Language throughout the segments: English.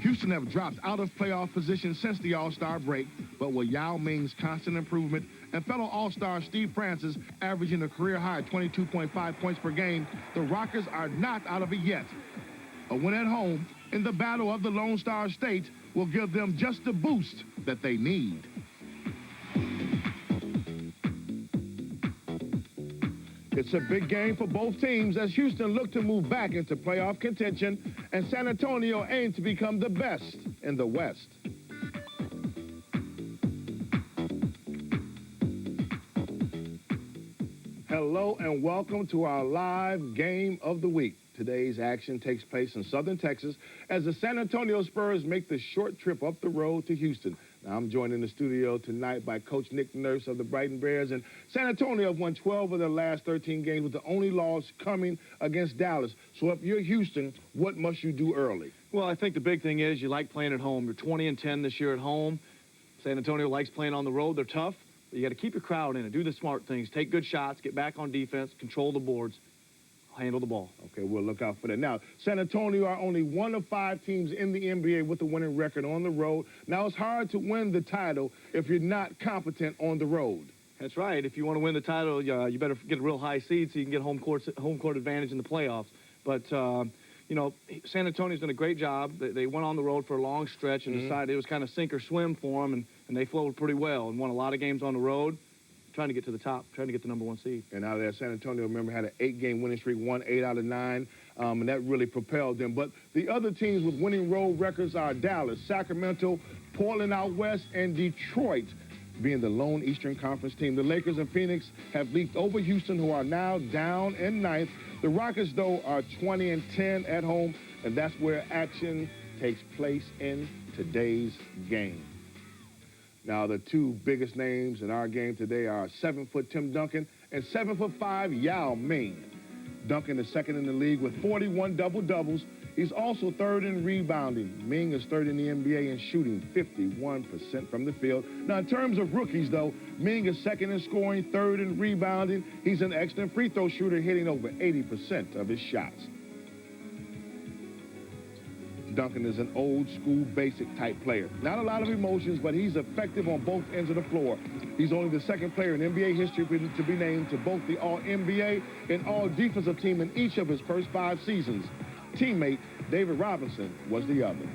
Houston have dropped out of playoff position since the All-Star break, but with Yao Ming's constant improvement and fellow All-Star Steve Francis averaging a career-high 22.5 points per game, the Rockets are not out of it yet. A win at home in the battle of the Lone Star State will give them just the boost that they need. It's a big game for both teams as Houston look to move back into playoff contention and San Antonio aim to become the best in the West. Hello and welcome to our live game of the week. Today's action takes place in southern Texas as the San Antonio Spurs make the short trip up the road to Houston. Now, I'm joined in the studio tonight by Coach Nick Nurse of the Brighton Bears, and San Antonio have won 12 of their last 13 games with the only loss coming against Dallas. So if you're Houston, what must you do early? Well, I think the big thing is you like playing at home. You're 20-10 this year at home. San Antonio likes playing on the road. They're tough, but you got to keep your crowd in and do the smart things. Take good shots, get back on defense, control the boards, handle the ball. Okay, we'll look out for that. Now, San Antonio are only one of 5 teams in the NBA with a winning record on the road. Now, it's hard to win the title if you're not competent on the road. That's right. If you want to win the title, you better get a real high seed so you can get home court advantage in the playoffs. But, you know, San Antonio's done a great job. They went on the road for a long stretch and decided it was kind of sink or swim for them, and they flowed pretty well and won a lot of games on the road. Trying to get to the top, trying to get the #1 seed. And out of there, San Antonio, remember, had an 8-game winning streak, won 8 out of 9, and that really propelled them. But the other teams with winning road records are Dallas, Sacramento, Portland out west, and Detroit being the lone Eastern Conference team. The Lakers and Phoenix have leaped over Houston, who are now down in 9th. The Rockets, though, are 20-10 at home, and that's where action takes place in today's game. Now, the two biggest names in our game today are 7-foot Tim Duncan and 7'5" Yao Ming. Duncan is second in the league with 41 double-doubles. He's also third in rebounding. Ming is third in the NBA in shooting 51% from the field. Now, in terms of rookies, though, Ming is second in scoring, third in rebounding. He's an excellent free throw shooter, hitting over 80% of his shots. Duncan is an old-school, basic-type player. Not a lot of emotions, but he's effective on both ends of the floor. He's only the second player in NBA history to be named to both the All-NBA and All-Defensive team in each of his first 5 seasons. Teammate David Robinson was the other.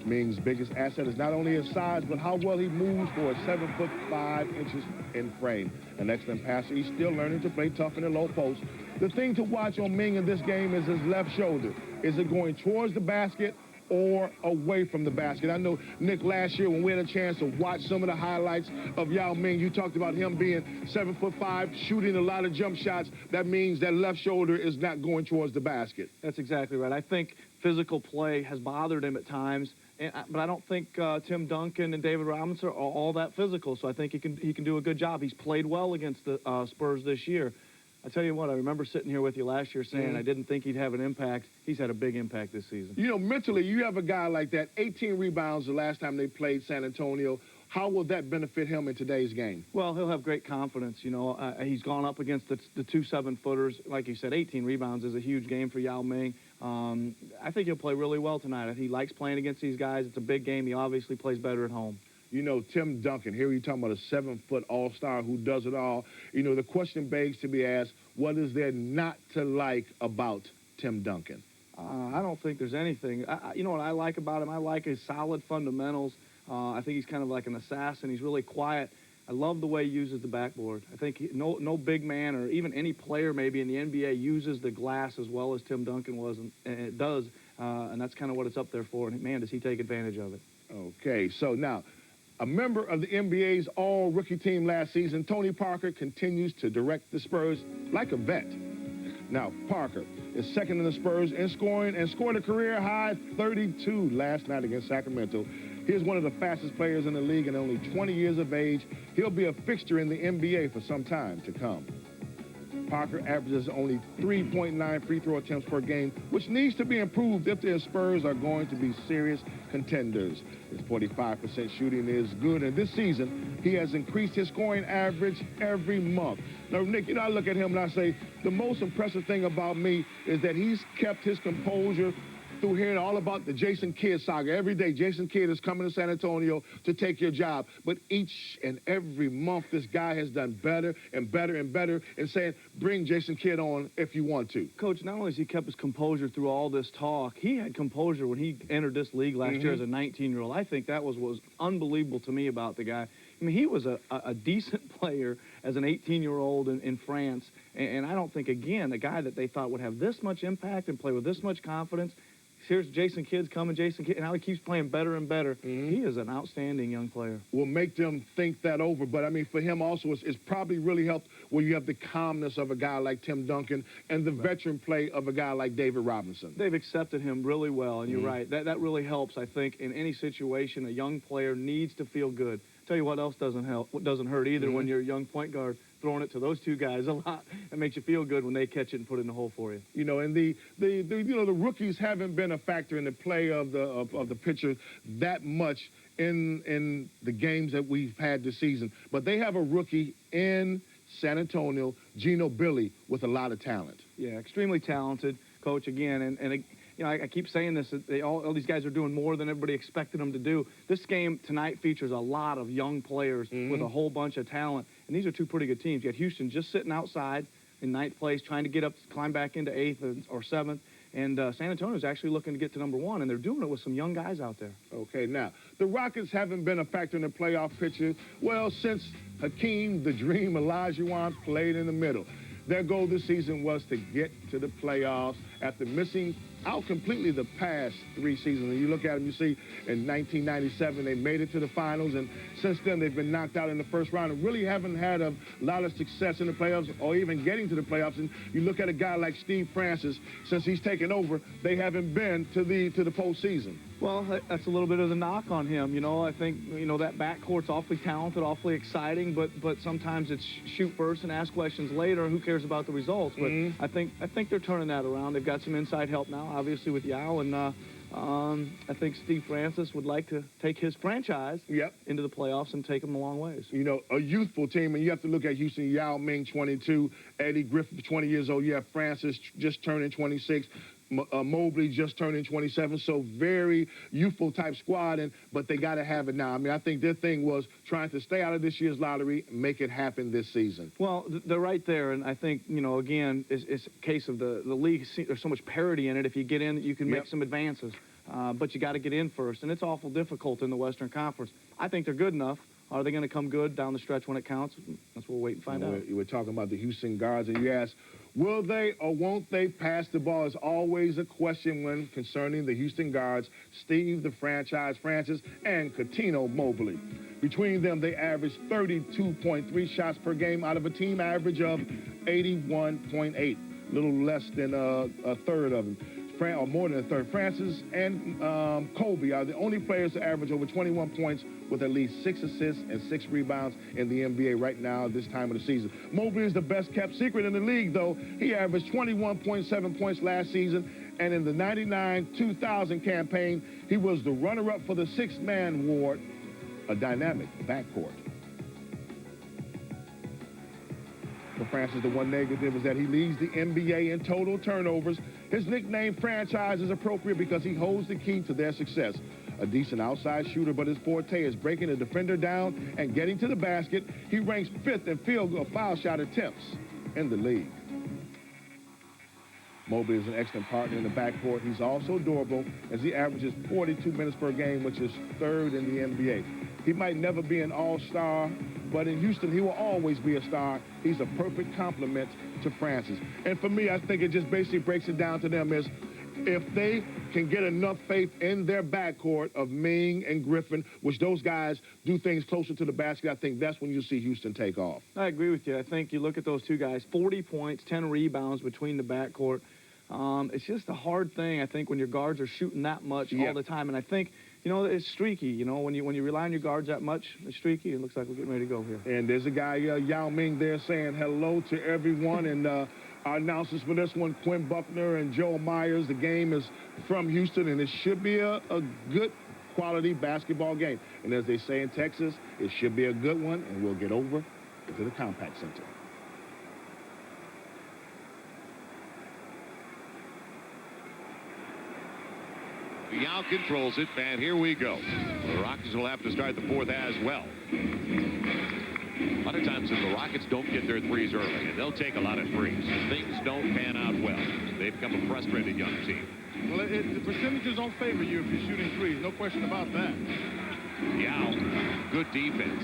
Ming's biggest asset is not only his size, but how well he moves for a 7'5" in frame. An excellent passer, he's still learning to play tough in the low post. The thing to watch on Ming in this game is his left shoulder. Is it going towards the basket or away from the basket? I know, Nick, last year when we had a chance to watch some of the highlights of Yao Ming, you talked about him being 7'5", shooting a lot of jump shots. That means that left shoulder is not going towards the basket. That's exactly right. I think physical play has bothered him at times, but I don't think Tim Duncan and David Robinson are all that physical, so I think he can do a good job. He's played well against the Spurs this year. I tell you what, I remember sitting here with you last year saying I didn't think he'd have an impact. He's had a big impact this season. You know, mentally, you have a guy like that, 18 rebounds the last time they played San Antonio. How will that benefit him in today's game? Well, he'll have great confidence. You know, he's gone up against the 2 7-footers. Like you said, 18 rebounds is a huge game for Yao Ming. I think he'll play really well tonight. He likes playing against these guys. It's a big game. He obviously plays better at home. You know, Tim Duncan, here you're talking about a 7-foot all-star who does it all. You know, the question begs to be asked, what is there not to like about Tim Duncan? I don't think there's anything. You know what I like about him? I like his solid fundamentals. I think he's kind of like an assassin. He's really quiet. I love the way he uses the backboard. I think no big man or even any player maybe in the NBA uses the glass as well as Tim Duncan was, and it does, and that's kind of what it's up there for. And, man, does he take advantage of it. Okay, so now, a member of the NBA's all-rookie team last season, Tony Parker, continues to direct the Spurs like a vet. Now, Parker is second in the Spurs in scoring and scored a career-high 32 last night against Sacramento. He's one of the fastest players in the league and only 20 years of age. He'll be a fixture in the NBA for some time to come. Parker averages only 3.9 free throw attempts per game, which needs to be improved if the Spurs are going to be serious contenders. His 45% shooting is good, and this season, he has increased his scoring average every month. Now, Nick, I look at him and I say, the most impressive thing about me is that he's kept his composure through hearing all about the Jason Kidd saga. Every day, Jason Kidd is coming to San Antonio to take your job. But each and every month, this guy has done better and better and better and saying, bring Jason Kidd on if you want to. Coach, not only has he kept his composure through all this talk, he had composure when he entered this league last year as a 19-year-old. I think that was unbelievable to me about the guy. I mean, he was a decent player as an 18-year-old in France. And I don't think, again, a guy that they thought would have this much impact and play with this much confidence. Here's Jason Kidd's coming, Jason Kidd, and how he keeps playing better and better. He is an outstanding young player. Will make them think that over. But, I mean, for him also, it's probably really helped where you have the calmness of a guy like Tim Duncan and the veteran play of a guy like David Robinson. They've accepted him really well, and you're right. That really helps, I think, in any situation. A young player needs to feel good. Tell you what else doesn't help, what doesn't hurt either when you're a young point guard throwing it to those two guys a lot. It makes you feel good when they catch it and put it in the hole for you. You know, and the rookies haven't been a factor in the play of the pitcher that much in the games that we've had this season. But they have a rookie in San Antonio, Gino Billy, with a lot of talent. Yeah, extremely talented, Coach, again, and you know, I keep saying this, that all these guys are doing more than everybody expected them to do. This game tonight features a lot of young players with a whole bunch of talent, and these are two pretty good teams. You got Houston just sitting outside in ninth place, trying to get up, climb back into eighth or seventh, and San Antonio's actually looking to get to number one, and they're doing it with some young guys out there. Okay, now, the Rockets haven't been a factor in the playoff picture, well, since Hakeem the Dream Olajuwon played in the middle. Their goal this season was to get to the playoffs after missing out completely the past 3 seasons. And you look at them, you see in 1997 they made it to the finals, and since then they've been knocked out in the first round and really haven't had a lot of success in the playoffs or even getting to the playoffs. And you look at a guy like Steve Francis, since he's taken over, they haven't been to the postseason. Well, that's a little bit of the knock on him. You know, I think, you know, that backcourt's awfully talented, awfully exciting, but sometimes it's shoot first and ask questions later. Who cares about the results? But I think they're turning that around. They've got some inside help now, obviously, with Yao, and I think Steve Francis would like to take his franchise into the playoffs and take them a long ways. You know, a youthful team, and you have to look at Houston. Yao Ming, 22, Eddie Griffin, 20 years old. You have Francis just turning 26. Mobley just turning 27, so very youthful type squad, but they got to have it now. I mean, I think their thing was trying to stay out of this year's lottery, make it happen this season. Well, they're right there, and I think, you know, again, it's a case of the league. There's so much parity in it. If you get in, you can make some advances, but you got to get in first, and it's awful difficult in the Western Conference. I think they're good enough. Are they going to come good down the stretch when it counts? That's what we'll wait and find out. You were talking about the Houston guards, and you asked, will they or won't they pass the ball? Is always a question when concerning the Houston guards, Steve the Franchise Francis and Coutinho Mobley. Between them, they averaged 32.3 shots per game out of a team average of 81.8, a little less than a third of them. Or more than a third. Francis and Kobe are the only players to average over 21 points with at least 6 assists and 6 rebounds in the NBA right now this time of the season. Mobley is the best-kept secret in the league, though. He averaged 21.7 points last season, and in the 99-2000 campaign, he was the runner-up for the sixth-man award, a dynamic backcourt. For Francis, the one negative is that he leads the NBA in total turnovers. His nickname, Franchise, is appropriate because he holds the key to their success. A decent outside shooter, but his forte is breaking a defender down and getting to the basket. He ranks 5th in foul shot attempts in the league. Mobley is an excellent partner in the backcourt. He's also durable as he averages 42 minutes per game, which is 3rd in the NBA. He might never be an all-star, but in Houston, he will always be a star. He's a perfect complement to Francis. And for me, I think it just basically breaks it down to them is if they can get enough faith in their backcourt of Ming and Griffin, which those guys do things closer to the basket, I think that's when you see Houston take off. I agree with you. I think you look at those two guys, 40 points, 10 rebounds between the backcourt. It's just a hard thing, I think, when your guards are shooting that much all the time. And I think, you know, it's streaky. You know, when you rely on your guards that much, it's streaky. It looks like we're getting ready to go here. And there's a guy, Yao Ming, there saying hello to everyone. And our announcers for this one, Quinn Buckner and Joe Myers. The game is from Houston, and it should be a good quality basketball game. And as they say in Texas, it should be a good one, and we'll get over to the Compact Center. Yao controls it, and here we go. The Rockets will have to start the fourth as well. A lot of times if the Rockets don't get their threes early, and they'll take a lot of threes, things don't pan out well. They become a frustrated young team. Well, the percentages don't favor you if you're shooting threes. No question about that. Yao, good defense.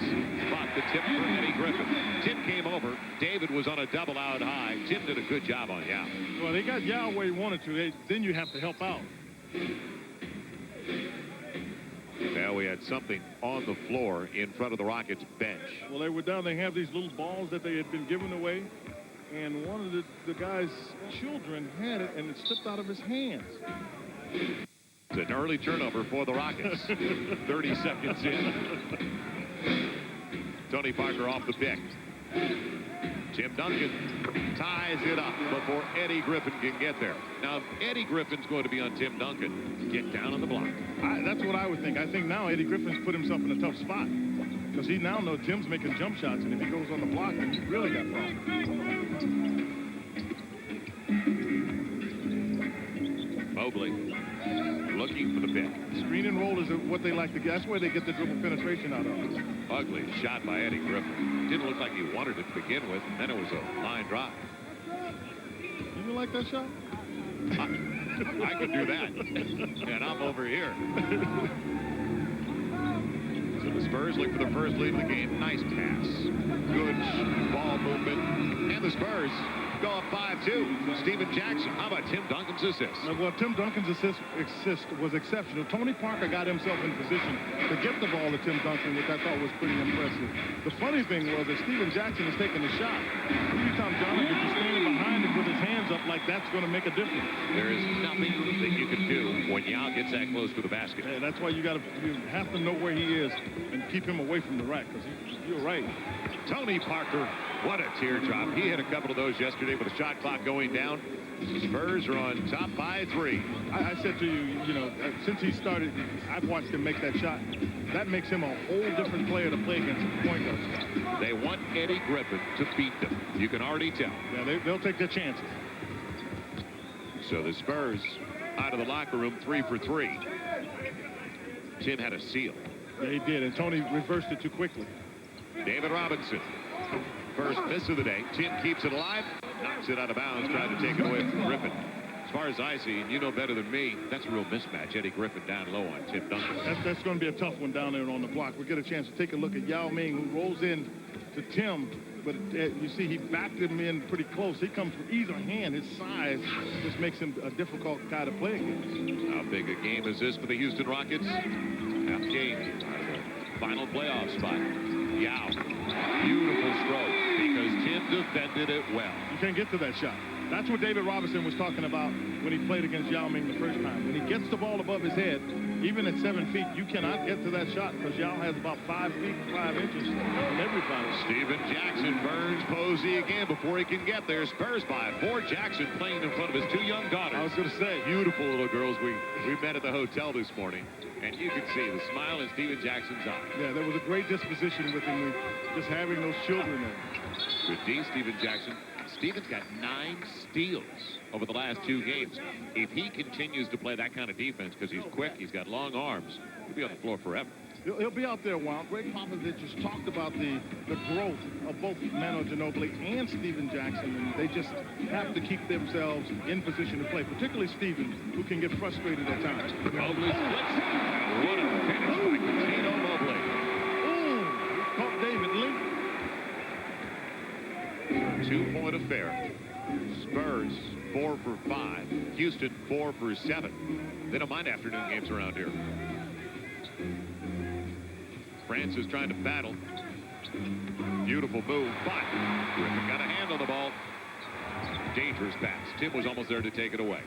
But the tip for Eddie Griffin. Tim came over. David was on a double out high. Tim did a good job on Yao. Well, they got Yao where he wanted to. Then you have to help out. Now we had something on the floor in front of the Rockets bench. Well, they were down. They have these little balls that they had been given away. And one of the guy's children had it, and it slipped out of his hands. It's an early turnover for the Rockets. 30 seconds in. Tony Parker off the pick. Tim Duncan ties it up before Eddie Griffin can get there. Now, if Eddie Griffin's going to be on Tim Duncan, get down on the block. That's what I would think. I think now Eddie Griffin's put himself in a tough spot. Because he now knows Tim's making jump shots, and if he goes on the block, then he's really got problems. Mobley looking for the pick. Screen and roll is what they like to get. That's where they get the dribble penetration out of it. Ugly shot by Eddie Griffin. Didn't look like he wanted it to begin with, and then it was a line drive. You didn't like that shot? I could do that. And I'm over here. So the Spurs look for their first lead of the game. Nice pass. Good ball movement. And the Spurs go up 5-2. Steven Jackson. How about Tim Duncan's assist? Well, Tim Duncan's assist was exceptional. Tony Parker got himself in position to get the ball to Tim Duncan, which I thought was pretty impressive. The funny thing was that Steven Jackson is taking the shot. Every time Jonathan is standing behind him with his hands up, like that's going to make a difference. There is nothing that you can do when Yao gets that close to the basket. Yeah, that's why you have to know where he is and keep him away from the rack, because you're right. Tony Parker, what a teardrop. He hit a couple of those yesterday with the shot clock going down. The Spurs are on top by 3. I said to you, since he started, I've watched him make that shot. That makes him a whole different player to play against the point guard. They want Eddie Griffin to beat them. You can already tell. Yeah, they'll take their chances. So the Spurs out of the locker room 3 for 3. Tim had a steal. Yeah, he did, and Tony reversed it too quickly. David Robinson, first miss of the day. Tim keeps it alive, knocks it out of bounds, trying to take it away from Griffin. As far as I see, and you know better than me, that's a real mismatch. Eddie Griffin down low on Tim Duncan. That's going to be a tough one down there on the block. We'll get a chance to take a look at Yao Ming, who rolls in to Tim, but you see he backed him in pretty close. He comes from either hand. His size just makes him a difficult guy to play against. How big a game is this for the Houston Rockets? Half game, final playoff spot. Yao, beautiful stroke because Tim defended it well. You can't get to that shot. That's what David Robinson was talking about when he played against Yao Ming the first time. When he gets the ball above his head, even at 7 feet, you cannot get to that shot because Yao has about 5 feet, 5 inches on everybody. Steven Jackson burns Posey again before he can get there. Spurs by 4. Jackson playing in front of his 2 young daughters. I was going to say. Beautiful little girls we met at the hotel this morning. And you can see the smile in Steven Jackson's eye. Yeah, there was a great disposition with him, just having those children there. Good D, Steven Jackson. Steven's got 9 steals over the last 2 games. If he continues to play that kind of defense, because he's quick, he's got long arms, he'll be on the floor forever. He'll be out there a while. Greg Popovich has talked about the growth of both Manu Ginobili and Steven Jackson, and they just have to keep themselves in position to play, particularly Steven, who can get frustrated at times. Mobley splits. What a finish by Cuttino Mobley. Ooh, caught David Lee. 2-point affair. Spurs 4 for 5. Houston 4 for 7. They don't mind afternoon games around here. France is trying to battle. Beautiful move, but Griffin got a hand on the ball. Dangerous pass. Tim was almost there to take it away.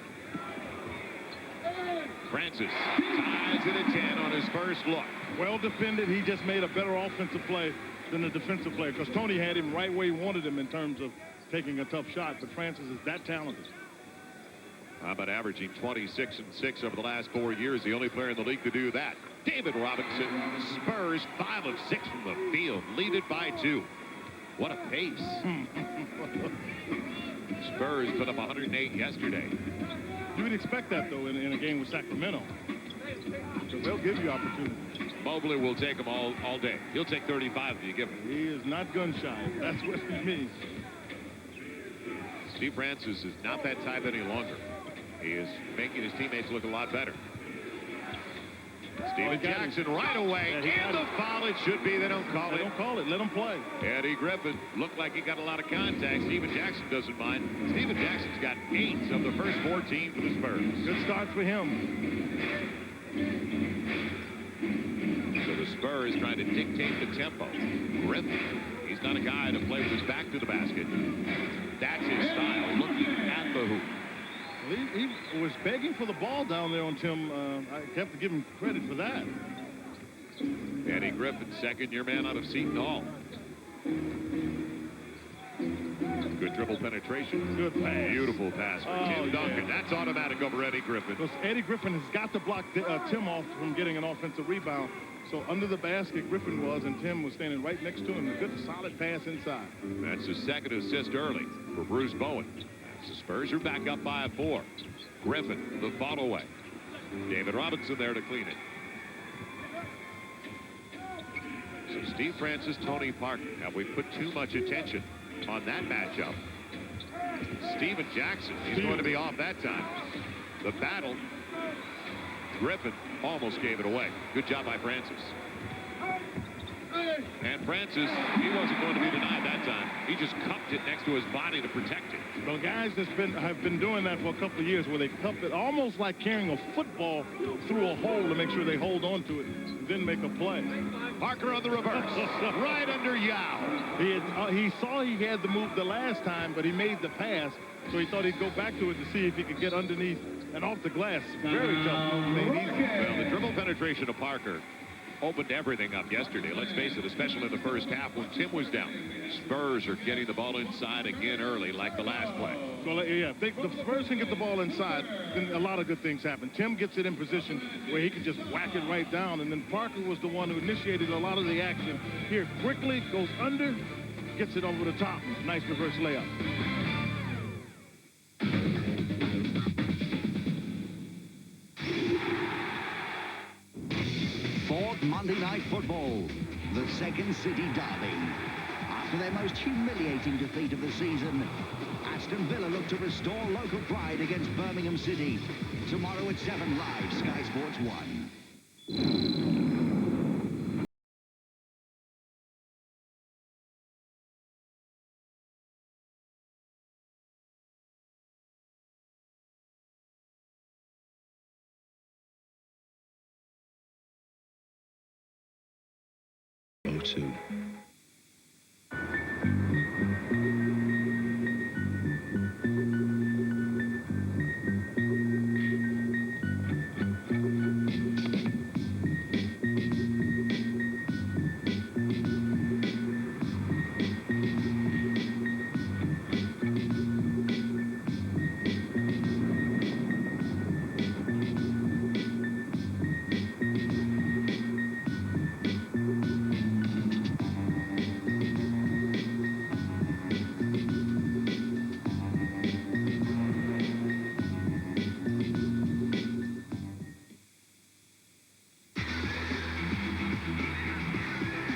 Francis ties it at 10 on his first look. Well defended. He just made a better offensive play than the defensive player, because Tony had him right where he wanted him in terms of taking a tough shot, but Francis is that talented. How about averaging 26 and 6 over the last 4 years? The only player in the league to do that. David Robinson, Spurs 5 of 6 from the field, lead it by 2. What a pace. Spurs put up 108 yesterday. You would expect that, though, in a game with Sacramento. So they'll give you opportunities. Mobley will take them all day. He'll take 35 if you give him. He is not gun shy. That's what he means. Steve Francis is not that type any longer. He is making his teammates look a lot better. Steven Jackson right away. And the foul, it should be. They don't call it. They don't call it. Let him play. Eddie Griffin looked like he got a lot of contact. Steven Jackson doesn't mind. Steven Jackson's got 8 of the first 14 for the Spurs. Good start for him. So the Spurs trying to dictate the tempo. Griffin, he's not a guy to play with his back to the basket. That's his style, looking at the hoop. He was begging for the ball down there on Tim. I have to give him credit for that. Eddie Griffin, second-year man out of Seton Hall. Good dribble penetration. Good pass. Beautiful pass for Tim Duncan. Yeah. That's automatic over Eddie Griffin. Because Eddie Griffin has got to block Tim off from getting an offensive rebound. So under the basket, Griffin was, and Tim was standing right next to him. A good, solid pass inside. That's his second assist early for Bruce Bowen. The Spurs are back up by 4. Griffin, the fall away. David Robinson there to clean it. So Steve Francis, Tony Parker. Have we put too much attention on that matchup? Steven Jackson, he's going to be off that time. The battle. Griffin almost gave it away. Good job by Francis. And Francis, he wasn't going to be denied that time. He just cupped it next to his body to protect it. Well, guys have been doing that for a couple of years, where they cup it almost like carrying a football through a hole to make sure they hold on to it, and then make a play. Parker on the reverse. Right under Yao. He saw he had the move the last time, but he made the pass, so he thought he'd go back to it to see if he could get underneath and off the glass. Very tough. Well, the dribble penetration of Parker opened everything up yesterday. Let's face it, especially in the first half when Tim was down. Spurs are getting the ball inside again early, like the last play. Well, yeah, if the Spurs can get the ball inside, then a lot of good things happen. Tim gets it in position where he can just whack it right down, and then Parker was the one who initiated a lot of the action. Here, quickly, goes under, gets it over the top. Nice reverse layup. Monday Night Football, the Second City Derby. After their most humiliating defeat of the season, Aston Villa look to restore local pride against Birmingham City. Tomorrow at 7 live, Sky Sports 1. Two.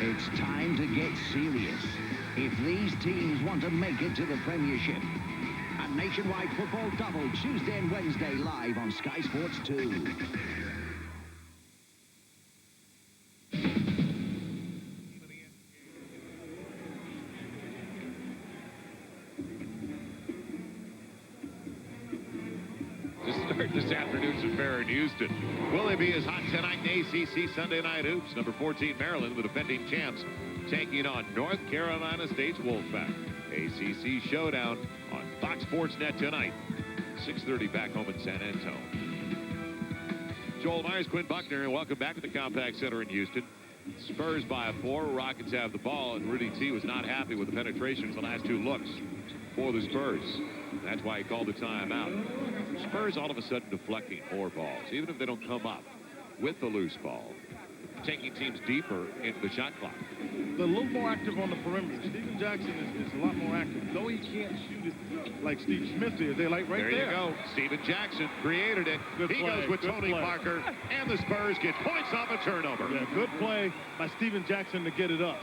It's time to get serious if these teams want to make it to the Premiership. A nationwide football double Tuesday and Wednesday live on Sky Sports 2. This afternoon's affair in Houston. Will they be as hot tonight in ACC Sunday Night Hoops? Number 14, Maryland, the defending champs, taking on North Carolina State's Wolfpack. ACC Showdown on Fox Sports Net tonight. 6:30 back home in San Antonio. Joel Myers, Quinn Buckner, and welcome back to the Compact Center in Houston. Spurs by 4. Rockets have the ball, and Rudy T was not happy with the penetrations the last 2 looks for the Spurs. That's why he called the timeout. Spurs all of a sudden deflecting more balls, even if they don't come up with the loose ball, taking teams deeper into the shot clock. They're a little more active on the perimeter. Steven Jackson is a lot more active. Though he can't shoot it like Steve Smith did, they're like right there. There you go. Steven Jackson created it. Good he play, goes with good Tony play. Parker, and the Spurs get points off a turnover. Yeah, good play by Steven Jackson to get it up.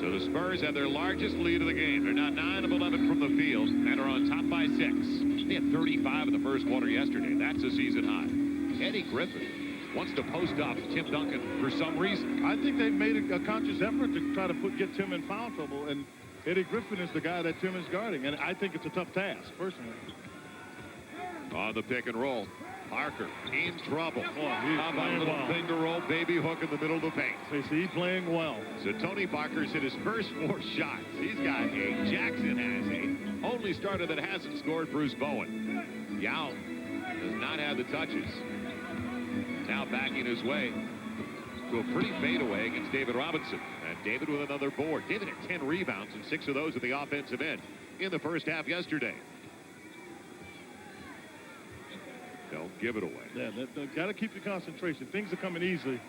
So the Spurs have their largest lead of the game. They're now 9 of 11 from the field and are on top by 6. They had 35 in the first quarter yesterday. That's a season high. Eddie Griffin wants to post up Tim Duncan for some reason. I think they've made a conscious effort to try to get Tim in foul trouble, and Eddie Griffin is the guy that Tim is guarding, and I think it's a tough task, personally. On the pick and roll, Parker in trouble. How about a little well. finger roll, baby hook in the middle of the paint? They see he's playing well. So Tony Parker's hit his first 4 shots. He's got 8. Jackson has 8. Only starter that hasn't scored, Bruce Bowen. Yao does not have the touches. Now backing his way to a pretty fadeaway against David Robinson. And David with another board. David had 10 rebounds and 6 of those at the offensive end in the first half yesterday. Don't give it away. Yeah, they've got to keep your concentration. Things are coming easily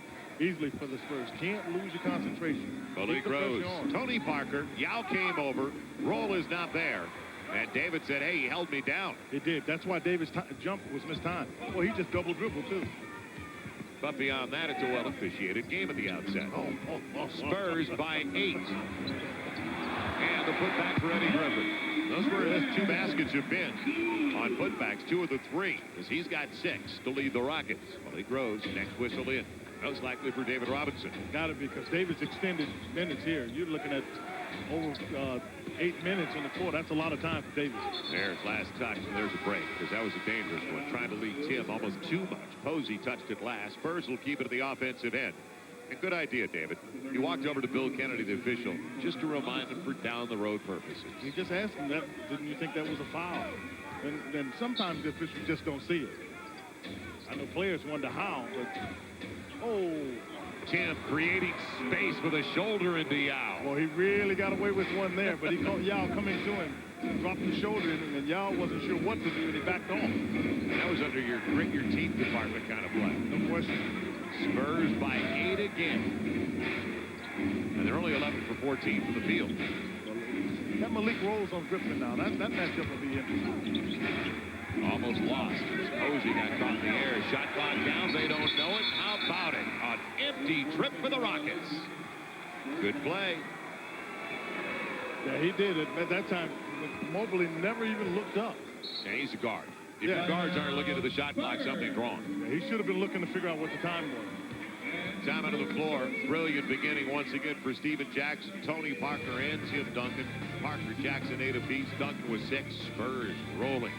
for the Spurs. Can't lose your concentration. Malik Rose, Tony Parker, Yao came over. Roll is not there. And David said, hey, he held me down. He did. That's why David's jump was mistimed. Well, he just double dribbled, too. But beyond that, it's a well-officiated game at the outset. Spurs by 8. And the putback for Eddie Griffin. Those were his 2 baskets have been on putbacks, 2 of the 3, as he's got 6 to lead the Rockets. Malik Rose, next whistle in. Most likely for David Robinson. Got to be, because David's extended minutes here. You're looking at over 8 minutes in the court. That's a lot of time for David. There's last touch, and there's a break, because that was a dangerous one. Trying to lead Tim almost too much. Posey touched it last. Spurs will keep it at the offensive end. And good idea, David. He walked over to Bill Kennedy, the official, just to remind him for down-the-road purposes. He just asked him, that, didn't you think that was a foul? And sometimes the officials just don't see it. I know players wonder how, but... Oh, Tim creating space with a shoulder into Yao. well, he really got away with one there, but he caught Yao coming to him, dropped the shoulder in, and Yao wasn't sure what to do, and he backed off. And that was under your grit your teeth department kind of play. No question. Spurs by 8 again. And they're only 11 for 14 from the field. That Malik Rose on Griffin now. That matchup will be interesting. Almost lost. Posey got caught in the air. Shot clock down. They don't know it. How about it? An empty trip for the Rockets. Good play. Yeah, he did it. At that time, Mobley never even looked up. And he's a guard. If your guards aren't looking at the shot clock, something's wrong. Yeah, he should have been looking to figure out what the time was. Time out of the floor. Brilliant beginning once again for Steven Jackson, Tony Parker, and Tim Duncan. Parker, Jackson, 8 apiece. Duncan with 6. Spurs rolling.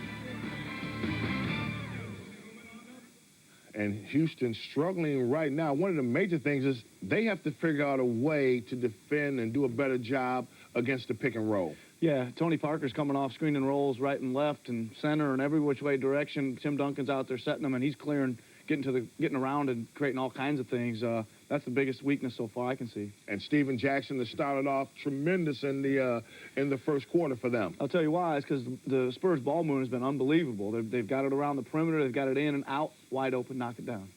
And Houston struggling right now. One of the major things is they have to figure out a way to defend and do a better job against the pick and roll. Yeah, Tony Parker's coming off screen and rolls right and left and center and every which way direction. Tim Duncan's out there setting them, and he's clearing, getting around and creating all kinds of things. That's the biggest weakness so far I can see. And Steven Jackson has started off tremendous in the first quarter for them. I'll tell you why. It's because the Spurs ball movement has been unbelievable. They've got it around the perimeter. They've got it in and out, wide open, knock it down.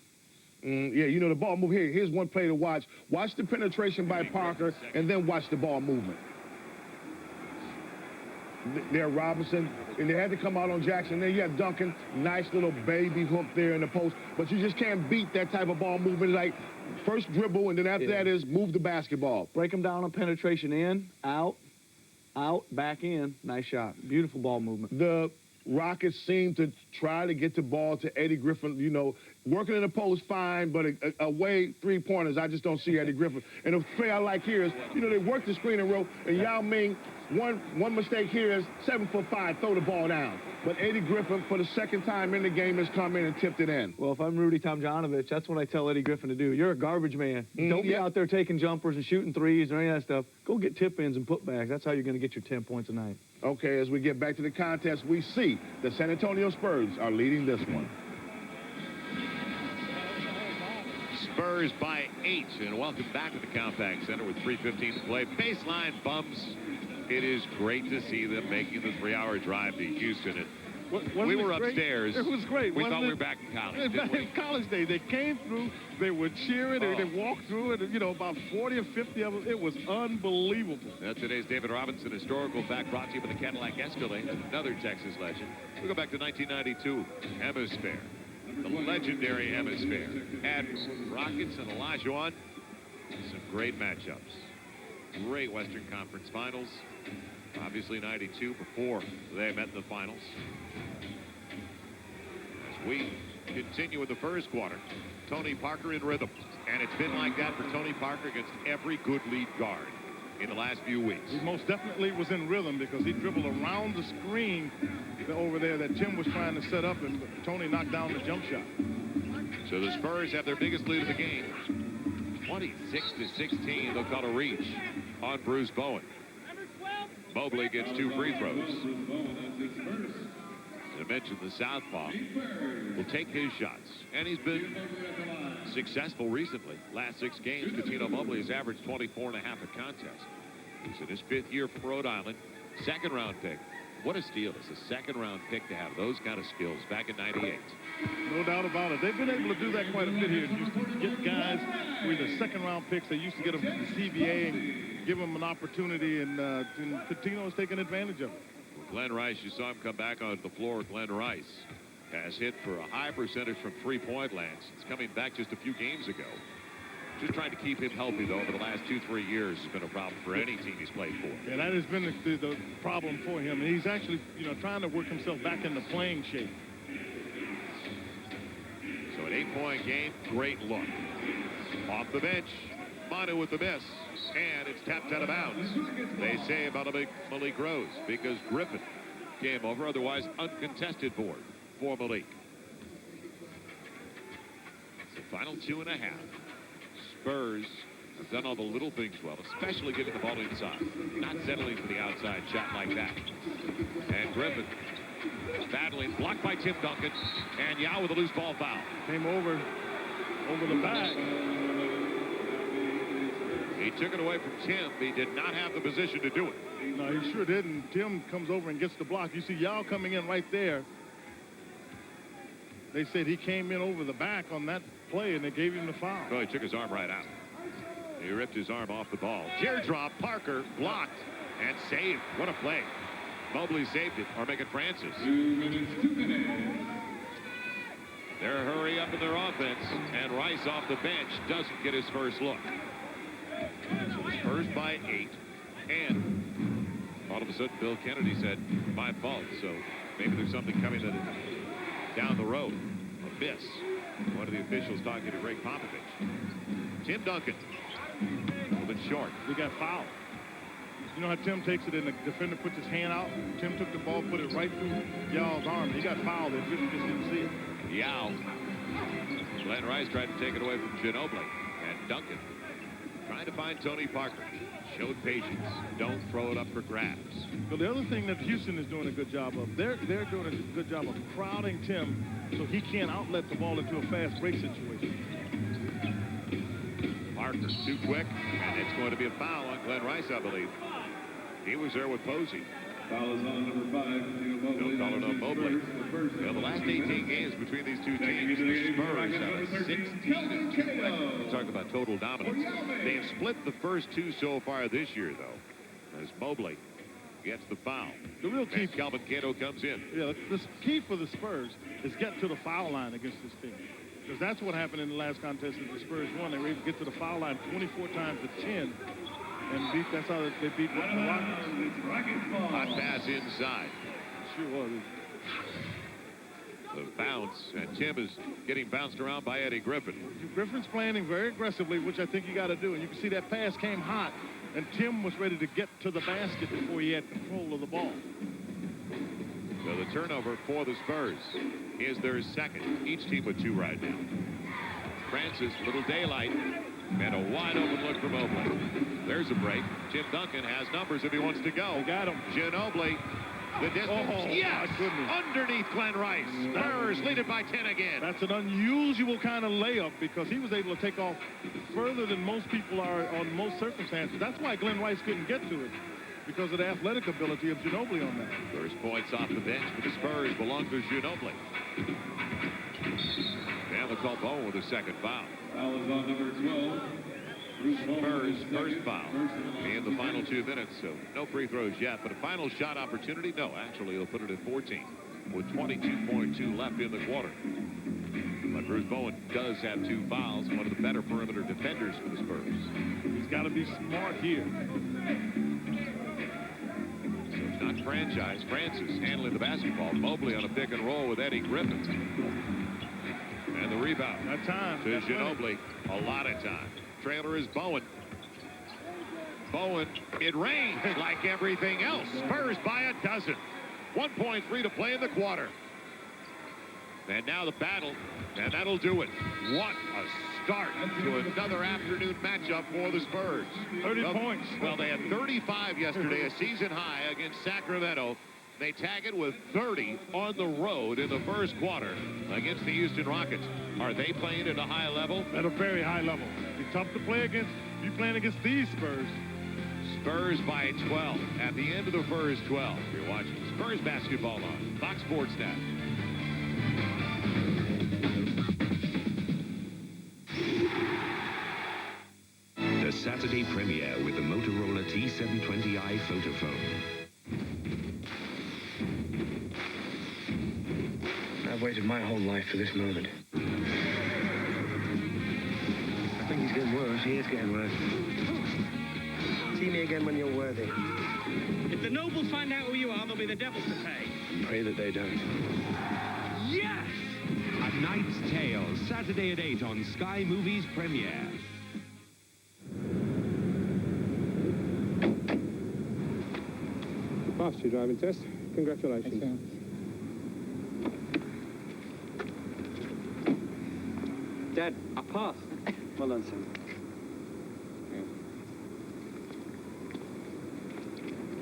Yeah, you know, the ball move here. Here's one play to watch. Watch the penetration by Parker, and then watch the ball movement. There, Robinson, and they had to come out on Jackson. Then you have Duncan, nice little baby hook there in the post, but you just can't beat that type of ball movement. Like first dribble, and then after that is move the basketball. Break them down on penetration in, out, back in. Nice shot. Beautiful ball movement. The Rockets seem to try to get the ball to Eddie Griffin, you know, working in the post fine, but away 3-pointers, I just don't see Eddie Griffin. And the play I like here is, you know, they work the screen and roll, and Yao Ming, one mistake here is 7'5", throw the ball down. But Eddie Griffin, for the second time in the game, has come in and tipped it in. Well, if I'm Rudy Tomjanovich, that's what I tell Eddie Griffin to do. You're a garbage man. Don't be out there taking jumpers and shooting threes or any of that stuff. Go get tip-ins and putbacks. That's how you're going to get your 10 points a night. Okay, as we get back to the contest, we see the San Antonio Spurs are leading this one. Spurs by 8. And welcome back to the Compaq Center with 3:15 to play. Baseline bumps. It is great to see them making the 3-hour drive to Houston. And we were upstairs. It was great. We thought we were back in college, didn't we? In college days, they came through, they were cheering, they walked through it, you know, about 40 or 50 of them. It was unbelievable. Today's David Robinson Historical Fact brought to you by the Cadillac Escalade, another Texas legend. We go back to 1992, Hemisphere. The legendary Hemisphere. Had Rockets and Olajuwon. Some great matchups. Great Western Conference Finals. Obviously 92 before they met in the finals. As we continue with the first quarter, Tony Parker in rhythm. And it's been like that for Tony Parker against every good lead guard in the last few weeks. He most definitely was in rhythm because he dribbled around the screen over there that Tim was trying to set up, and Tony knocked down the jump shot. So the Spurs have their biggest lead of the game. 26-16, they'll call a reach on Bruce Bowen. Mobley gets 2 free throws. As I mentioned, the southpaw will take his shots, and he's been successful recently. Last 6 games, Cuttino Mobley has averaged 24.5 a contest. He's in his 5th year from Rhode Island, 2nd-round pick. What a steal. It's a 2nd-round pick to have those kind of skills back in '98. No doubt about it. They've been able to do that quite a bit here in Houston. Get guys with the 2nd-round picks. They used to get them from the CBA and give them an opportunity, and Cuttino has taken advantage of it. Well, Glenn Rice, you saw him come back onto the floor. Glenn Rice has hit for a high percentage from three-point land. It's coming back just a few games ago. Just trying to keep him healthy, though, over the last 2-3 years has been a problem for any team he's played for. Yeah, that has been the problem for him, and he's actually, you know, trying to work himself back into playing shape. So an 8-point game, great look. Off the bench, Manu with the miss, and it's tapped out of bounds. They say about Malik Rose because Griffin came over, otherwise uncontested board for Malik. It's the final 2.5. Spurs have done all the little things well, especially getting the ball inside. Not settling for the outside shot like that. And Griffin battling, blocked by Tim Duncan, and Yao with a loose ball foul. Came over the back. He took it away from Tim. He did not have the position to do it. No, he sure didn't. Tim comes over and gets the block. You see Yao coming in right there. They said he came in over the back on that play, and they gave him the foul. Oh, he took his arm right out. He ripped his arm off the ball. Teardrop, Parker blocked and saved. What a play. Mobley saved it, or make it Francis. 2 minutes. They're hurry up in their offense, and Rice off the bench doesn't get his first look. So the Spurs by 8, and all of a sudden Bill Kennedy said, my fault. So maybe there's something coming that is down the road. A miss. One of the officials talking to Greg Popovich. Tim Duncan, a little bit short. He got fouled. You know how Tim takes it and the defender puts his hand out? Tim took the ball, put it right through Yao's arm. He got fouled. They just didn't see it. Yao. Glenn Rice tried to take it away from Ginobili. And Duncan trying to find Tony Parker. Showed patience. Don't throw it up for grabs. But the other thing that Houston is doing a good job of, they're doing a good job of crowding Tim so he can't outlet the ball into a fast break situation. Parker too quick, and it's going to be a foul on Glenn Rice, I believe. He was there with Posey. Foul is on number 5. Don't call it on Mobley. Well, the last 18 games between these two teams, the Spurs have a 16-2 record. Talk about total dominance. They have split the first 2 so far this year, though, as Mobley gets the foul. The real key, Calvin Cato comes in. Yeah, the key for the Spurs is get to the foul line against this team. Because that's what happened in the last contest that the Spurs won. They were able to get to the foul line 24 times to 10. And that's how they beat the Rockets. Hot pass inside. Sure was. The bounce, and Tim is getting bounced around by Eddie Griffin. Griffin's playing very aggressively, which I think you got to do. And you can see that pass came hot, and Tim was ready to get to the basket before he had control of the ball. So the turnover for the Spurs is their second. Each team with 2 right now. Francis, little daylight, and a wide open look for Mobley. There's a break. Tim Duncan has numbers if he wants to go. They got him. Ginobili The distance. Oh, yes! my goodness. Underneath Glenn Rice. Spurs lead it by 10 again. That's an unusual kind of layup because he was able to take off further than most people are on most circumstances. That's why Glenn Rice couldn't get to it, because of the athletic ability of Ginobili on that. First points off the bench for the Spurs belong to Ginobili. And they'll call Bowen with a second foul. Foul is on number 12. Spurs first foul in the final 2 minutes, so no free throws yet, but a final shot opportunity? No, actually, he'll put it at 14 with 22.2 left in the quarter. But Bruce Bowen does have 2 fouls, one of the better perimeter defenders for the Spurs. He's got to be smart here. So it's not franchise. Francis handling the basketball. Mobley on a pick and roll with Eddie Griffin. And the rebound. That time. To Ginobili. A lot of time. Trailer is Bowen. Bowen, it rains like everything else. Spurs by a dozen. 1.3 to play in the quarter. And now the battle, and that'll do it. What a start to another afternoon matchup for the Spurs. 30 points. Well, they had 35 yesterday, a season high against Sacramento. They tag it with 30 on the road in the first quarter against the Houston Rockets. Are they playing at a high level? At a very high level. It's tough to play against. You playing against these Spurs. Spurs by 12 at the end of the first 12. You're watching Spurs basketball on Fox Sports Net. The Saturday premiere with the Motorola T720i Photophone. I've waited my whole life for this moment. I think he's getting worse. He is getting worse. See me again when you're worthy. If the nobles find out who you are, there'll be the devils to pay. Pray that they don't. Yes! A Knight's Tale, Saturday at 8 on Sky Movies Premiere. Passed your driving test. Congratulations. Dad, I passed. Well done, son.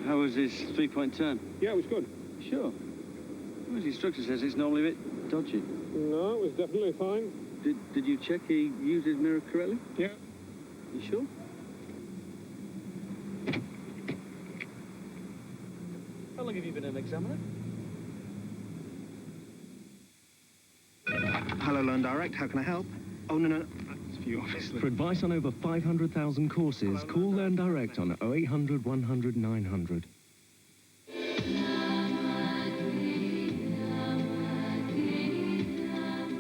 How was his three-point turn? Yeah, it was good. Sure. Well, his instructor says it's normally a bit dodgy. No, it was definitely fine. Did you check he used his mirror correctly? Yeah. You sure? How long have you been an examiner? Hello, Learn Direct. How can I help? Oh, no. It's for you, obviously. For advice on over 500,000 courses, call Learn Direct on 0800 100 900.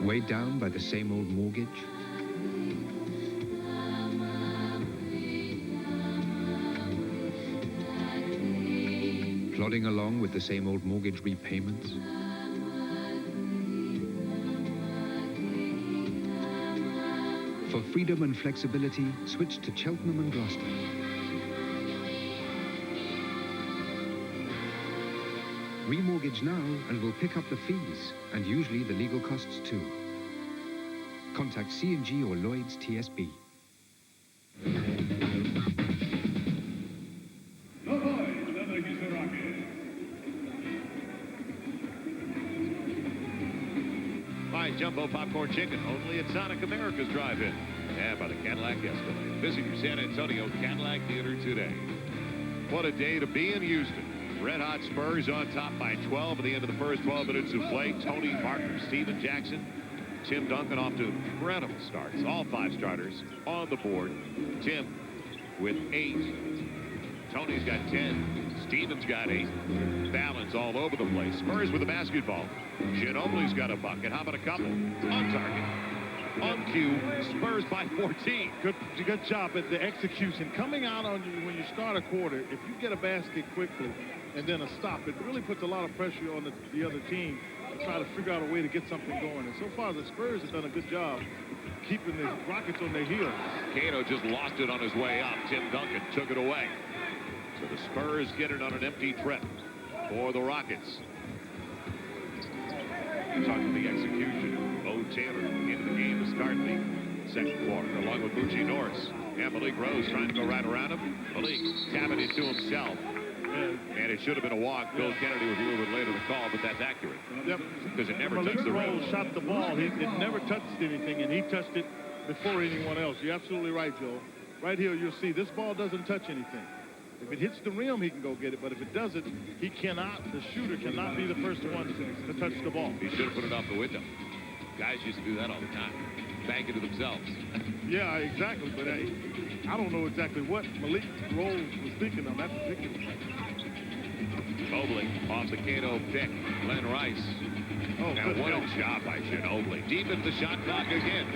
Weighed down by the same old mortgage? Plodding along with the same old mortgage repayments? For freedom and flexibility, switch to Cheltenham and Gloucester. Remortgage now and we'll pick up the fees, and usually the legal costs too. Contact C&G or Lloyds TSB. The boys of the Houston Rockets. Buy Jumbo Popcorn Chicken only at Sonic America's Drive-In and by the Cadillac Escalade. Visit your San Antonio Cadillac Theater today. What a day to be in Houston. Red Hot Spurs on top by 12 at the end of the first 12 minutes of play. Tony Parker, Steven Jackson, Tim Duncan off to incredible starts. All 5 starters on the board. Tim with 8. Tony's got 10. Steven's got 8. Balance all over the place. Spurs with the basketball. Ginobili's got a bucket. How about a couple? On target. On cue. Spurs by 14. Good job at the execution. Coming out on you when you start a quarter, if you get a basket quickly and then a stop, it really puts a lot of pressure on the other team to try to figure out a way to get something going. And so far, the Spurs have done a good job keeping the Rockets on their heels. Cato just lost it on his way up. Tim Duncan took it away. So the Spurs get it on an empty trip for the Rockets. Talking the execution. Bo Taylor into the game to start the second quarter, along with Bucci Norris. And Malik Rose trying to go right around him. Malik tapping it to himself. And it should have been a walk. Bill Kennedy was a little bit late on the call, but that's accurate. Yep. Because it never Malik touched the rim. Rose shot the ball. It never touched anything, and he touched it before anyone else. You're absolutely right, Joe. Right here, you'll see this ball doesn't touch anything. If it hits the rim, he can go get it. But if it doesn't, he cannot, the shooter cannot be the first one to touch the ball. He should have put it out the window. Guys used to do that all the time. Bank it to themselves. Yeah, exactly. But I don't know exactly what Malik Rose was thinking on that particular play. Mobley off the Cato pick. Glenn Rice. Oh, and what a job by Ginobili. Deep into the shot clock again.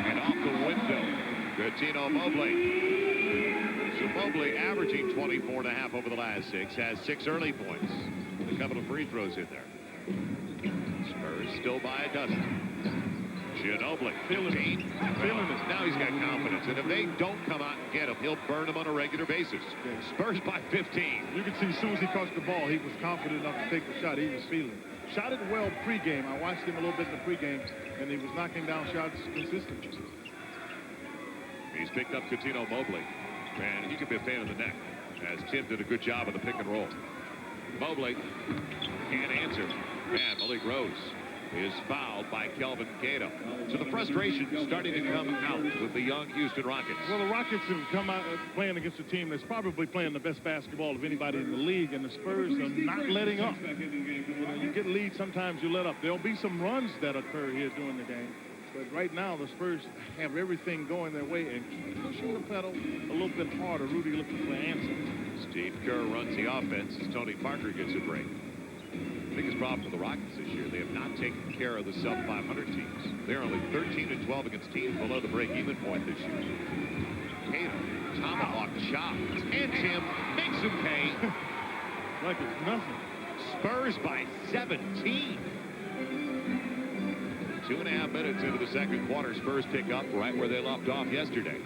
And off the window. Cuttino Mobley. So Mobley averaging 24.5 over the last 6. Has 6 early points. A couple of free throws in there. Spurs still by a dozen. Ginobili, 15. Now he's got confidence. And if they don't come out and get him, he'll burn them on a regular basis. Spurs by 15. You can see as soon as he caught the ball, he was confident enough to take the shot. He was feeling it. Shot it well pregame. I watched him a little bit in the pregame, and he was knocking down shots consistently. He's picked up Cuttino Mobley. And he could be a fan of the neck, as Tim did a good job of the pick and roll. Mobley can't answer. And Malik Rose is fouled by Kelvin Cato. So the frustration starting to come out with the young Houston Rockets. Well, the Rockets have come out playing against a team that's probably playing the best basketball of anybody in the league, and the Spurs are not letting up. You get leads, sometimes you let up. There'll be some runs that occur here during the game. But right now, the Spurs have everything going their way and keep pushing the pedal a little bit harder. Rudy looking for answers. Steve Kerr runs the offense as Tony Parker gets a break. The biggest problem for the Rockets this year, they have not taken care of the sub-500 teams. They're only 13-12 against teams below the break-even point this year. Cato, tomahawk chop, and Tim makes him pay. Like it's nothing. Spurs by 17. 2.5 minutes into the second quarter, Spurs pick up right where they left off yesterday.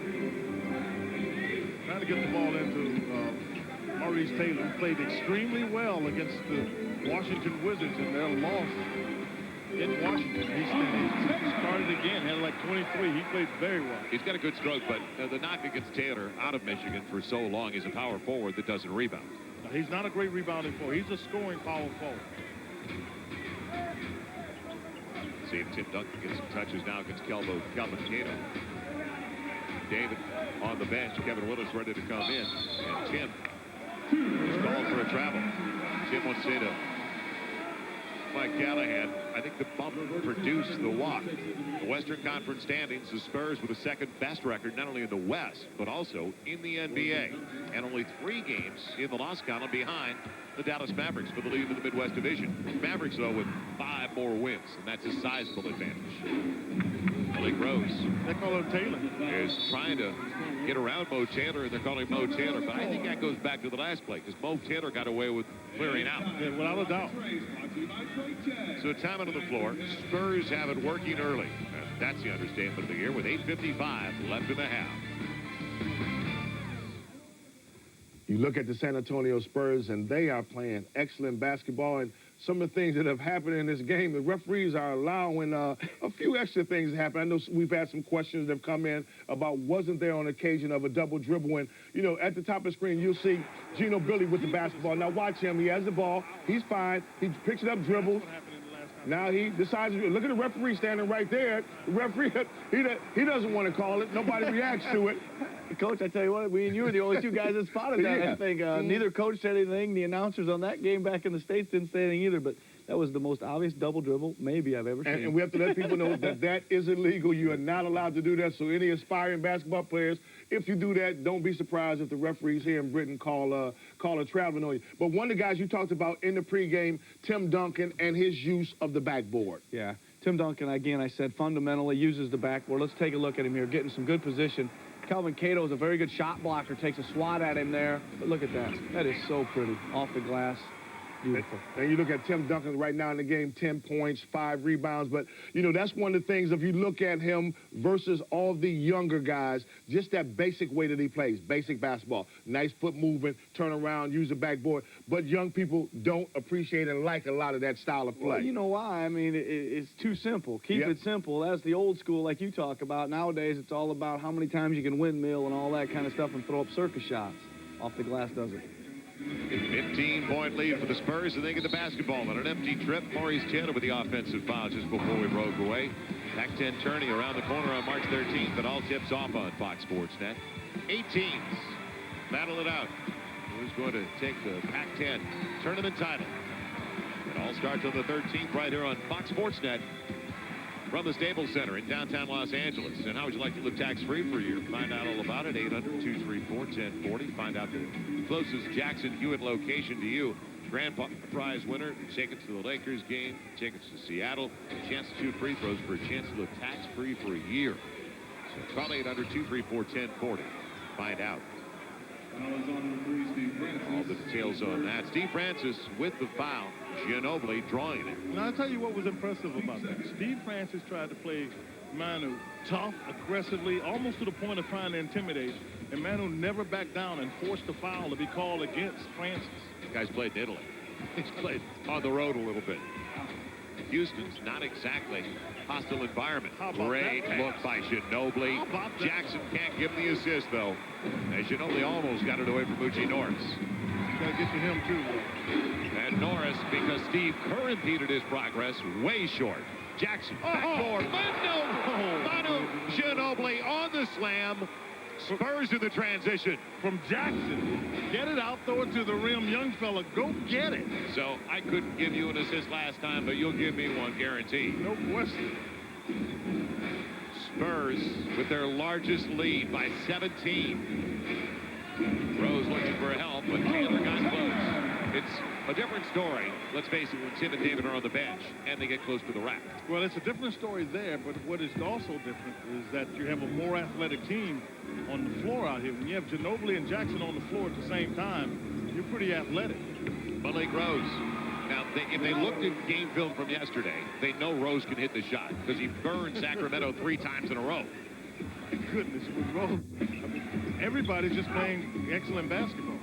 Trying to get the ball into Maurice Taylor, who played extremely well against the Washington Wizards in their loss in Washington. He started again, had like 23. He played very well. He's got a good stroke, but the knock against Taylor out of Michigan for so long is a power forward that doesn't rebound. Now, he's not a great rebounding forward. He's a scoring power forward. See if Tim Duncan gets some touches now against Kelvin Cato. David on the bench. Kevin Willis ready to come in. And Tim is called for a travel. Tim wants to say to Mike Callahan, I think the bump produced the walk. The Western Conference standings, the Spurs with the second best record, not only in the West, but also in the NBA. And only 3 games in the loss column behind the Dallas Mavericks for the lead of the Midwest Division. Mavericks, though, with 5 more wins, and that's a sizable advantage. Malik Rose. They call him Taylor. Is trying to get around Mo Taylor, and they're calling Mo Taylor. But I think that goes back to the last play, because Mo Taylor got away with clearing out. Yeah, without a doubt. So time out on the floor. Spurs have it working early. That's the understatement of the year with 8:55 left in the half. You look at the San Antonio Spurs, and they are playing excellent basketball. And some of the things that have happened in this game, the referees are allowing a few extra things to happen. I know we've had some questions that have come in about wasn't there on occasion of a double dribble. And, you know, at the top of the screen, you'll see Ginobili with the basketball. Now watch him. He has the ball. He's fine. He picks it up, dribbles. Now he decides to look at the referee standing right there. The referee, he doesn't want to call it. Nobody reacts to it. Coach, I tell you what, we and you were the only 2 guys that spotted that. Yeah. I think neither coach said anything. The announcers on that game back in the States didn't say anything either, but that was the most obvious double dribble maybe I've ever seen. And we have to let people know that that is illegal. You are not allowed to do that. So any aspiring basketball players, if you do that, don't be surprised if the referees here in Britain call a traveling on you. But one of the guys you talked about in the pregame, Tim Duncan, and his use of the backboard. Yeah, Tim Duncan, again, I said fundamentally uses the backboard. Let's take a look at him here, getting some good position. Kelvin Cato is a very good shot blocker, takes a swat at him there. But look at that. That is so pretty. Off the glass. Beautiful. And you look at Tim Duncan right now in the game, 10 points, 5 rebounds. But, you know, that's one of the things, if you look at him versus all the younger guys, just that basic way that he plays, basic basketball. Nice foot movement, turn around, use the backboard. But young people don't appreciate and like a lot of that style of play. Well, you know why? I mean, it's too simple. Keep it simple. That's the old school like you talk about. Nowadays, it's all about how many times you can windmill and all that kind of stuff and throw up circus shots. Off the glass does it. 15-point lead for the Spurs, and they get the basketball on an empty trip. Maurice Taylor with the offensive foul just before we broke away. Pac-10 tourney around the corner on March 13th, but all tips off on Fox Sports Net. 8 teams battle it out. Who's going to take the Pac-10 tournament title? It all starts on the 13th right here on Fox Sports Net from the Staples Center in downtown Los Angeles. And how would you like to live tax-free for a year? Find out all about it. 800-234-1040. Find out the closest Jackson Hewitt location to you. Grand prize winner, tickets to the Lakers game, tickets to Seattle, a chance to shoot free throws for a chance to live tax-free for a year. So call 800-234-1040. Find out. All the details on that. Steve Francis with the foul. Ginobili drawing it. Now, I'll tell you what was impressive about that. Steve Francis tried to play Manu tough, aggressively, almost to the point of trying to intimidate. And Manu never backed down and forced the foul to be called against Francis. This guy's played in Italy. He's played on the road a little bit. Houston's not exactly hostile environment. Great look by Ginobili. Jackson can't give him the assist, though. As Ginobili almost got it away from Uchi Norris. Got to get to him, too, though. And Norris, because Steve Kerr impeded his progress, way short. Jackson, backboard. Manu Ginobili on the slam. Spurs in the transition. From Jackson. Get it out, throw it to the rim. Young fella, go get it. So I couldn't give you an assist last time, but you'll give me one guaranteed. No question. Spurs with their largest lead by 17. Rose looking for help, but Taylor got close. It's a different story, let's face it, when Tim and David are on the bench and they get close to the rack. Well, it's a different story there, but what is also different is that you have a more athletic team on the floor out here. When you have Ginobili and Jackson on the floor at the same time, you're pretty athletic. Malik Rose. Now, if they looked at game film from yesterday, they know Rose can hit the shot because he burned Sacramento 3 times in a row. My goodness, with Rose, everybody's just playing excellent basketball.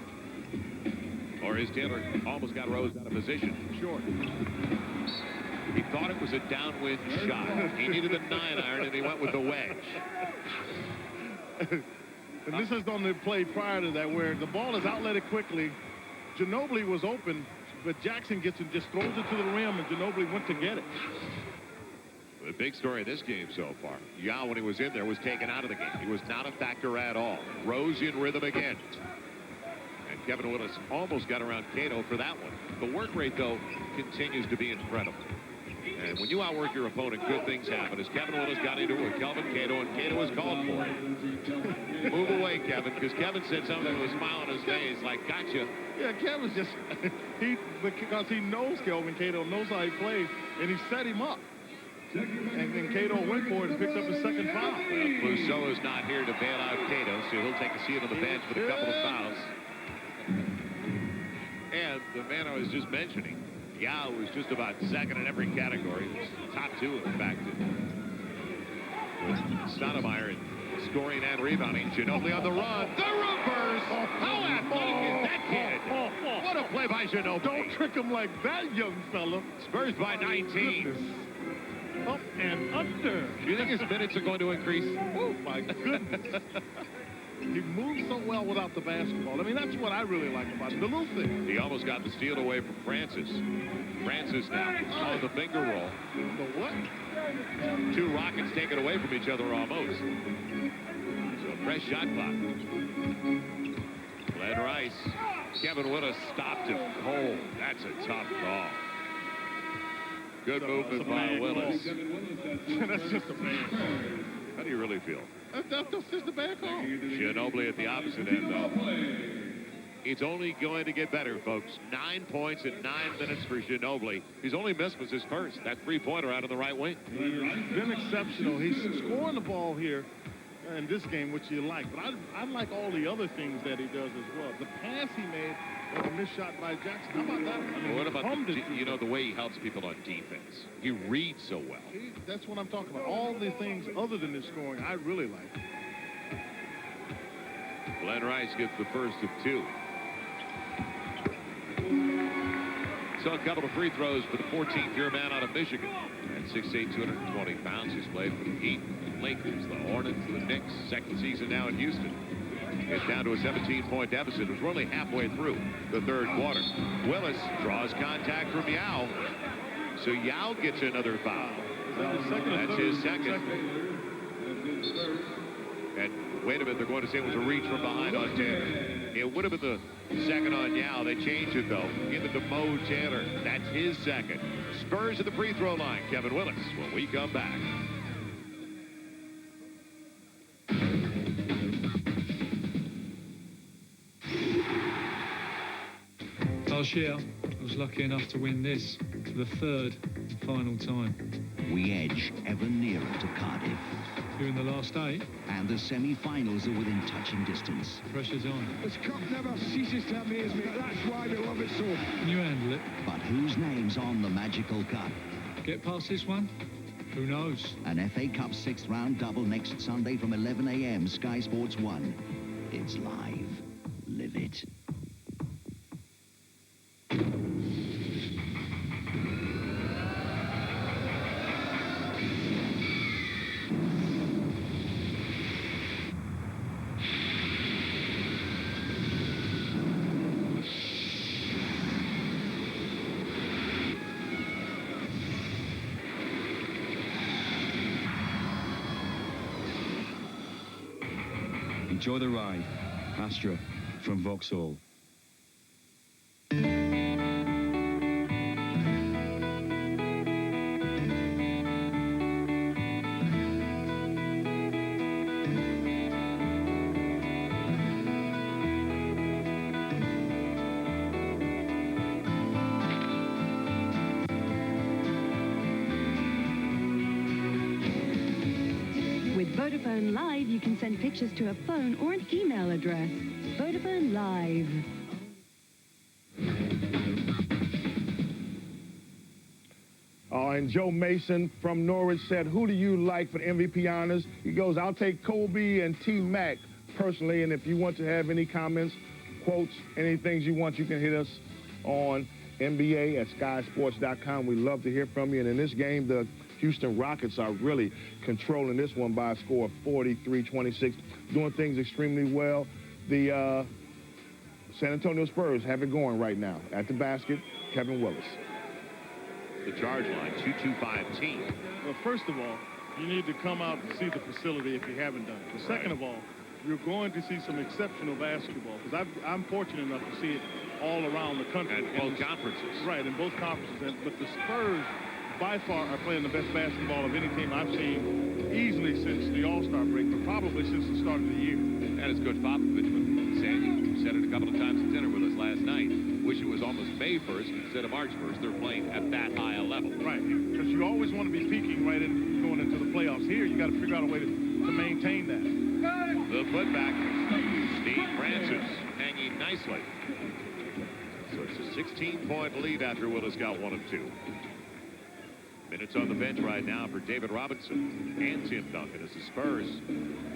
Or as Taylor almost got Rose out of position. Short. He thought it was a downwind shot. He needed a 9-iron, and he went with the wedge. And this is on the play prior to that where the ball is outletted quickly. Ginobili was open, but Jackson gets it, just throws it to the rim, and Ginobili went to get it. The big story of this game so far, Yao, when he was in there, was taken out of the game. He was not a factor at all. Rose in rhythm again. And Kevin Willis almost got around Cato for that one. The work rate, though, continues to be incredible. And when you outwork your opponent, good things happen. As Kevin Willis got into it with Kelvin Cato, and Cato was called for it. Move away, Kevin, because Kevin said something with a smile on his face, like, gotcha. Yeah, Kevin's just, because he knows Kelvin Cato, knows how he plays, and he set him up. And then Cato went for it and picked up his second foul. Well, Clouseau is not here to bail out Cato, so he'll take a seat on the bench with a couple of fouls. And the man I was just mentioning, Yao was just about second in every category. He was top 2, in fact. Stoudemire in scoring and rebounding. Ginobili on the run. The reverse. How athletic is that kid? What a play by Ginobili. Don't trick him like that, young fella. Spurs by 19. Up and under. Do you think his minutes are going to increase? Oh, my goodness. He moves so well without the basketball. I mean, that's what I really like about him, the little thing. He almost got the steal away from Francis. Francis now on the finger roll. The what? 2 Rockets take it away from each other almost. So fresh shot clock. Glenn Rice. Kevin Willis stopped him cold. That's a tough call. Good movement by Willis. That's just a bad. How do you really feel? That's just a bad call. Ginobili at the opposite end, though. It's only going to get better, folks. 9 points in 9 minutes for Ginobili. His only miss was his first. That 3-pointer out of the right wing. He's been exceptional. He's scoring the ball here in this game, which you like. But I like all the other things that he does as well. The pass he made was a missed shot by Jackson. How about that? I mean, what about the way he helps people on defense? He reads so well. That's what I'm talking about. All the things other than the scoring I really like. Glenn Rice gets the first of 2. So a couple of free throws for the 14th-year man out of Michigan. At 6'8", 220 pounds, he's played for the Heat, the Lakers, the Hornets, the Knicks. Second season now in Houston. It's down to a 17-point deficit. It was really halfway through the third quarter. Willis draws contact from Yao. So Yao gets another foul. That's his second. And wait a minute, they're going to say it was a reach from behind on Taylor. It would have been the second on Yao. They changed it, though. Give it to Mo Taylor. That's his second. Spurs at the free throw line. Kevin Willis when we come back. Last year, I was lucky enough to win this for the third and final time. We edge ever nearer to Cardiff. You're in the last 8. And the semi-finals are within touching distance. Pressure's on. This cup never ceases to amaze me. That's why we love it so. Can you handle it? But whose name's on the magical cup? Get past this one? Who knows? An FA Cup 6th round double next Sunday from 11 a.m. Sky Sports 1. It's live. Live it. Enjoy the ride. Astra from Vauxhall. With Vodafone Live, you can send pictures to a phone or an email address. Vodafone Live. And Joe Mason from Norwich said, who do you like for the MVP honors? He goes, I'll take Kobe and T-Mac personally. And if you want to have any comments, quotes, any things you want, you can hit us on NBA@skysports.com. We love to hear from you. And in this game, the Houston Rockets are really controlling this one by a score of 43-26, doing things extremely well. The San Antonio Spurs have it going right now. At the basket, Kevin Willis. The charge line, 2-2-5 team. Well, first of all, you need to come out and see the facility if you haven't done it. The second of all, you're going to see some exceptional basketball, because I'm fortunate enough to see it all around the country. And both conferences. Right, in both conferences. But the Spurs, by far, are playing the best basketball of any team I've seen easily since the All-Star break, but probably since the start of the year. And as Coach Popovich would say, he said it a couple of times at dinner with us last night. Wish it was almost May 1st instead of March 1st. They're playing at that high a level. Right, because you always want to be peaking right in going into the playoffs. Here, you got to figure out a way to maintain that. The putback, Steve Francis hanging nicely. So it's a 16-point lead after Willis got 1 of 2. Minutes on the bench right now for David Robinson and Tim Duncan as the Spurs,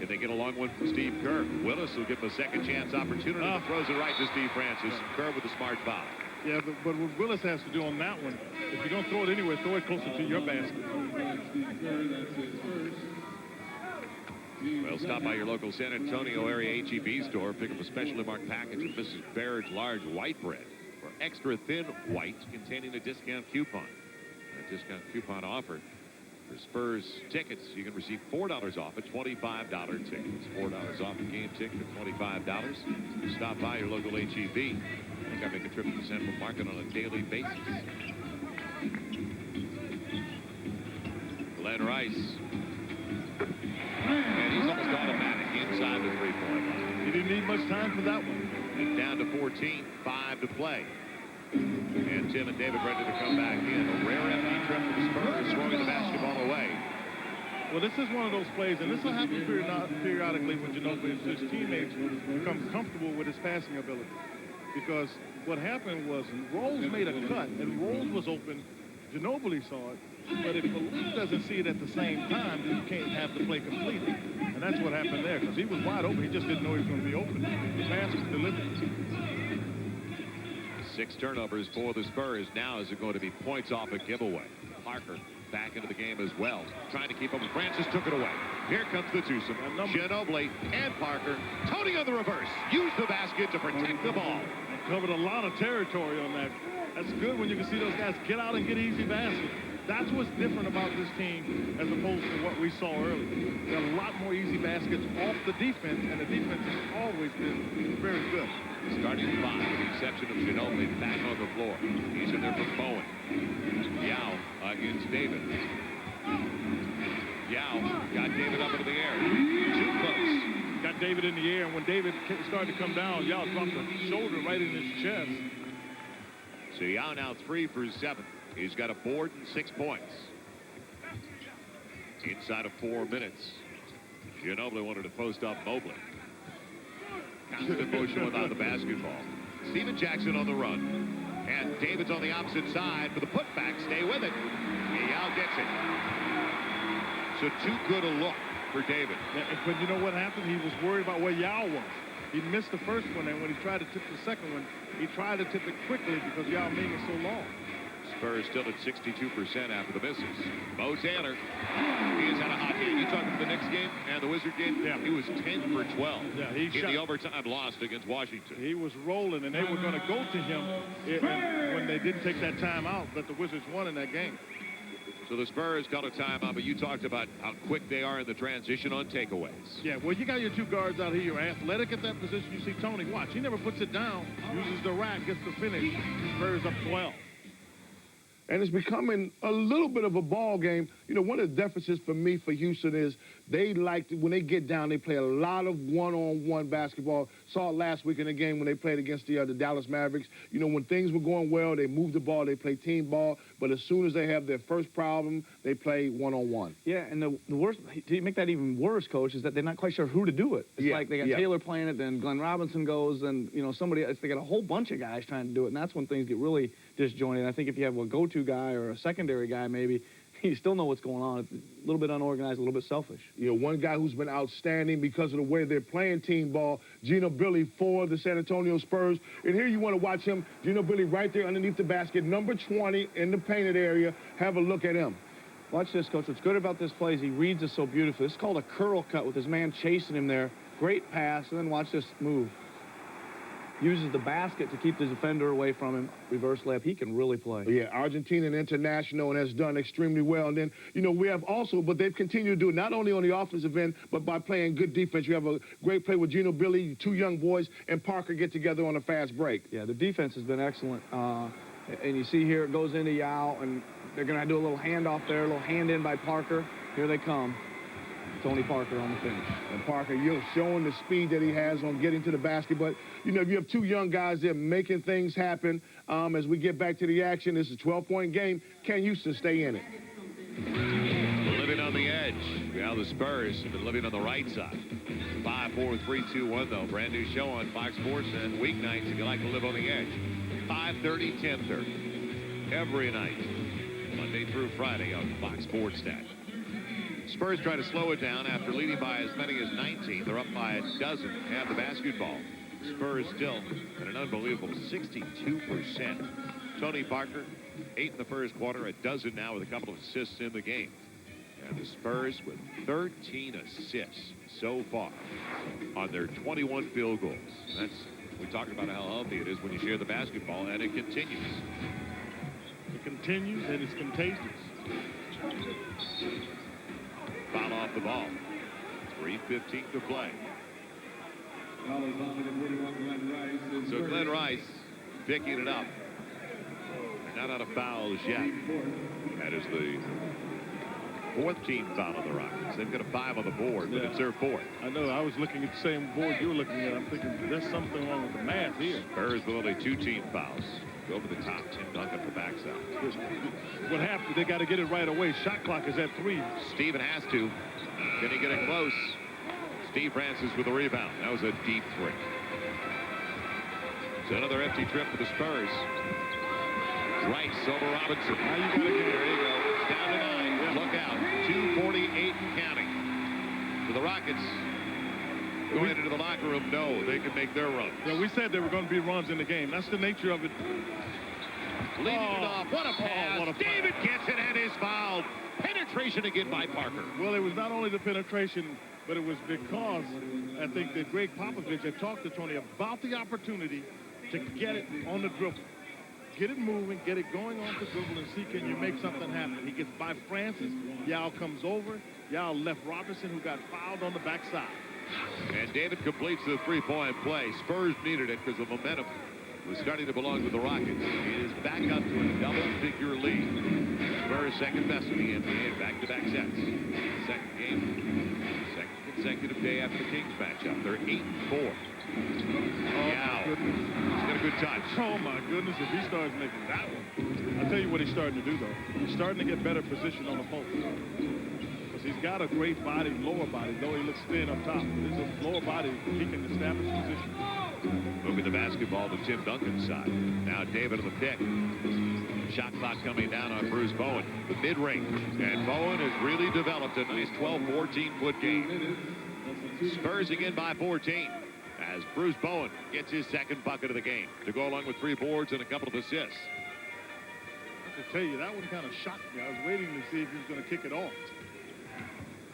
if they get a long one from Steve Kerr, Willis will give him a second chance opportunity. Throws it right to Steve Francis. Kerr with a smart foul. Yeah, but what Willis has to do on that one, if you don't throw it anywhere, throw it closer to your basket. Well, stop by your local San Antonio area H-E-B store. Pick up a specially marked package of Mrs. Baird's large white bread for extra thin white containing a discount coupon. A discount coupon offer for Spurs tickets. You can receive $4 off a $25 ticket. It's $4 off a game ticket of $25. You stop by your local H-E-B. I think I make a trip to the Central Market on a daily basis. Glenn Rice. And he's almost automatic inside the three-point line. He didn't need much time for that one. And down to 14, 5 to play. And Tim and David ready to come back in. A rare empty trip for the Spurs, throwing the basketball away. Well, this is one of those plays, and this will happen periodically when his teammates become comfortable with his passing ability. Because what happened was Rose made a cut, and Rose was open. Ginobili saw it. But if Malik doesn't see it at the same time, then you can't have the play completed. And that's what happened there, because he was wide open. He just didn't know he was going to be open. The pass was delivered. 6 turnovers for the Spurs. Now is it going to be points off a giveaway? Parker back into the game as well. Trying to keep up with Francis, took it away. Here comes the twosome. Ginobili and Parker. Tony on the reverse. Use the basket to protect the ball. Covered a lot of territory on that. That's good when you can see those guys get out and get easy baskets. That's what's different about this team as opposed to what we saw earlier. There are a lot more easy baskets off the defense, and the defense has always been very good. Starting five, with the exception of Ginobili, back on the floor. He's in there for Bowen. Yao against David. Yao got David up into the air. Too close. Got David in the air, and when David started to come down, Yao dropped a shoulder right in his chest. So Yao now 3 for 7. He's got a board and 6 points. Inside of 4 minutes. Ginobili wanted to post up Mobley. Constant motion without the basketball. Steven Jackson on the run. And David's on the opposite side for the putback. Stay with it. Yao gets it. So too good a look for David. Yeah, but you know what happened? He was worried about where Yao was. He missed the first one, and when he tried to tip the second one, he tried to tip it quickly because Yao Ming is so long. Spurs still at 62% after the misses. Mo Tanner, he has had a hot game. You talking about the Knicks game and the Wizard game? Yeah. He was 10 for 12 in the overtime loss against Washington. He was rolling, and they were going to go to him when they didn't take that time out, but the Wizards won in that game. So the Spurs got a timeout, but you talked about how quick they are in the transition on takeaways. Yeah, well, you got your two guards out here. You're athletic at that position. You see Tony, watch. He never puts it down, uses the rack, gets the finish. Spurs up 12. And it's becoming a little bit of a ball game. You know, one of the deficits for me for Houston is they like to, when they get down, they play a lot of one-on-one basketball. Saw it last week in the game when they played against the Dallas Mavericks. You know, when things were going well, they moved the ball, they play team ball. But as soon as they have their first problem, they play one-on-one. Yeah, and the worst, to make that even worse, Coach, is that they're not quite sure who to do it. It's like they got Taylor playing it, then Glenn Robinson goes, and, you know, somebody else. They got a whole bunch of guys trying to do it, and that's when things get really disjointed. I think if you have a go-to guy or a secondary guy, maybe, you still know what's going on. It's a little bit unorganized, a little bit selfish. You know, one guy who's been outstanding because of the way they're playing team ball, Ginobili for the San Antonio Spurs. And here you want to watch him, Ginobili right there underneath the basket, number 20 in the painted area. Have a look at him. Watch this, Coach. What's good about this play is he reads it so beautifully. It's called a curl cut with his man chasing him there. Great pass, and then watch this move. Uses the basket to keep the defender away from him. Reverse layup. He can really play. Yeah, Argentinian international and has done extremely well. And then, you know, we have also, but they've continued to do it not only on the offensive end, but by playing good defense. You have a great play with Ginobili, two young boys, and Parker get together on a fast break. Yeah, the defense has been excellent. And you see here it goes into Yao, and they're going to do a little handoff there, a little hand in by Parker. Here they come. Tony Parker on the finish. And Parker, you're showing the speed that he has on getting to the basket. But, you know, if you have two young guys there making things happen, as we get back to the action, this is a 12-point game. Can Houston stay in it? Living on the edge. Now the Spurs have been living on the right side. 5-4-3-2-1, though. Brand new show on Fox Sports and weeknights if you like to live on the edge. 5:30, 10:30. Every night, Monday through Friday on Fox Sports Net. Spurs try to slow it down after leading by as many as 19. They're up by a dozen, have the basketball. Spurs still at an unbelievable 62%. Tony Parker, 8 in the first quarter, a dozen now with a couple of assists in the game. And the Spurs with 13 assists so far on their 21 field goals. We talked about how healthy it is when you share the basketball, and it continues. It continues, and it's contagious. Foul off the ball. 3:15 to play. So Glenn Rice picking it up. Not out of fouls yet. That is the fourth team foul on the Rockets. They've got a 5 on the board, but it's their fourth. I know. I was looking at the same board you were looking at. I'm thinking there's something wrong with the math here. Spurs with only 2 team fouls. Go over the top. Tim Duncan at the backside. What happened? They got to get it right away. Shot clock is at 3. Steven has to. Can he get it close? Steve Francis with the rebound. That was a deep 3. So another empty trip for the Spurs. Rice over Robinson. Now you got to get it. There you go. It's down to 9. Yeah. Look out. 2:48 and counting. So the Rockets going into the locker room, no, they can make their runs. Yeah, we said there were going to be runs in the game. That's the nature of it. Leading it off. What a pass. What a David gets it and is fouled. penetration again by Parker. Well, it was not only the penetration, but it was because I think that Greg Popovich had talked to Tony about the opportunity to get it on the dribble. Get it moving, get it going off the dribble, and see can you make something happen. He gets by Francis. Yao comes over. Yao left Robertson, who got fouled on the backside. And David completes the three-point play. Spurs needed it because the momentum was starting to belong to the Rockets. It is back up to a double-figure lead. Spurs second best in the NBA in back-to-back sets. Second game, second consecutive day after the Kings matchup. They're 8-4. Yao. He's got a good touch. Oh, my goodness, if he starts making that one. I'll tell you what he's starting to do, though. He's starting to get better position on the post. Because he's got a great body, lower body, though he looks thin up top. His lower body, he can establish position. Moving the basketball to Tim Duncan's side. Now David on the pick. Shot clock coming down on Bruce Bowen. The mid-range. And Bowen has really developed a nice 12-14-foot game. Spurs again by 14. As Bruce Bowen gets his second bucket of the game to go along with 3 boards and a couple of assists. I have to tell you, that one kind of shocked me. I was waiting to see if he was going to kick it off.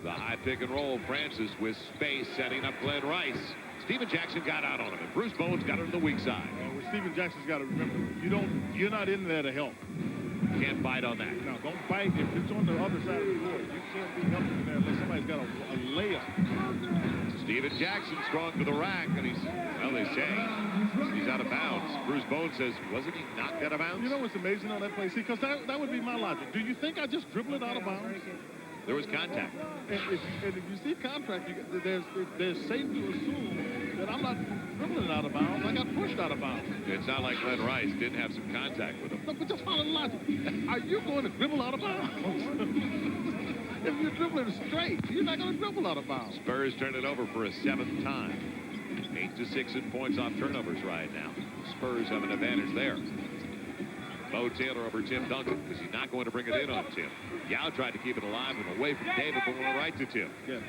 The high pick and roll. Francis with space setting up Glenn Rice. Steven Jackson got out on him, and Bruce Bowen's got it on the weak side. Well, Steven Jackson's got to remember, you're not in there to help. Can't bite on that. No, don't bite. If it's on the other side of the floor, you can't be helping in there unless somebody's got a layup. Steven Jackson strong to the rack, and he's, well, they say he's out of bounds. Bruce Bowen says, wasn't he knocked out of bounds? You know what's amazing on that play? See, because that would be my logic. Do you think I just dribble it out of bounds? There was contact. And if you see contact, there's safe to assume that I'm not dribbling it out of bounds. I got pushed out of bounds. It's not like Glenn Rice didn't have some contact with him. No, but just follow the logic. Are you going to dribble out of bounds? If you're dribbling straight, you're not going to dribble out of bounds. Spurs turn it over for a 7th time. 8-6 in points off turnovers right now. Spurs have an advantage there. Bo Taylor over Tim Duncan because he's not going to bring it in on Tim. Yao tried to keep it alive and away from David, but went right to Tim. Yeah,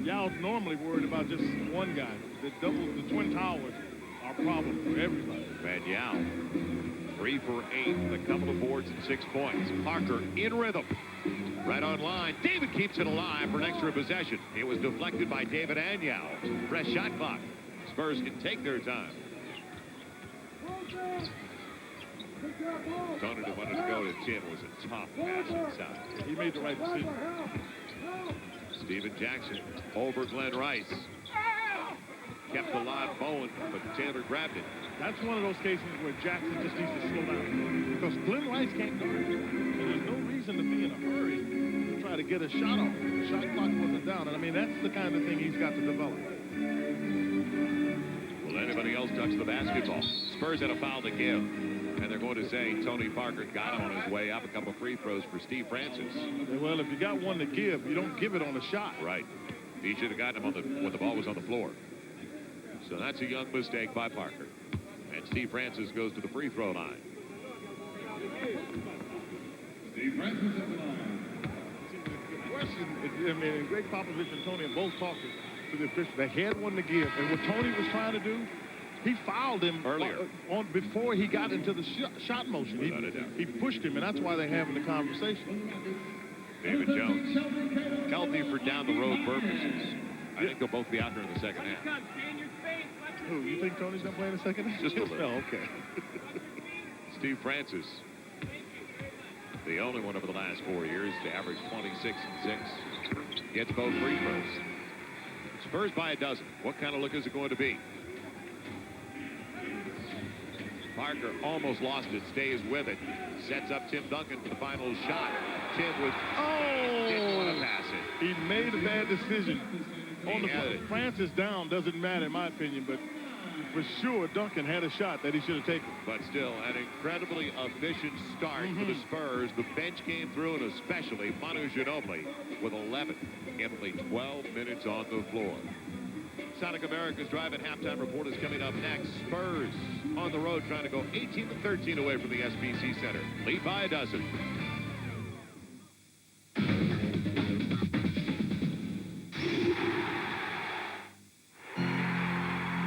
Yao's normally worried about just one guy. The Twin Towers are a problem for everybody. And Yao, 3 for 8 with a couple of boards and 6 points. Parker in rhythm. Right on line. David keeps it alive for an extra possession. It was deflected by David and Yao. Fresh shot clock. Spurs can take their time. Tony that wanted to go to Tim was a tough pass inside. He made the right decision. Steven Jackson over Glenn Rice. Kept alive Bowen, but Taylor grabbed it. That's one of those cases where Jackson just needs to slow down. Because Glenn Rice can't go. So there's no reason to be in a hurry to try to get a shot off. The shot clock wasn't down. And I mean, that's the kind of thing he's got to develop. Will anybody else touch the basketball? Spurs had a foul to give. And they're going to say Tony Parker got him on his way up. A couple of free throws for Steve Francis. Well, if you got one to give, you don't give it on a shot. Right. He should have gotten him when the ball was on the floor. So that's a young mistake by Parker. And Steve Francis goes to the free throw line. Steve Francis at the line. The question, I mean, Greg Popovich and Tony are both talking to the officials. They had one to give. And what Tony was trying to do, he fouled him earlier before he got into the shot motion. He pushed him, and that's why they're having the conversation. David Jones, healthy for down the road purposes. I think they'll both be out there in the second half. Who, you think Tony's going to play in the second half? Just a little. Oh, okay. Steve Francis, the only one over the last 4 years to average 26 and 6. Gets both free throws. Spurs by a dozen. What kind of look is it going to be? Parker almost lost it, stays with it. Sets up Tim Duncan for the final shot. Tim didn't want to pass it. He made a bad decision. Francis down doesn't matter in my opinion, but for sure Duncan had a shot that he should have taken. But still, an incredibly efficient start for the Spurs. The bench came through, and especially Manu Ginobili with 11 in only 12 minutes on the floor. Sonic America's Drive and Halftime Report is coming up next. Spurs on the road trying to go 18-13 away from the SBC Center. Lead by a dozen.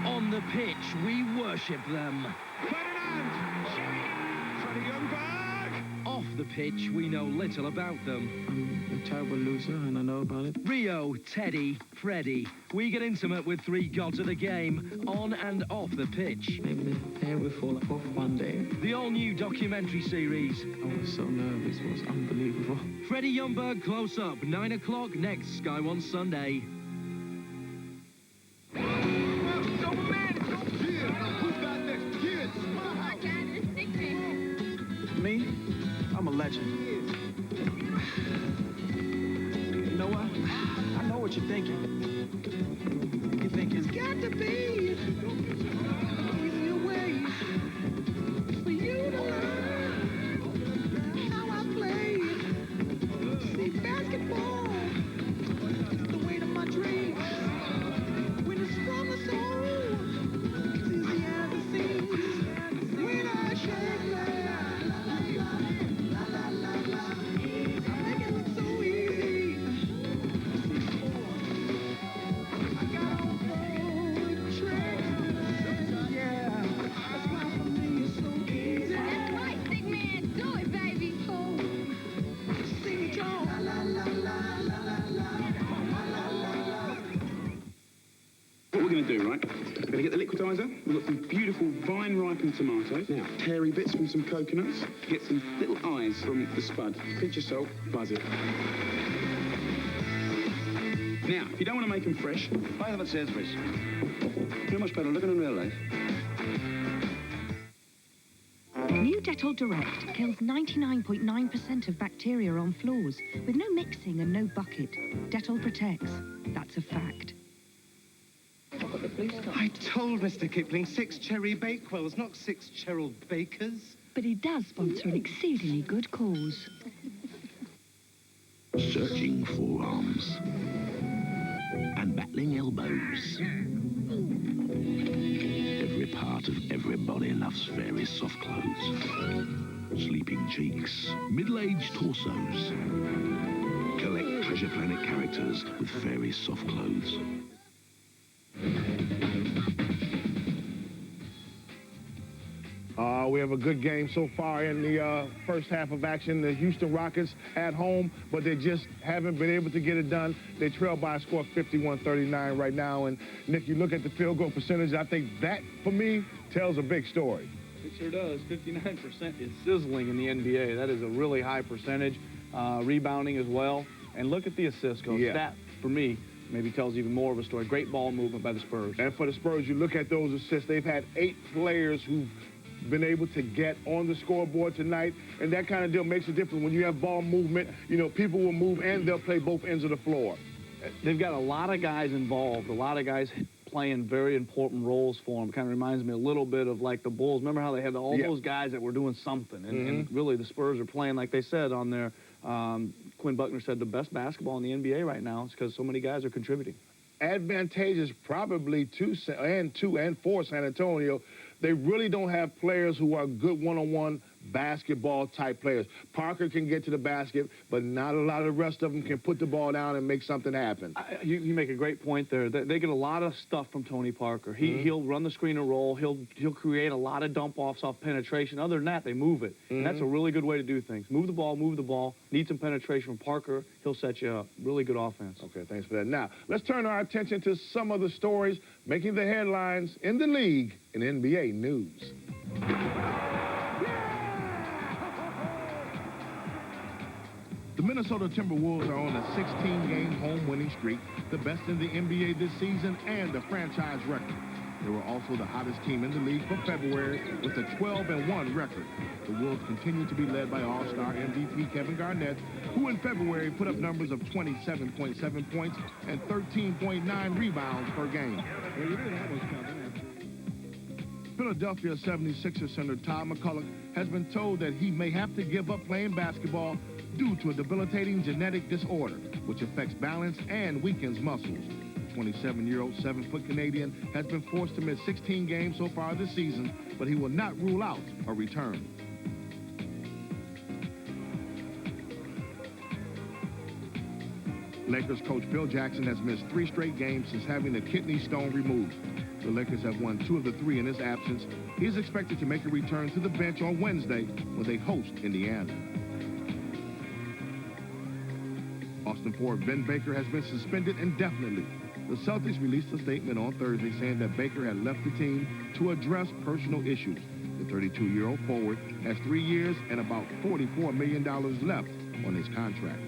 On the pitch, we worship them. Ferdinand! Sheringham! Freddie Youngberg! Off the pitch, we know little about them. I'm a terrible loser, and I know about it. Rio, Teddy, Freddie. We get intimate with three gods of the game, on and off the pitch. Maybe the hair will fall off one day. The all-new documentary series. I was so nervous, it was unbelievable. Freddie Ljungberg Close Up, 9 o'clock next, Sky One Sunday. Me? I'm a legend. You know what? I know what you're thinking. You think it's got to be easier ways for you to learn how I play. See, basketball is the way to my dreams. When it's from the soul, it's easy as it seems. When I shake my What we're going to do, right? We're going to get the liquidizer. We've got some beautiful vine-ripened tomatoes. Now, hairy bits from some coconuts. Get some little eyes from the spud. Pinch of salt, buzz it. Now, if you don't want to make them fresh, buy them at Sainsbury's. They're much better looking in real life. New Dettol Direct kills 99.9% of bacteria on floors with no mixing and no bucket. Dettol protects. That's a fact. I told Mr. Kipling 6 cherry bakewells, not 6 Cheryl Bakers. But he does sponsor an exceedingly good cause. Searching forearms and battling elbows. Every part of every body loves very soft clothes. Sleeping cheeks, middle-aged torsos. Collect Treasure Planet characters with very soft clothes. We have a good game so far in the first half of action. The Houston Rockets at home, but they just haven't been able to get it done. They trail by a score of 51-39 right now. And, Nick, you look at the field goal percentage, I think that, for me, tells a big story. It sure does. 59% is sizzling in the NBA. That is a really high percentage. Rebounding as well. And look at the assist goal. Yeah. That, for me, maybe tells even more of a story. Great ball movement by the Spurs. And for the Spurs, you look at those assists. They've had 8 players who've been able to get on the scoreboard tonight, and that kind of deal makes a difference. When you have ball movement, you know, people will move and they'll play both ends of the floor. They've got a lot of guys involved, a lot of guys playing very important roles for them. Kind of reminds me a little bit of like the Bulls. Remember how they had all those guys that were doing something, and really the Spurs are playing, like they said on their, Quinn Buckner said, the best basketball in the NBA right now is because so many guys are contributing. Advantageous probably to and for San Antonio. They really don't have players who are good one-on-one basketball type players. Parker can get to the basket, but not a lot of the rest of them can put the ball down and make something happen. You make a great point there. They get a lot of stuff from Tony Parker. He'll run the screen and roll. He'll create a lot of dump-offs off penetration. Other than that, they move it. And that's a really good way to do things. Move the ball. Need some penetration from Parker. He'll set you up. Really good offense. Okay, thanks for that. Now, let's turn our attention to some of the stories making the headlines in the league in NBA news. The Minnesota Timberwolves are on a 16-game home winning streak, the best in the NBA this season and a franchise record. They were also the hottest team in the league for February with a 12-1 record. The Wolves continue to be led by All-Star MVP Kevin Garnett, who in February put up numbers of 27.7 points and 13.9 rebounds per game. Philadelphia 76ers center Todd McCulloch has been told that he may have to give up playing basketball due to a debilitating genetic disorder, which affects balance and weakens muscles. The 27-year-old 7-foot Canadian has been forced to miss 16 games so far this season, but he will not rule out a return. Lakers coach Phil Jackson has missed 3 straight games since having a kidney stone removed. The Lakers have won 2 of the 3 in his absence. He is expected to make a return to the bench on Wednesday when they host Indiana. Austin forward Ben Baker has been suspended indefinitely. The Celtics released a statement on Thursday saying that Baker had left the team to address personal issues. The 32-year-old forward has 3 years and about $44 million left on his contract.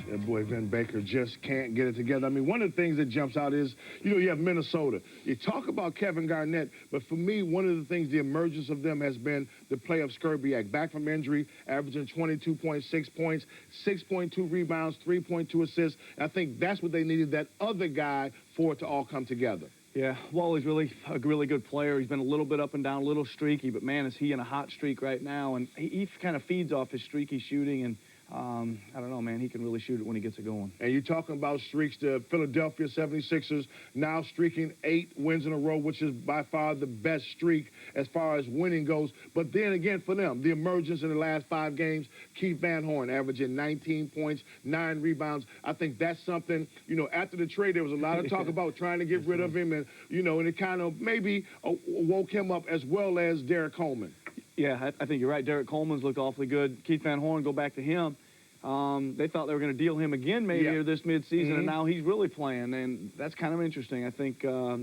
That boy, Ben Baker, just can't get it together. I mean, one of the things that jumps out is, you have Minnesota. You talk about Kevin Garnett, but for me, one of the things, the emergence of them has been the play of Skrzywiak. Back from injury, averaging 22.6 points, 6.2 rebounds, 3.2 assists. I think that's what they needed, that other guy, for it to all come together. Yeah, Wally's really a really good player. He's been a little bit up and down, a little streaky, but, man, is he in a hot streak right now. And he kind of feeds off his streaky shooting, and I don't know, man. He can really shoot it when he gets it going. And you're talking about streaks. The Philadelphia 76ers now streaking 8 wins in a row, which is by far the best streak as far as winning goes. But then again, for them, the emergence in the last 5 games, Keith Van Horn averaging 19 points, 9 rebounds. I think that's something, after the trade, there was a lot of talk about trying to get rid of him. And, and it kind of maybe woke him up, as well as Derek Coleman. Yeah, I think you're right. Derek Coleman's looked awfully good. Keith Van Horn, go back to him. They thought they were going to deal him again maybe here this midseason, and now he's really playing, and that's kind of interesting. I think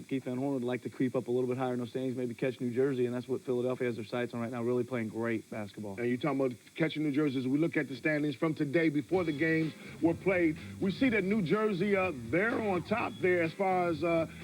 Keith Van Horn would like to creep up a little bit higher in those standings, maybe catch New Jersey, and that's what Philadelphia has their sights on right now, really playing great basketball. And you're talking about catching New Jersey. As we look at the standings from today, before the games were played, we see that New Jersey, they're on top there as far as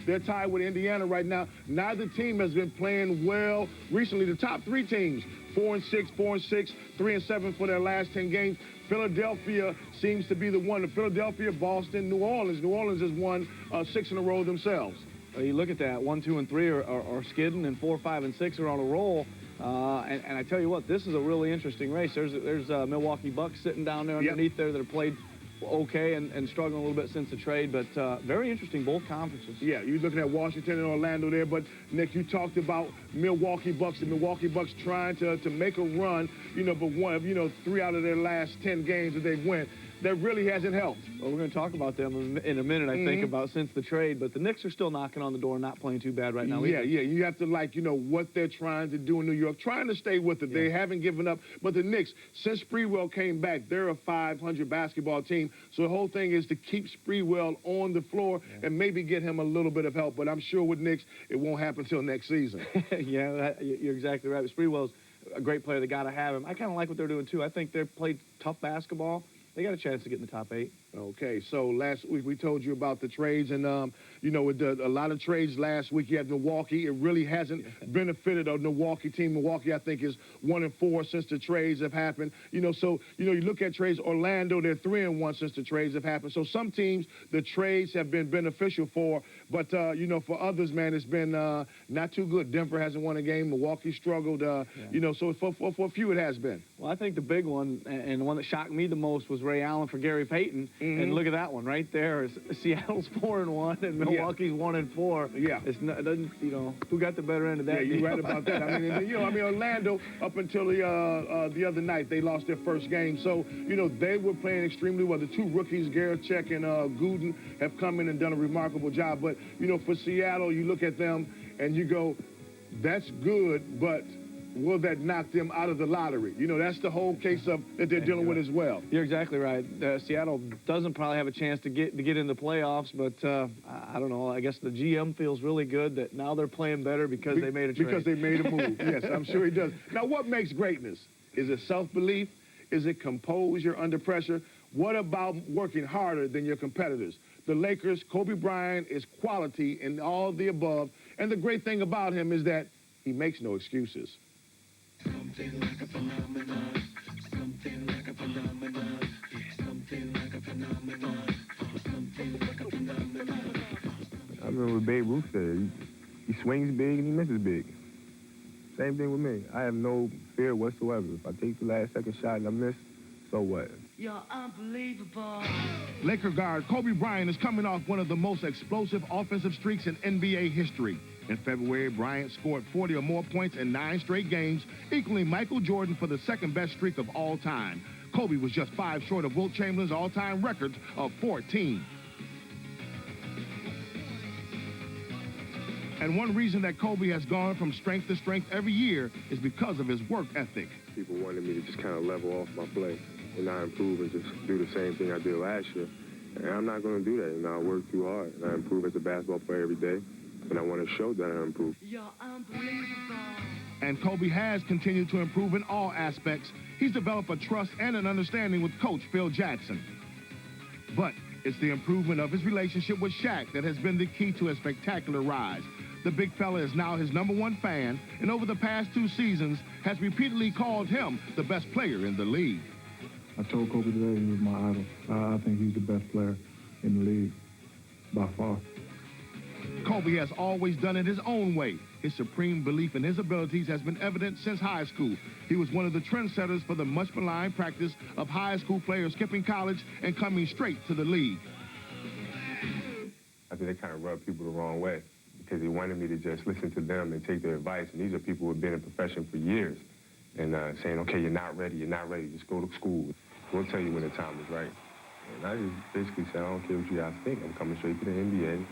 they're tied with Indiana right now. Neither team has been playing well recently. The top 3 teams, 4-6, 4-6, 3-7 for their last 10 games. Philadelphia seems to be the one. Philadelphia, Boston, New Orleans. New Orleans has won 6 in a row themselves. You look at that. 1, 2, and 3 are skidding, and 4, 5, and 6 are on a roll. And I tell you what, this is a really interesting race. There's Milwaukee Bucks sitting down there underneath there that have played okay and struggling a little bit since the trade, but very interesting, both conferences. Yeah, you're looking at Washington and Orlando there, but Nick, you talked about Milwaukee Bucks. The Milwaukee Bucks trying to make a run, but 3 out of their last 10 games that they've won. That really hasn't helped. Well, we're going to talk about them in a minute, I think, about since the trade. But the Knicks are still knocking on the door, not playing too bad right now either. Yeah. You have to, what they're trying to do in New York, trying to stay with it. Yeah. They haven't given up. But the Knicks, since Sprewell came back, they're a 500 basketball team. So the whole thing is to keep Sprewell on the floor and maybe get him a little bit of help. But I'm sure with Knicks, it won't happen until next season. Yeah, you're exactly right. But Sprewell's a great player. They got to have him. I kind of like what they're doing, too. I think they've played tough basketball. They got a chance to get in the top 8. Okay, so last week we told you about the trades, and, with a lot of trades last week, you had Milwaukee. It really hasn't benefited a Milwaukee team. Milwaukee, I think, is 1-4 since the trades have happened. You look at trades. Orlando, they're 3-1 since the trades have happened. So some teams, the trades have been beneficial for, but, for others, man, it's been not too good. Denver hasn't won a game. Milwaukee struggled, so for a few it has been. Well, I think the big one, and the one that shocked me the most, was Ray Allen for Gary Payton. And look at that one right there. Seattle's 4-1 and Milwaukee's 1-4. Yeah. It doesn't, who got the better end of that? Yeah, you're right about that. Orlando, up until the other night, they lost their first game. So, they were playing extremely well. The 2 rookies, Garachek and Gooden, have come in and done a remarkable job. But, for Seattle, you look at them and you go, that's good, but will that knock them out of the lottery? That's the whole case of that they're dealing with as well. You're exactly right. Seattle doesn't probably have a chance to get in the playoffs, but I don't know. I guess the GM feels really good that now they're playing better because they made a trade. Because they made a move. Yes, I'm sure he does. Now, what makes greatness? Is it self-belief? Is it composure under pressure? What about working harder than your competitors? The Lakers, Kobe Bryant is quality in all the above, and the great thing about him is that he makes no excuses. Something like a phenomenon. Something like a phenomenon. Something like a phenomenon. Something like a phenomenon. I remember what Babe Ruth said. He swings big and he misses big. Same thing with me. I have no fear whatsoever. If I take the last second shot and I miss, so what? You're unbelievable. Laker guard Kobe Bryant is coming off one of the most explosive offensive streaks in NBA history. In February, Bryant scored 40 or more points in 9 straight games, equaling Michael Jordan for the second-best streak of all time. Kobe was just 5 short of Wilt Chamberlain's all-time record of 14. And one reason that Kobe has gone from strength to strength every year is because of his work ethic. People wanted me to just kind of level off my play. and not improve and just do the same thing I did last year. And I'm not going to do that. I work too hard, and I improve as a basketball player every day, and I want to show that I improve. You're unbelievable. And Kobe has continued to improve in all aspects. He's developed a trust and an understanding with Coach Phil Jackson. But it's the improvement of his relationship with Shaq that has been the key to a spectacular rise. The big fella is now his #1 fan, and over the past 2 seasons has repeatedly called him the best player in the league. I told Kobe today he was my idol. I think he's the best player in the league, by far. Kobe has always done it his own way. His supreme belief in his abilities has been evident since high school. He was one of the trendsetters for the much maligned practice of high school players skipping college and coming straight to the league. I think they kind of rubbed people the wrong way because they wanted me to just listen to them and take their advice. And these are people who have been in the profession for years and saying, okay, you're not ready, just go to school. We'll tell you when the time is right. And I just basically said, I don't care what you guys think. I'm coming straight to the NBA.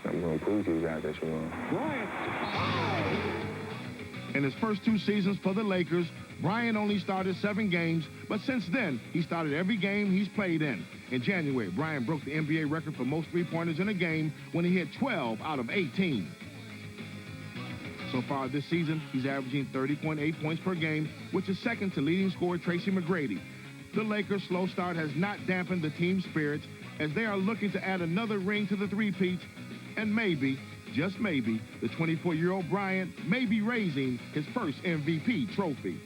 I'm going to prove to you guys that you're wrong. In his first 2 seasons for the Lakers, Bryant only started 7 games, but since then, he started every game he's played in. In January, Bryant broke the NBA record for most three-pointers in a game when he hit 12 out of 18. So far this season, he's averaging 30.8 points per game, which is second to leading scorer Tracy McGrady. The Lakers' slow start has not dampened the team's spirits as they are looking to add another ring to the three-peat, and maybe, just maybe, the 24-year-old Bryant may be raising his first MVP trophy.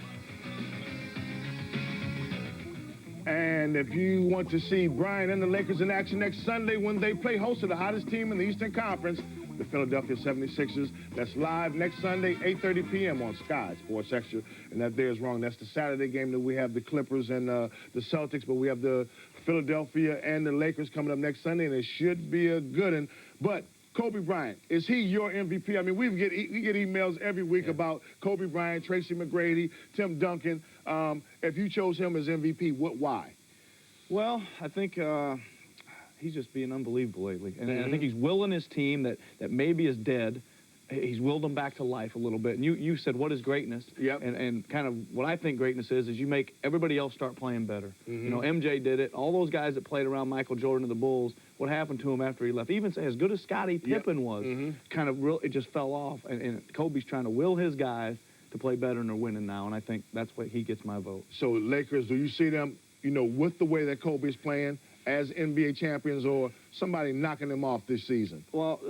And if you want to see Bryant and the Lakers in action next Sunday when they play host to the hottest team in the Eastern Conference, the Philadelphia 76ers, that's live next Sunday, 8:30 p.m. on Sky Sports Extra. And that there is wrong. That's the Saturday game that we have the Clippers and the Celtics, but we have the Philadelphia and the Lakers coming up next Sunday, and it should be a good one. But Kobe Bryant, is he your MVP? I mean, we get emails every week about Kobe Bryant, Tracy McGrady, Tim Duncan. If you chose him as MVP, why? Well, I think he's just being unbelievable lately. And I think he's willing his team that maybe is dead. He's willed them back to life a little bit. And you said, what is greatness? Yep. And kind of what I think greatness is you make everybody else start playing better. You know, MJ did it. All those guys that played around Michael Jordan and the Bulls, what happened to him after he left? Even as good as Scottie Pippen was, kind of it just fell off. And Kobe's trying to will his guys to play better, and they're winning now. And I think that's why he gets my vote. So Lakers, do you see them, you know, with the way that Kobe's playing as NBA champions, or somebody knocking them off this season? Well,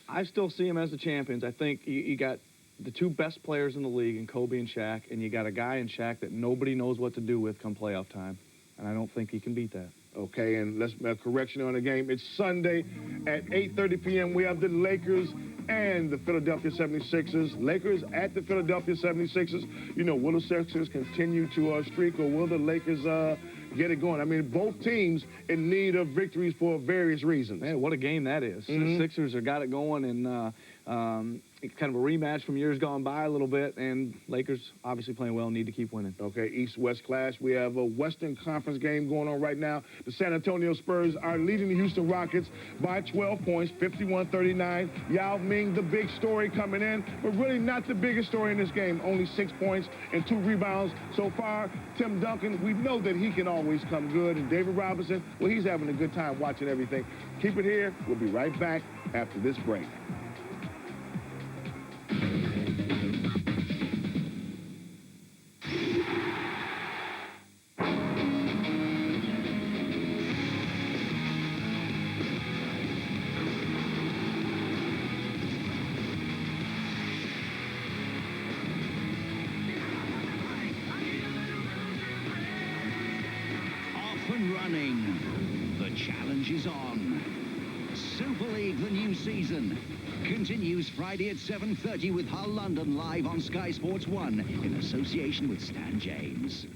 I still see him as the champions. I think you got the 2 best players in the league in Kobe and Shaq, and you got a guy in Shaq that nobody knows what to do with come playoff time. And I don't think he can beat that. Okay, and let's make a correction on the game. It's Sunday at 8:30 p.m. We have the Lakers and the Philadelphia 76ers. Lakers at the Philadelphia 76ers. You know, will the Sixers continue to streak, or will the Lakers get it going? I mean, both teams in need of victories for various reasons. Man, what a game that is. The Sixers have got it going, and it's kind of a rematch from years gone by a little bit, and Lakers obviously playing well and need to keep winning. Okay, East-West clash. We have a Western Conference game going on right now. The San Antonio Spurs are leading the Houston Rockets by 12 points, 51-39. Yao Ming, the big story coming in, but really not the biggest story in this game. Only 6 points and 2 rebounds so far. Tim Duncan, we know that he can always come good. And David Robinson, well, he's having a good time watching everything. Keep it here. We'll be right back after this break. Running. The challenge is on. Super League, the new season, continues Friday at 7:30 with Hull London live on Sky Sports 1 in association with Stan James.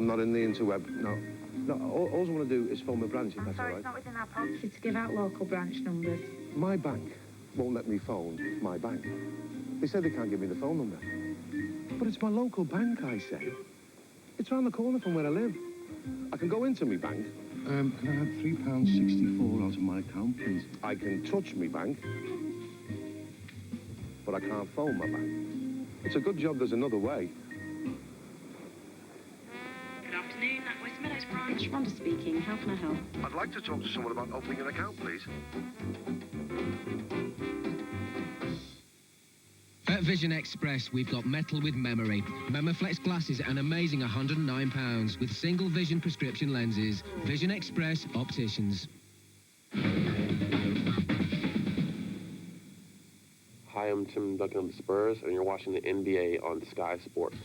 I'm not in the interweb, no. No, all I want to do is phone my branch, if that's all right. It's not within our policy to give out local branch numbers. My bank won't let me phone my bank. They say they can't give me the phone number. But it's my local bank, I say. It's round the corner from where I live. I can go into my bank. Can I have £3.64 out of my account, please? I can touch my bank, but I can't phone my bank. It's a good job there's another way. Good afternoon, West Meadows branch. Rhonda speaking. How can I help? I'd like to talk to someone about opening an account, please. At Vision Express, we've got metal with memory. Memoflex glasses at an amazing £109 with single vision prescription lenses. Vision Express Opticians. Hi, I'm Tim Duncan of the Spurs, and you're watching the NBA on Sky Sports.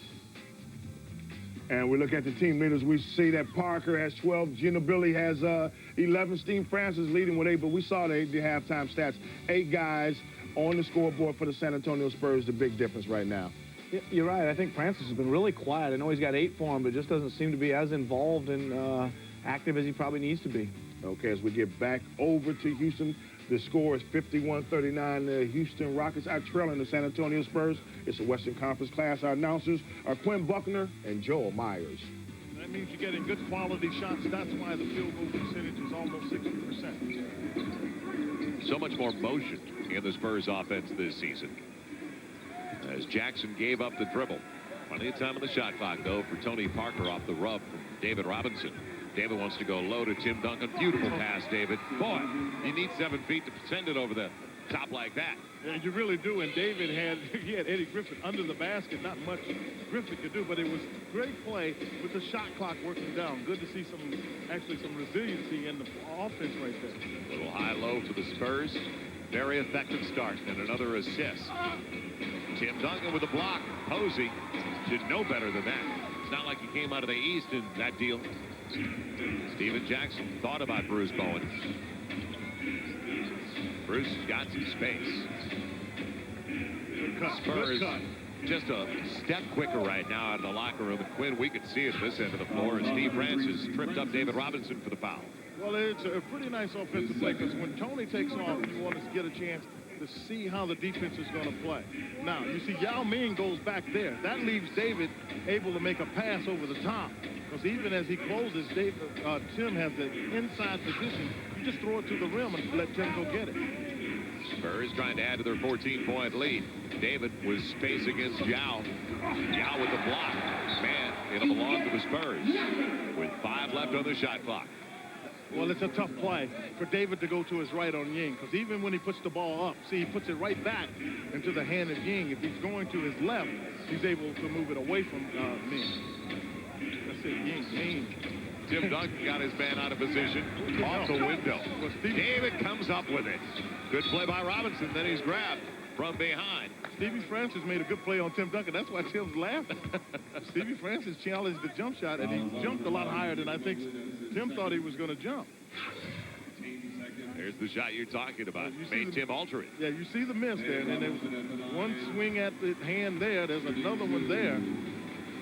And we look at the team leaders. We see that Parker has 12, Ginobili has 11, Steve Francis leading with 8, but we saw the halftime stats. 8 guys on the scoreboard for the San Antonio Spurs, the big difference right now. You're right. I think Francis has been really quiet. I know he's got 8 for him, but just doesn't seem to be as involved and active as he probably needs to be. Okay, as we get back over to Houston, the score is 51-39. The Houston Rockets are trailing the San Antonio Spurs. It's the Western Conference Class. Our announcers are Quinn Buckner and Joel Myers. That means you're getting good quality shots. That's why the field goal percentage is almost 60%. So much more motion in the Spurs offense this season. As Jackson gave up the dribble. Plenty of time on the shot clock, though, for Tony Parker off the rub from David Robinson. David wants to go low to Tim Duncan. Beautiful pass, David. Boy, you need 7 feet to send it over the top like that. Yeah, you really do. And David had Eddie Griffin under the basket. Not much Griffin could do, but it was great play with the shot clock working down. Good to see some resiliency in the offense right there. A little high-low for the Spurs. Very effective start and another assist. Tim Duncan with a block. Posey should know better than that. It's not like he came out of the East in that deal. Steven Jackson thought about Bruce Bowen. Bruce got some space. Good cut. Spurs Good cut. just a step quicker right now out of the locker room. And Quinn, we could see it at this end of the floor. And Steve Francis tripped up David Robinson for the foul. Well, it's a pretty nice offensive play because when Tony takes off, you want to get a chance to see how the defense is going to play. Now, you see Yao Ming goes back there. That leaves David able to make a pass over the top. Because even as he closes, Tim has the inside position. You just throw it to the rim and let Tim go get it. Spurs trying to add to their 14-point lead. David was space against Yao. Yao with the block. Man, it'll belong to the Spurs with 5 left on the shot clock. Well, it's a tough play for David to go to his right on Ying, because even when he puts the ball up, see, he puts it right back into the hand of Ying. If he's going to his left, he's able to move it away from Ming. That's it, Ying. Tim Duncan got his man out of position off the window. David comes up with it. Good play by Robinson. Then he's grabbed from behind. Stevie Francis made a good play on Tim Duncan. That's why Tim's laughing. Stevie Francis challenged the jump shot, and he jumped a lot higher than I think Tim thought he was going to jump. There's the shot you're talking about. Made Tim alter it. Yeah, you see the miss there, and then there was one swing at the hand there. There's another one there.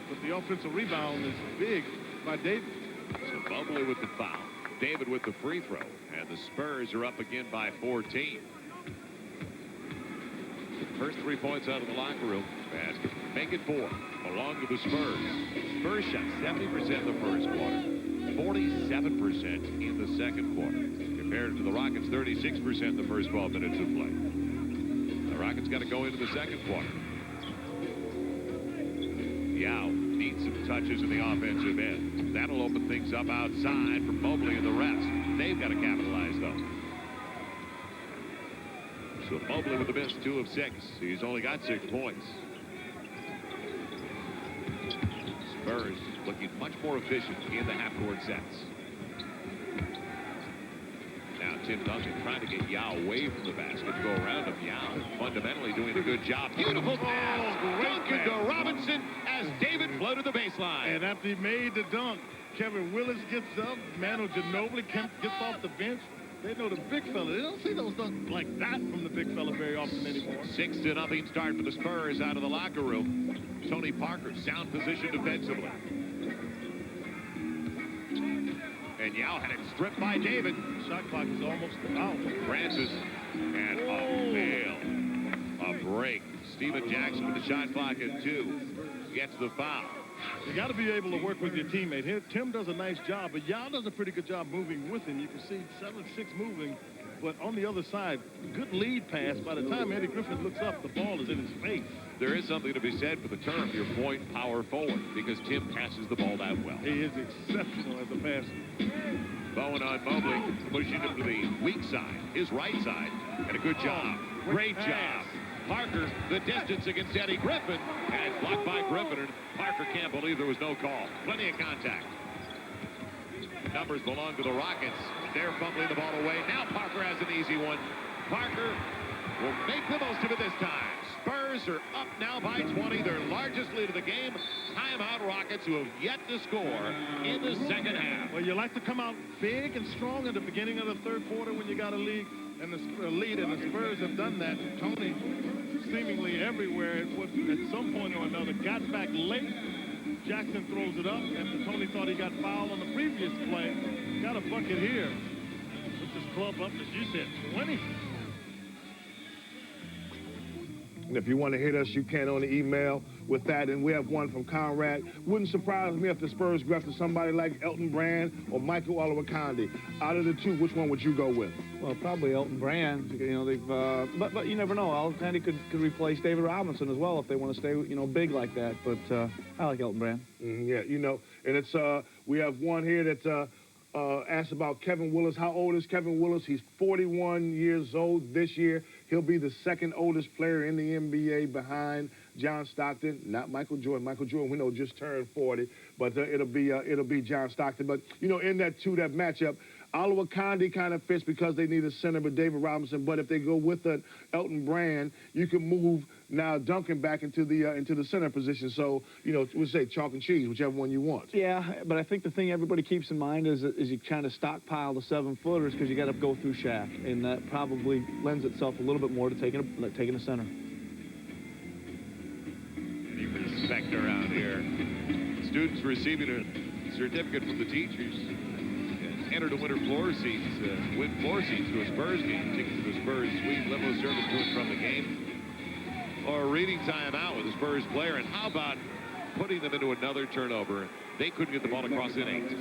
But the offensive rebound is big by David. So Mobley with the foul. David with the free throw. And the Spurs are up again by 14. First 3 points out of the locker room. Basket. Make it 4. Belong to the Spurs. Spurs shot 70% in the first quarter. 47% in the second quarter. Compared to the Rockets, 36% in the first 12 minutes of play. The Rockets got to go into the second quarter. Yao needs some touches in the offensive end. That'll open things up outside for Mobley and the rest. They've got to capitalize, though. So Mobley with the miss, 2 of 6. He's only got 6 points. Spurs looking much more efficient in the half-court sets. Now Tim Duncan trying to get Yao away from the basket to go around him. Yao fundamentally doing a good job. Beautiful pass. Duncan to Robinson as David floated the baseline. And after he made the dunk, Kevin Willis gets up. Manu Ginobili gets off the bench. They know the big fella. They don't see those dunks like that from the big fella very often anymore. 6-0 start for the Spurs out of the locker room. Tony Parker, sound position defensively. Yao had it stripped by David. Shot clock is almost out. Francis and a fail. A break. Steven Jackson with the shot clock at 2 gets the foul. You got to be able to work with your teammate. Here, Tim does a nice job, but Yao does a pretty good job moving with him. You can see 7-6 moving, but on the other side, good lead pass. By the time Eddie Griffin looks up, the ball is in his face. There is something to be said for the term, your point power forward, because Tim passes the ball that well. He is exceptional as a passer. Bowen on Mobley, pushing him to the weak side, his right side, and a good job. Great job. Parker, the distance against Eddie Griffin, and it's blocked by Griffin, and Parker can't believe there was no call. Plenty of contact. The numbers belong to the Rockets. They're fumbling the ball away. Now Parker has an easy one. Parker will make the most of it this time. Spurs are up now by 20, their largest lead of the game. Timeout Rockets, who have yet to score in the second half. Well, you like to come out big and strong at the beginning of the third quarter when you got a lead, and the Spurs have done that. Tony, seemingly everywhere, at some point or another, got back late. Jackson throws it up, and Tony thought he got fouled on the previous play. Got a bucket here. Puts his club up, as you said, 20. And if you want to hit us, you can on the email with that. And we have one from Conrad. Wouldn't surprise me if the Spurs go after somebody like Elton Brand or Michael Olowokandi. Out of the two, which one would you go with? Well, probably Elton Brand. You know, they've, but you never know. Olowokandi could replace David Robinson as well if they want to stay, you know, big like that. But I like Elton Brand. Yeah, you know, and it's we have one here that asked about Kevin Willis. How old is Kevin Willis? He's 41 years old this year. He'll be the second oldest player in the NBA behind John Stockton, not Michael Jordan. Michael Jordan, we know, just turned 40, but it'll be John Stockton. But, you know, in that matchup, Olowokandi kind of fits because they need a center with David Robinson. But if they go with an Elton Brand, you can move now Duncan back into the center position. So, you know, we'll say chalk and cheese, whichever one you want. Yeah, but I think the thing everybody keeps in mind is you kind of stockpile the 7-footers because you got to go through Shaq, and that probably lends itself a little bit more to taking a center. You can expect around here. Students receiving a certificate from the teachers. Enter to winter floor seats, win floor seats to a Spurs game. Tickets to the Spurs suite, limo service to and from the game. Or reading time out with a Spurs player. And how about putting them into another turnover? They couldn't get the ball across in 8.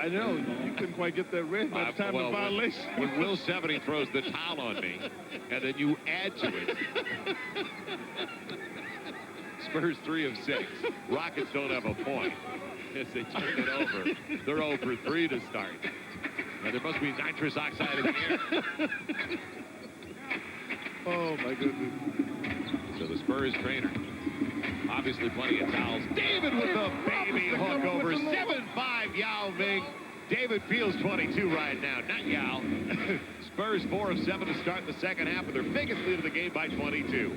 I know. You couldn't quite get that red by the time of violation. When Will 70 throws the towel on me, and then you add to it. Spurs 3 of 6. Rockets don't have a point. As they turn it over, they're 0 for 3 to start. Now, there must be nitrous oxide in the air. Oh, my goodness. So the Spurs trainer, obviously plenty of towels. David with the baby hook over 7-5 Yao Ming. David feels 22 right now, not Yao. Spurs 4 of 7 to start the second half with their biggest lead of the game by 22.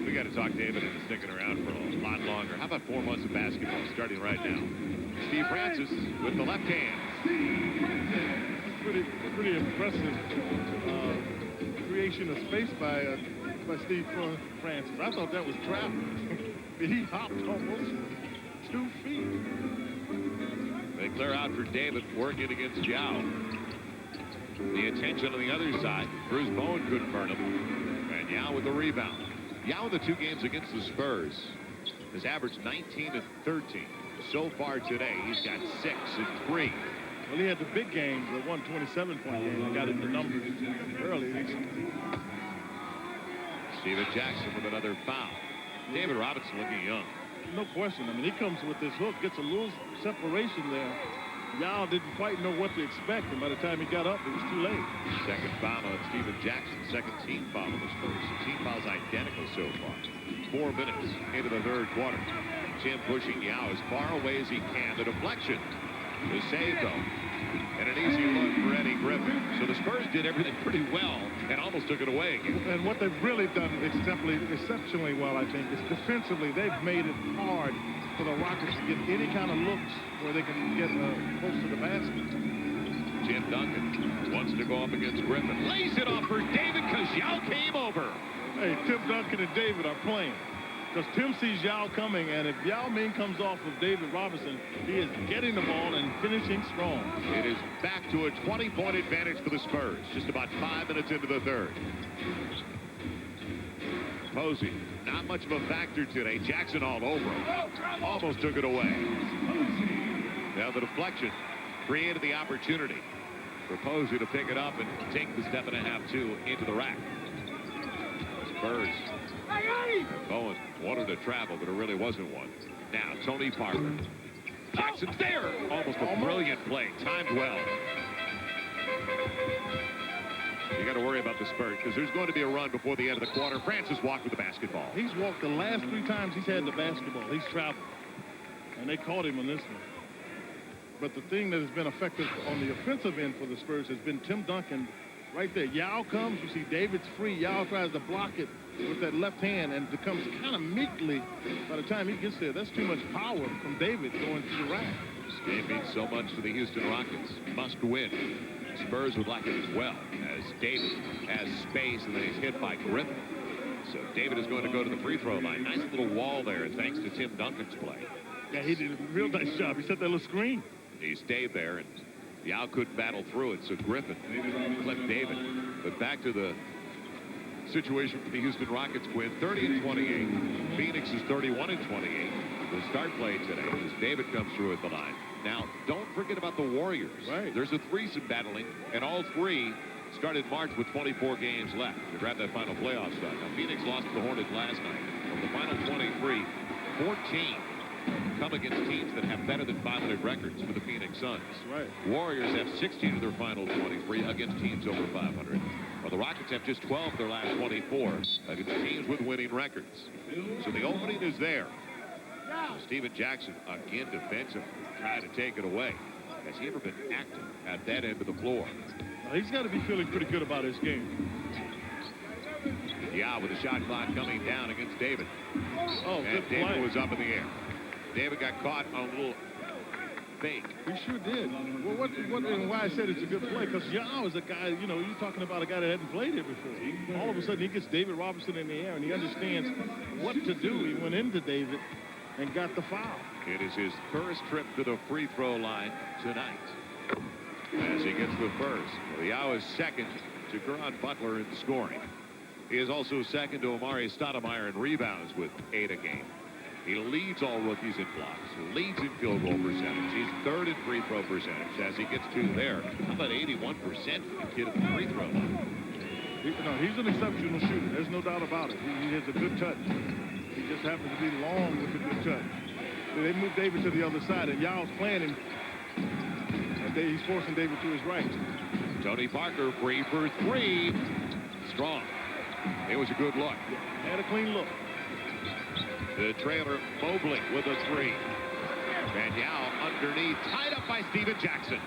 We got to talk David into sticking around for a lot longer. How about 4 months of basketball starting right now? Steve Francis with the left hand. Pretty impressive creation of space by Steve Francis. I thought that was traveling. He hopped almost 2 feet. They clear out for David, working against Yao. The attention on the other side. Bruce Bowen couldn't burn him. And Yao with the rebound. Yao in the 2 games against the Spurs has averaged 19 and 13. So far today, he's got 6 and 3. Well, he had the big games, the 127-point game. I got him the numbers early. Steven Jackson with another foul. David Robinson looking young. No question. I mean, he comes with this hook, gets a little separation there. Yao didn't quite know what to expect, and by the time he got up, it was too late. Second foul on Steven Jackson, second team foul on the Spurs. The team fouls identical so far. 4 minutes into the third quarter. Tim pushing Yao as far away as he can. The deflection. The save, though. And an easy look for Eddie Griffin. So the Spurs did everything pretty well and almost took it away again. And what they've really done exceptionally well, I think, is defensively, they've made it hard for the Rockets to get any kind of looks where they can get close to the basket. Tim Duncan wants to go up against Griffin. Lays it off for David because Yao came over. Hey, Tim Duncan and David are playing. because Tim sees Yao coming, and if Yao Ming comes off of David Robinson, he is getting the ball and finishing strong. It is back to a 20-point advantage for the Spurs. Just about 5 minutes into the third. Posey, not much of a factor today. Jackson all over him. Almost took it away. Now the deflection created the opportunity for Posey to pick it up and take the 7.5-2 into the rack. Spurs. Bowen wanted to travel, but it really wasn't one. Now Tony Parker. Jackson's there. Almost a brilliant play. Timed well. You got to worry about the Spurs because there's going to be a run before the end of the quarter. Francis walked with the basketball. He's walked the last 3 times he's had the basketball. He's traveled. And they caught him on this one. But the thing that has been effective on the offensive end for the Spurs has been Tim Duncan right there. Yao comes, you see David's free. Yao tries to block it with that left hand and it comes kind of meekly by the time he gets there. That's too much power from David going through the rack. This game means so much to the Houston Rockets. Must win. Spurs would like it as well, as David has space and then he's hit by Griffin. So David is going to go to the free throw line. Nice little wall there thanks to Tim Duncan's play. Yeah, he did a real nice job. He set that little screen. He stayed there and Yao couldn't battle through it, so Griffin clipped David. But back to the situation for the Houston Rockets, Quinn. 30-28. Phoenix is 31-28. The start play today as David comes through at the line. Now, don't forget about the Warriors. Right. There's a threesome battling, and all 3 started March with 24 games left to grab that final playoff spot. Now, Phoenix lost to the Hornets last night. Of the final 23, 14 come against teams that have better than 500 records for the Phoenix Suns. Right. Warriors have 16 of their final 23 against teams over 500. While the Rockets have just 12 of their last 24 against teams with winning records. So the opening is there. Steven Jackson, again defensive, trying to take it away. Has he ever been active at that end of the floor? Well, he's got to be feeling pretty good about his game. Yeah, with the shot clock coming down against David. Oh, and good David play. was up in the air. David got caught on a little fake. He sure did. Well, what and why I said it's a good play, because Yao is a guy, you know, you're talking about a guy that hadn't played here before. All of a sudden, he gets David Robinson in the air, and he understands what to do. He went into David and got the foul. It is his first trip to the free throw line tonight. As he gets the first. Well, Yao is second to Gerard Butler in scoring. He is also second to Amari Stoudemire in rebounds with 8 a game. He leads all rookies in blocks, leads in field goal percentage. He's third in free throw percentage as he gets 2 there. How about 81% for the kid at the free throw line? He's an exceptional shooter. There's no doubt about it. He has a good touch. He just happens to be long with a good touch. They moved David to the other side, and Yao's playing him. And he's forcing David to his right. Tony Parker free for 3. Strong. It was a good look. Yeah, had a clean look. The trailer Mobley with a 3. And Yao underneath, tied up by Steven Jackson.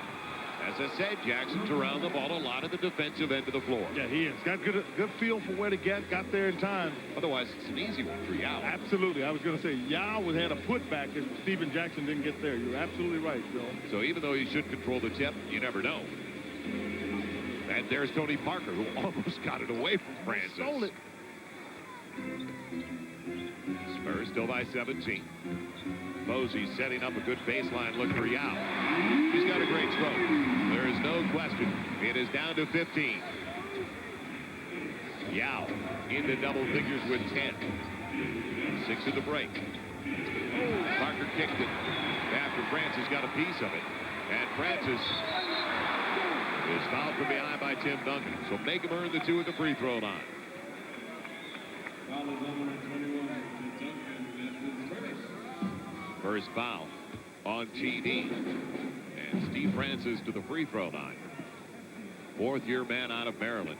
As I said, Jackson's around the ball a lot at the defensive end of the floor. Yeah, he is. Got good feel for where to get. Got there in time. Otherwise, it's an easy one for Yao. Absolutely. I was going to say, Yao had a putback if Steven Jackson didn't get there. You're absolutely right, Joe. So even though he should control the tip, you never know. And there's Tony Parker, who almost got it away from Francis. Stole it. Spurs still by 17. Posey setting up a good baseline look for Yao. He's got a great stroke. There is no question. It is down to 15. Yao into double figures with 10. 6 at the break. Parker kicked it after Francis got a piece of it. And Francis is fouled from behind by Tim Duncan. So make him earn the 2 at the free throw line. First foul on TD. And Steve Francis to the free throw line. 4th-year man out of Maryland.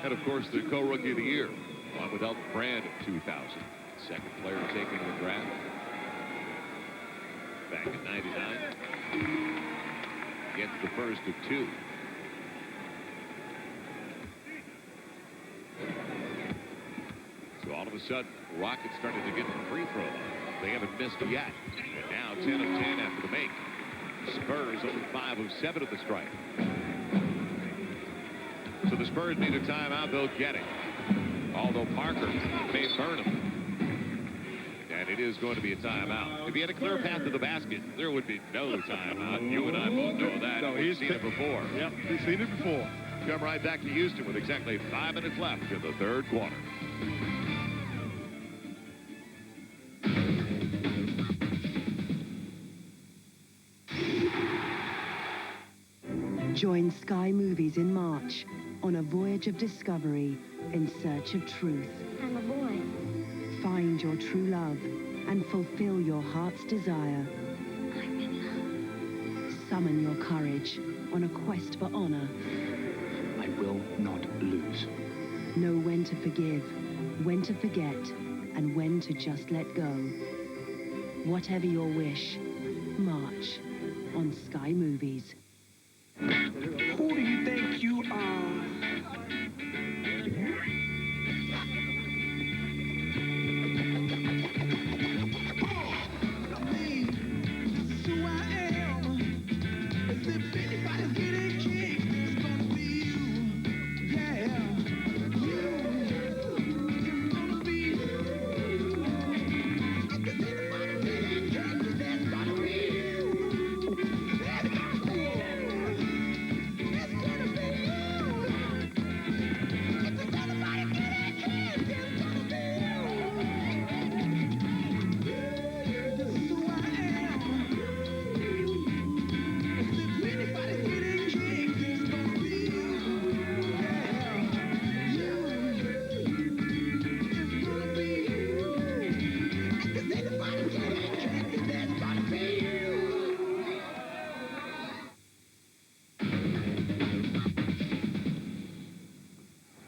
And, of course, the co-rookie of the year, along with Elton Brand in 2000. Second player taken in the draft. Back in 99. Gets the first of 2. So all of a sudden, Rockets started to get to the free throw line. They haven't missed yet. And now 10 of 10 after the make. Spurs only 5 of 7 at the strike. So the Spurs need a timeout. They'll get it. Although Parker may burn them. it is going to be a timeout. If he had a clear path to the basket, there would be no timeout. You and I both know that. No, We've seen it before. Yep, we've seen it before. Come right back to Houston with exactly 5 minutes left in the third quarter. Join Sky Movies in March on a voyage of discovery in search of truth. I'm a boy. Find your true love and fulfill your heart's desire. I'm in love. Summon your courage on a quest for honor. I will not lose. Know when to forgive, when to forget, and when to just let go. Whatever your wish, March on Sky Movies. Who do you think you are?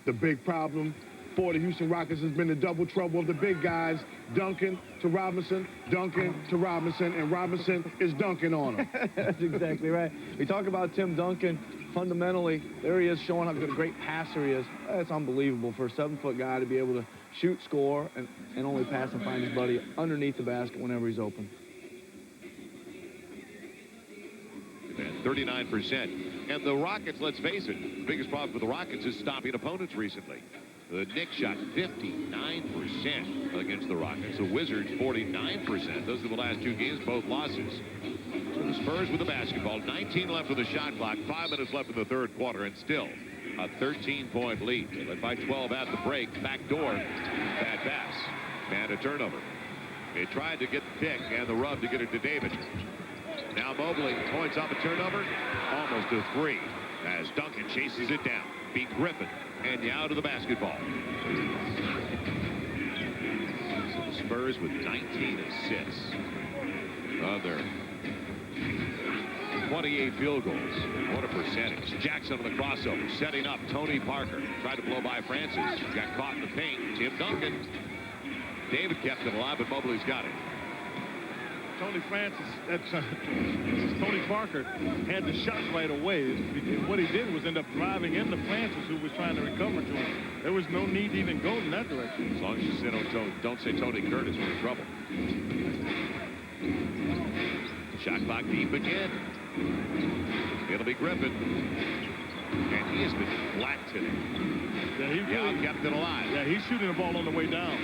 The big problem for the Houston Rockets has been the double trouble of the big guys, Duncan to Robinson, and Robinson is dunking on him. That's exactly right. We talk about Tim Duncan. Fundamentally, there he is showing how good a great passer he is. That's unbelievable for a 7-foot guy to be able to shoot, score, and only pass and find his buddy underneath the basket whenever he's open. And 39%. And the Rockets, let's face it, the biggest problem for the Rockets is stopping opponents recently. The Knicks shot 59% against the Rockets. The Wizards, 49%. Those are the last 2 games, both losses. So the Spurs with the basketball, 19 left on the shot clock, 5 minutes left in the third quarter, and still a 13-point lead. They led by 12 at the break. Backdoor, bad pass, and a turnover. They tried to get the pick and the rub to get it to David. Now Mobley points off a turnover, almost a 3, as Duncan chases it down. Beat Griffin, and Yao to the basketball. So the Spurs with 19 assists. Other 28 field goals. What a percentage. Jackson on the crossover, setting up Tony Parker. Tried to blow by Francis. Got caught in the paint. Tim Duncan. David kept it alive, but Mobley's got it. Tony Parker had the shot right away. What he did was end up driving into Francis, who was trying to recover to him. There was no need to even go in that direction. As long as you say don't say Tony Curtis, we're in trouble. Shot clock deep again. It'll be Griffin. And he has been flat today. Yeah, kept it alive. Yeah, he's shooting the ball on the way down.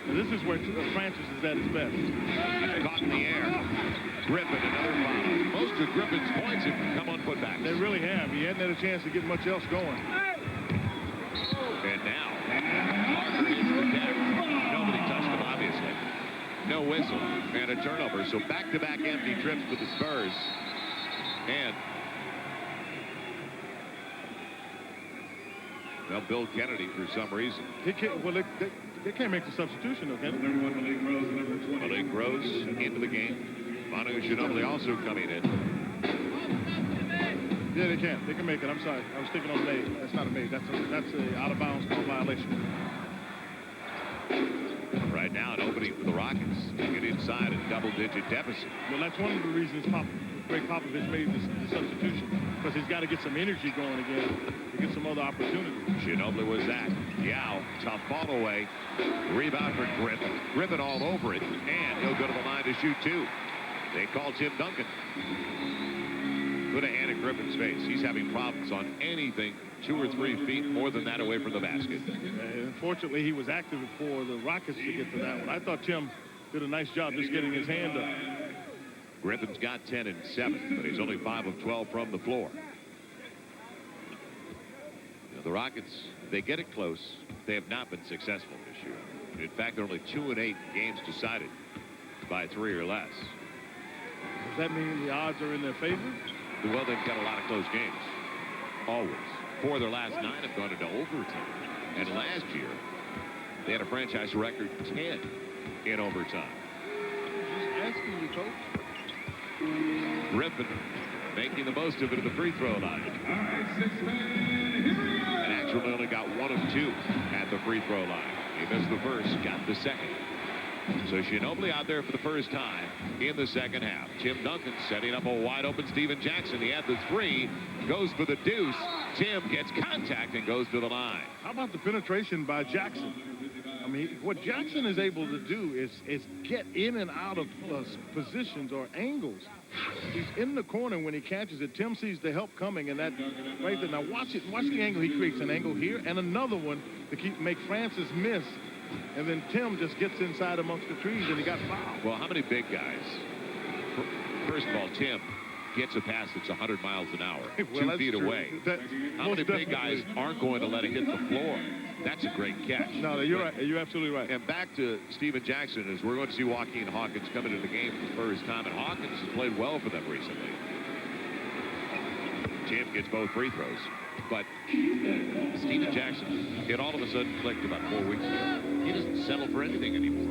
This is where Francis is at his best. Caught in the air. Griffin, another foul. Most of Griffin's points have come on putbacks. They really have. He hadn't had a chance to get much else going. And now, Parker is the deck. Nobody touched him, obviously. No whistle and a turnover. So back-to-back empty trips for the Spurs. And well, Bill Kennedy, for some reason. They can't make the substitution, though, can they? Malik Rose into the game. Manu Ginobili also coming in. Yeah, they can. They can make it. I'm sorry. I was thinking on made. That's not a made. That's a out-of-bounds call violation. Right now, an opening for the Rockets to get inside a double-digit deficit. Well, that's one of the reasons Greg Popovich made the substitution, because he's got to get some energy going again to get some other opportunities. Ginobili was that. Yao, tough ball away. Rebound for Griffin. Griffin all over it, and he'll go to the line to shoot 2. They call Tim Duncan. Put a hand in Griffin's face. He's having problems on anything 2 or 3 feet more than that away from the basket. Unfortunately, he was active for the Rockets to get to that one. I thought Tim did a nice job just getting his hand up. Griffin's got 10 and 7, but he's only 5 of 12 from the floor. Now, the Rockets, they get it close. They have not been successful this year. In fact, they're only 2 and 8 games decided by 3 or less. Does that mean the odds are in their favor? Well, they've got a lot of close games. Always. 4 of their last 9 have gone into overtime. And last year, they had a franchise record 10 in overtime. Just asking you, Coach. Griffin making the most of it at the free throw line. And actually only got 1 of 2 at the free throw line. He missed the first, got the second. So Ginobili out there for the first time in the second half. Tim Duncan setting up a wide open Steven Jackson. He had the 3, goes for the deuce. Tim gets contact and goes to the line. How about the penetration by Jackson? I mean, what Jackson is able to do is get in and out of positions or angles. He's in the corner when he catches it. Tim sees the help coming, and that right there. Now watch it. Watch the angle. He creates an angle here and another one to make Francis miss. And then Tim just gets inside amongst the trees, and he got fouled. Well, how many big guys? First of all, Tim gets a pass that's 100 miles an hour, well, 2 feet away. How many big guys aren't going to let it hit the floor? That's a great catch. No, you're right. You're absolutely right. And back to Steven Jackson, as we're going to see Joaquin Hawkins come into the game for the first time, and Hawkins has played well for them recently. Tim gets both free throws. But Steven Jackson, it all of a sudden clicked about 4 weeks ago. He doesn't settle for anything anymore.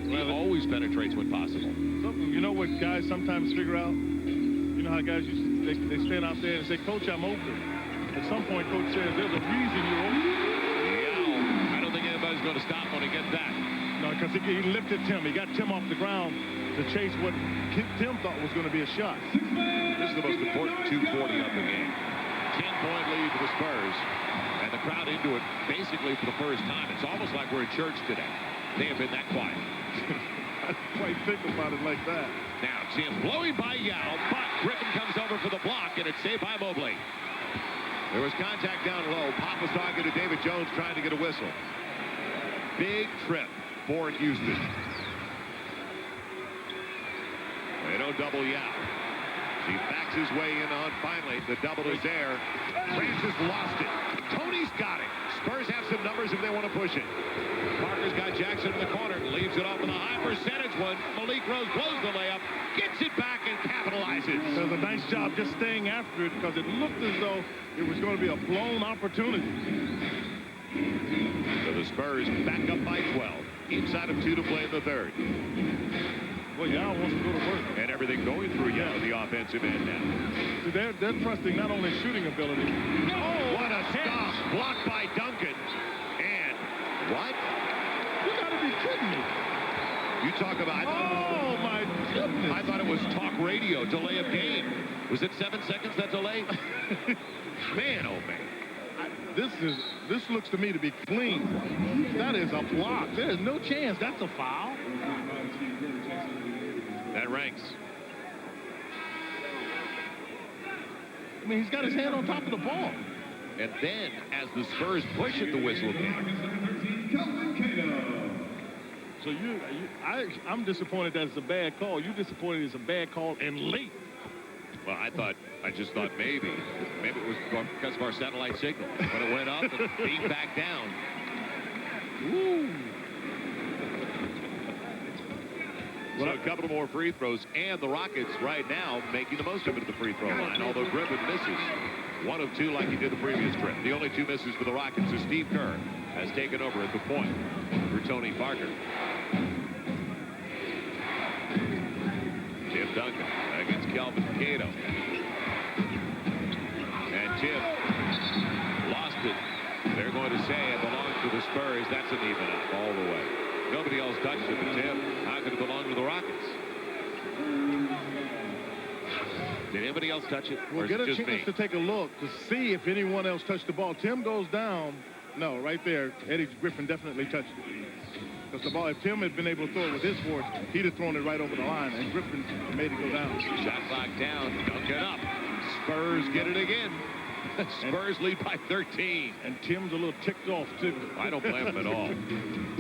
He always penetrates when possible. You know what guys sometimes figure out? You know how guys they stand out there and say, Coach, I'm open. At some point, Coach says, there's a reason you're open. Yeah, I don't think anybody's going to stop when he gets that. No, because he lifted Tim. He got Tim off the ground to chase what Tim thought was going to be a shot. This is the most important 2:40 of the game. 10-point lead for the Spurs, and the crowd into it basically for the first time. It's almost like we're in church today. They have been that quiet. I didn't quite think about it like that. Now Tim blowing by Yao, but Griffin comes over for the block, and it's saved by Mobley. There was contact down low. Pop was talking to David Jones, trying to get a whistle. Big trip for Houston. They don't double Yao. He backs his way in on finally. The double is there. Francis lost it. Tony's got it. Spurs have some numbers if they want to push it. Parker's got Jackson in the corner. Leaves it off with a high percentage one. Malik Rose blows the layup. Gets it back and capitalizes. Does a nice job just staying after it because it looked as though it was going to be a blown opportunity. So the Spurs back up by 12. Inside of 2 to play in the third. Well, Yao wants to go to work. And everything going through Yao, the offensive end now. So they're trusting not only shooting ability. Oh, what a stop. Blocked by Duncan. And what? You got to be kidding me. You talk about... Oh, my goodness. I thought it was talk radio, delay of game. Was it 7 seconds, that delay? Man, oh, man. This looks to me to be clean. That is a block. There is no chance that's a foul. That ranks. I mean, he's got his hand on top of the ball. And then, as the Spurs push at the whistle game. So I'm disappointed that it's a bad call. You're disappointed it's a bad call and late. Well, I just thought maybe it was because of our satellite signal. When it went up and beat back down. Woo. So a couple more free throws, and the Rockets right now making the most of it at the free throw line, although Griffin misses 1 of 2 like he did the previous trip. The only 2 misses for the Rockets is Steve Kerr has taken over at the point for Tony Parker. Tim Duncan against Kelvin Cato. And Tim lost it. They're going to say it belongs to the Spurs. That's an even up all the way. Nobody else touched it, but Tim, how could it belong to the Rockets? Did anybody else touch it? We'll get a chance to take a look to see if anyone else touched the ball. Tim goes down. No, right there, Eddie Griffin definitely touched it. Because the ball, if Tim had been able to throw it with his force, he'd have thrown it right over the line, and Griffin made it go down. Shot clock down, Duncan up. Spurs get it again. Spurs lead by 13. And Tim's a little ticked off, too. I don't blame him at all.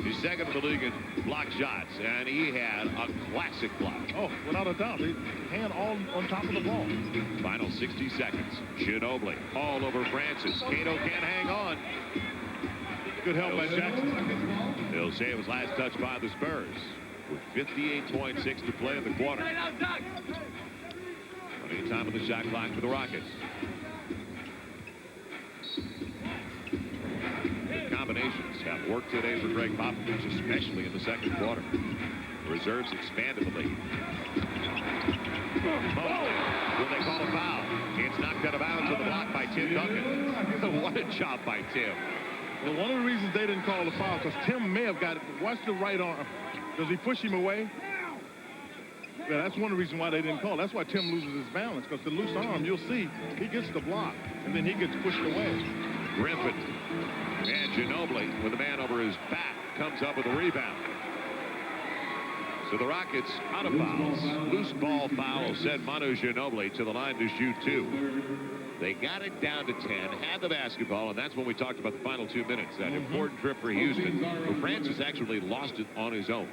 He's second in the league in block shots, and he had a classic block. Oh, without a doubt. Hand all on top of the ball. Final 60 seconds. Ginobili all over Francis. Cato can't hang on. Good help by Jackson. He'll say it was last touch by the Spurs with 58.6 to play in the quarter. Plenty of time on the shot clock for the Rockets. The combinations have worked today for Greg Popovich, especially in the second quarter. Reserves expanded the lead. Will they call a foul? It's knocked out of bounds with a block by Tim Duncan. What a job by Tim. Well, one of the reasons they didn't call the foul, because Tim may have got it. Watch the right arm. Does he push him away? Yeah, that's one of the reasons why they didn't call. That's why Tim loses his balance, because the loose arm, you'll see, he gets the block, and then he gets pushed away. Griffin and Ginobili, with a man over his back, comes up with a rebound. So the Rockets out of fouls. Loose ball foul sent Manu Ginobili to the line to shoot 2. They got it down to 10, had the basketball, and that's when we talked about the final 2 minutes. That important trip for Houston. But Francis actually lost it on his own.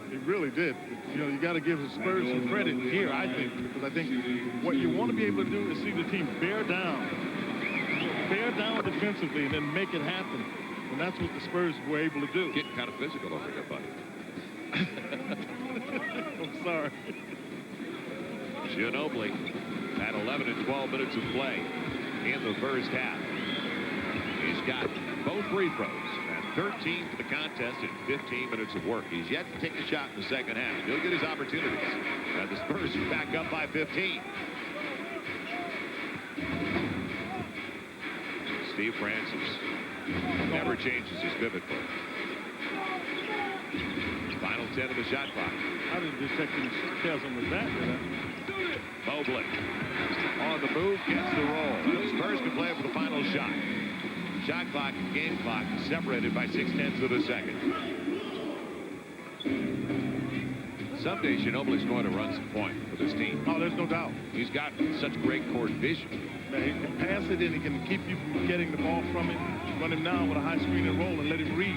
He really did. You know, you got to give the Spurs some credit here, I think, because I think what you want to be able to do is see the team bear down defensively and then make it happen. And that's what the Spurs were able to do. Getting kind of physical over here, buddy. I'm sorry. Ginobili had 11 and 12 minutes of play in the first half. He's got both free throws and 13 for the contest in 15 minutes of work. He's yet to take a shot in the second half. He'll get his opportunities. And the Spurs are back up by 15. Steve Francis never changes his pivot foot. Final 10 of the shot clock. I didn't detect any sarcasm with that, did I? Mobley on the move, gets the roll. Spurs can play for the final shot. Shot clock and game clock separated by 0.6 of a second. Someday Ginobili's going to run some point with his team. Oh, there's no doubt. He's got such great court vision. Yeah, he can pass it and he can keep you from getting the ball from him. Run him down with a high screen and roll and let him read.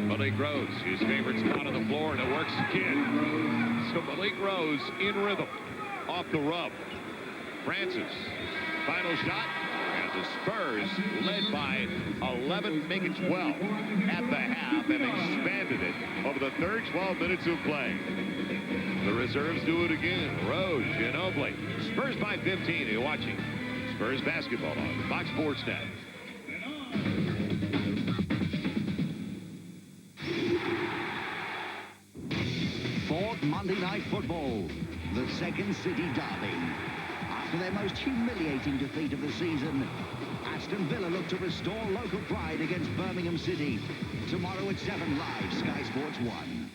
Malik Rose, his favorite spot on the floor, and it works again. So Malik Rose in rhythm off the rub. Francis, final shot, and the Spurs led by 11, make it 12 at the half, and expanded it over the third 12 minutes of play. The reserves do it again. Rose, Ginobili. Spurs by 15. You're watching Spurs basketball on Fox Sports Net. Fourth Monday Night Football, the Second City Derby. After their most humiliating defeat of the season, Aston Villa look to restore local pride against Birmingham City. Tomorrow at 7 live, Sky Sports 1.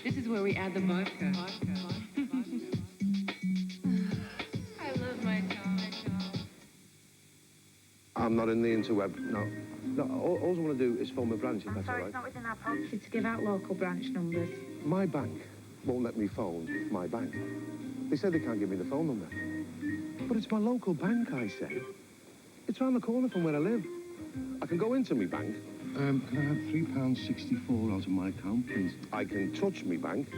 This is where we add the vodka. I love my job. I'm not in the interweb, no. No, all I want to do is phone my branch, if that's all right. It's not within our policy to give out local branch numbers. My bank won't let me phone my bank. They say they can't give me the phone number. But it's my local bank, I say. It's round the corner from where I live. I can go into my bank. Can I have £3.64 out of my account, please? I can touch me bank,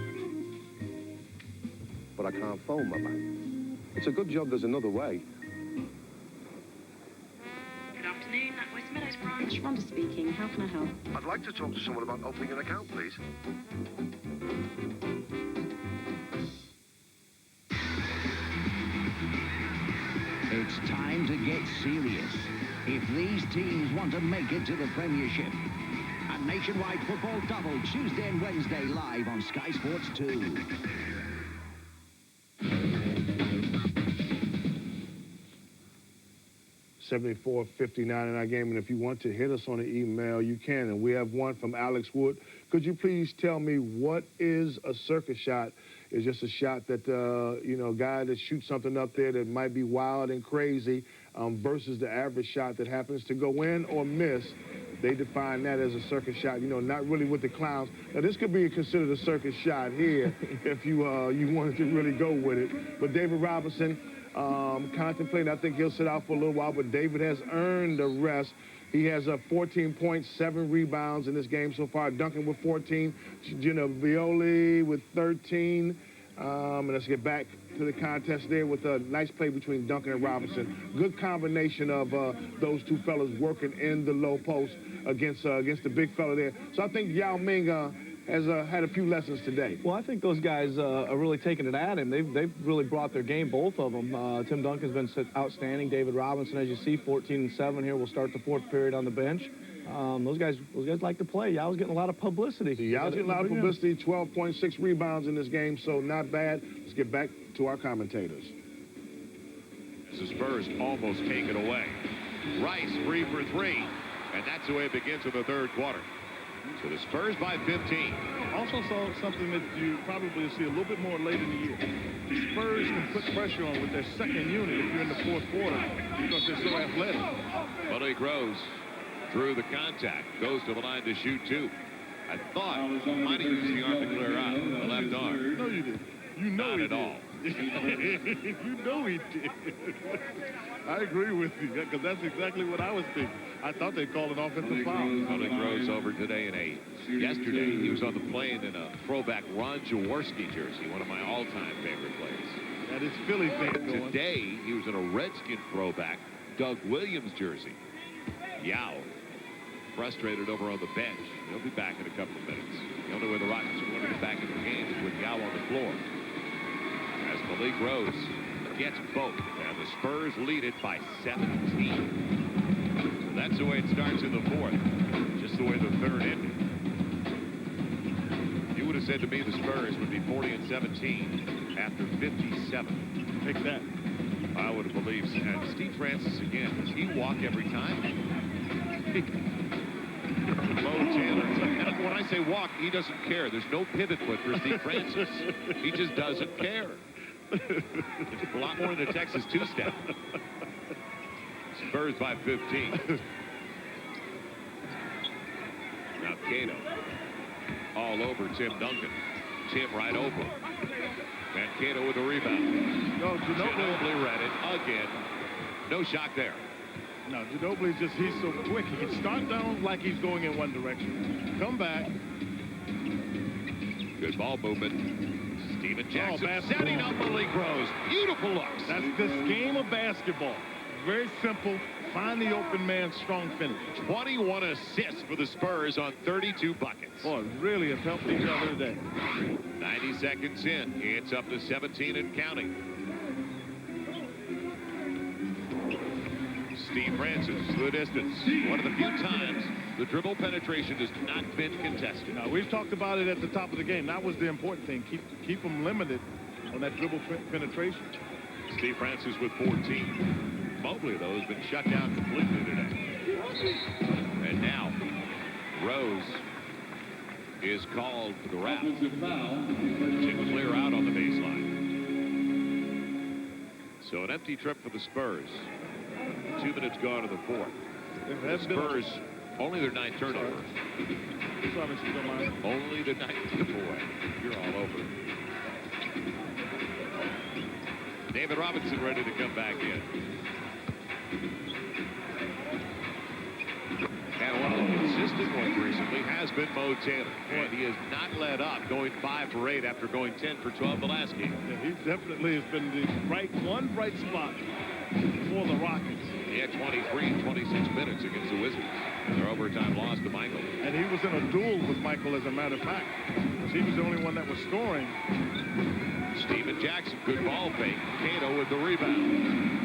but I can't phone my bank. It's a good job there's another way. Good afternoon, West Meadows branch. Rhonda speaking. How can I help? I'd like to talk to someone about opening an account, please. It's time time to get serious. If these teams want to make it to the Premiership. A nationwide football double Tuesday and Wednesday live on Sky Sports 2. $74.59 in our game, and if you want to hit us on an email, you can. And we have one from Alex Wood. Could you please tell me what is a circus shot? It's just a shot that, you know, a guy that shoots something up there that might be wild and crazy versus the average shot that happens to go in or miss. They define that as a circus shot, you know, not really with the clowns. Now, this could be considered a circus shot here if you wanted to really go with it. But David Robinson, contemplating, I think he'll sit out for a little while, but David has earned the rest. He has 14 points, 7 rebounds in this game so far. Duncan with 14, Violi with 13. And let's get back to the contest there with a nice play between Duncan and Robinson. Good combination of those two fellas working in the low post against the big fella there. So I think Yao Ming has had a few lessons today. Well, I think those guys are really taking it at him. They've really brought their game, both of them. Tim Duncan's been outstanding. David Robinson, as you see, 14-7 here. Will start the fourth period on the bench. Those guys like to play. Yao's getting a lot of publicity. Yao's getting a lot of publicity, 12.6 rebounds in this game, so not bad. Let's get back to our commentators. The Spurs almost take it away. Rice 3 for 3, and that's the way it begins in the third quarter. So the Spurs by 15. Also saw something that you probably see a little bit more late in the year. The Spurs can put pressure on with their second unit if you're in the fourth quarter because they're so athletic. Malik Rose through the contact, goes to the line to shoot 2. I thought might have used the arm to clear out, the left arm. No, you didn't. You know Not at all. You know he did. I agree with you, because that's exactly what I was thinking. I thought they'd call an offensive foul. Malik Rose over today yesterday he was on the plane in a throwback Ron Jaworski jersey, one of my all-time favorite players. That is Philly fan going. Today he was in a Redskin throwback Doug Williams jersey. Yao frustrated over on the bench. He'll be back in a couple of minutes. The only way the Rockets are going to get back in the game is with Yao on the floor. As Malik Rose gets both, and the Spurs lead it by 17. So that's the way it starts in the fourth. Just the way the third ended. You would have said to me the Spurs would be 40-17 after 57. Take that. I would have believed. And Steve Francis again. Does he walk every time? Mo Taylor. And when I say walk, he doesn't care. There's no pivot foot for Steve Francis. He just doesn't care. It's a lot more than a Texas two-step. Spurs by 15. Now Cato all over Tim Duncan. Tim right over. Mankato with a rebound. No, Ginobili read it again. No shot there. No, Ginobili's just, he's so quick. He can start down like he's going in one direction. Come back. Good ball movement. Steven Jackson setting up Malik Rose. Beautiful looks. That's this game of basketball. Very simple. Find the open man, strong finish. 21 assists for the Spurs on 32 buckets. Boy, really have helped each other today. 90 seconds in. It's up to 17 and counting. Steve Francis, the distance. One of the few times the dribble penetration has not been contested. Now, we've talked about it at the top of the game. That was the important thing. Keep them limited on that dribble penetration. Steve Francis with 14. Mobley, though, has been shut down completely today. And now, Rose is called for the wrap. Tim Clear out on the baseline. So an empty trip for the Spurs. 2 minutes gone in the fourth. The Spurs, only their 9th turnover. Only the 9th. Boy, you're all over it. David Robinson ready to come back in. And one of the consistent ones recently has been Mo Taylor. And he has not let up, going 5 for 8 after going 10 for 12 the last game. Yeah, he definitely has been the one bright spot for the Rockets. He had 23 in 26 minutes against the Wizards. Their overtime loss to Michael. And he was in a duel with Michael, as a matter of fact, because he was the only one that was scoring. Steven Jackson, good ball fake. Cato with the rebound.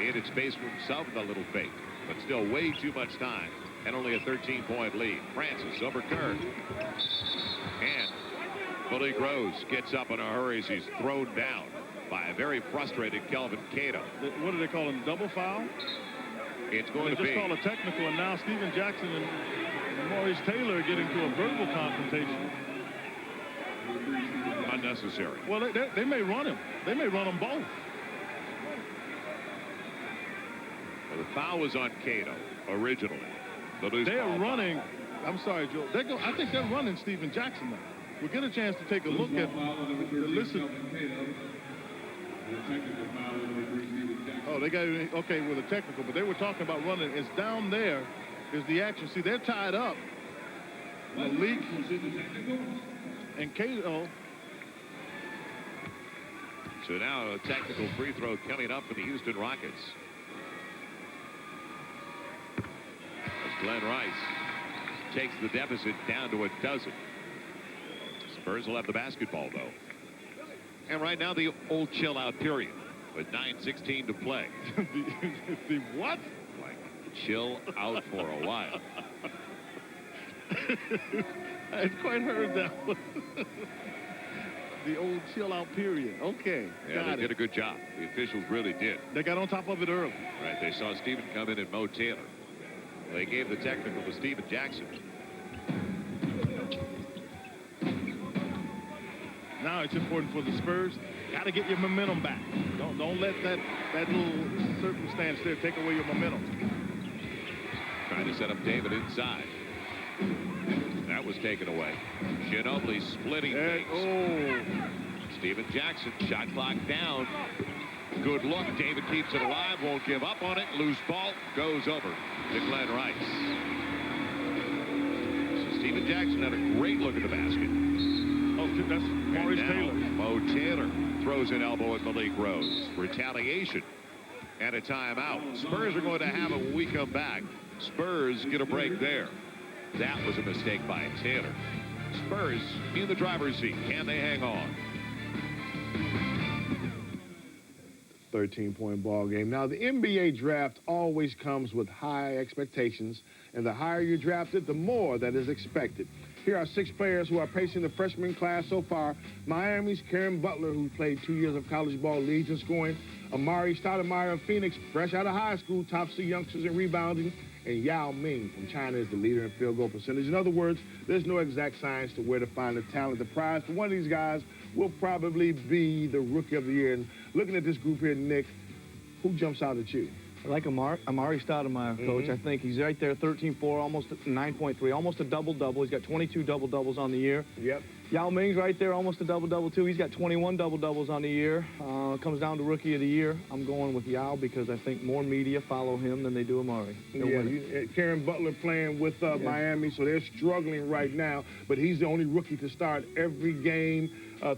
created space for himself with a little fake, but still way too much time. And only a 13-point lead. Francis over Kerr. And Malik Rose gets up in a hurry as he's thrown down by a very frustrated Kelvin Cato. What do they call him? Double foul? It's going to be. They just call a technical, and now Steven Jackson and Maurice Taylor are getting to a verbal confrontation. Unnecessary. Well, they may run him. They may run them both. Well, the foul was on Cato originally. They are running. I'm sorry, Joe. I think they're running Steven Jackson now. We'll get a chance to take a look at listen. Oh, they got okay with a technical, but they were talking about running. It's down there is the action. See, they're tied up. Malik and Cato. So now a technical free throw coming up for the Houston Rockets. As Glenn Rice takes the deficit down to a dozen. Spurs will have the basketball, though. And right now, the old chill-out period with 9:16 to play. The what? Like, chill out for a while. I hadn't quite heard that one. The old chill-out period. Okay, yeah, they did a good job. The officials really did. They got on top of it early. Right, they saw Steven come in and Mo Taylor. They gave the technical to Steven Jackson. Now it's important for the Spurs. Got to get your momentum back. Don't let that little circumstance there take away your momentum. Trying to set up David inside. That was taken away. Ginobili splitting things. Oh. Steven Jackson, shot clock down. Good look. David keeps it alive, won't give up on it. Loose ball goes over to Glenn Rice. So Steven Jackson had a great look at the basket. Oh, that's Maurice Taylor. Mo Taylor throws an elbow at Malik Rose. Retaliation and a timeout. Spurs are going to have it when we come back. Spurs get a break there. That was a mistake by Taylor. Spurs in the driver's seat. Can they hang on? 13-point ball game. Now, the NBA draft always comes with high expectations, and the higher you're drafted, the more that is expected. Here are 6 players who are pacing the freshman class so far. Miami's Karen Butler, who played 2 years of college ball, leads in scoring. Amari Stoudemire of Phoenix, fresh out of high school, tops the youngsters in rebounding. And Yao Ming from China is the leader in field goal percentage. In other words, there's no exact science to where to find the talent. The prize for one of these guys will probably be the Rookie of the Year. And looking at this group here, Nick, who jumps out at you? I like Amari Stoudemire, Coach. I think he's right there, 13-4, almost 9.3, almost a double-double. He's got 22 double-doubles on the year. Yep. Yao Ming's right there, almost a double-double, too. He's got 21 double-doubles on the year. Comes down to Rookie of the Year. I'm going with Yao because I think more media follow him than they do Amari. Karen Butler playing with Miami, so they're struggling right now. But he's the only rookie to start every game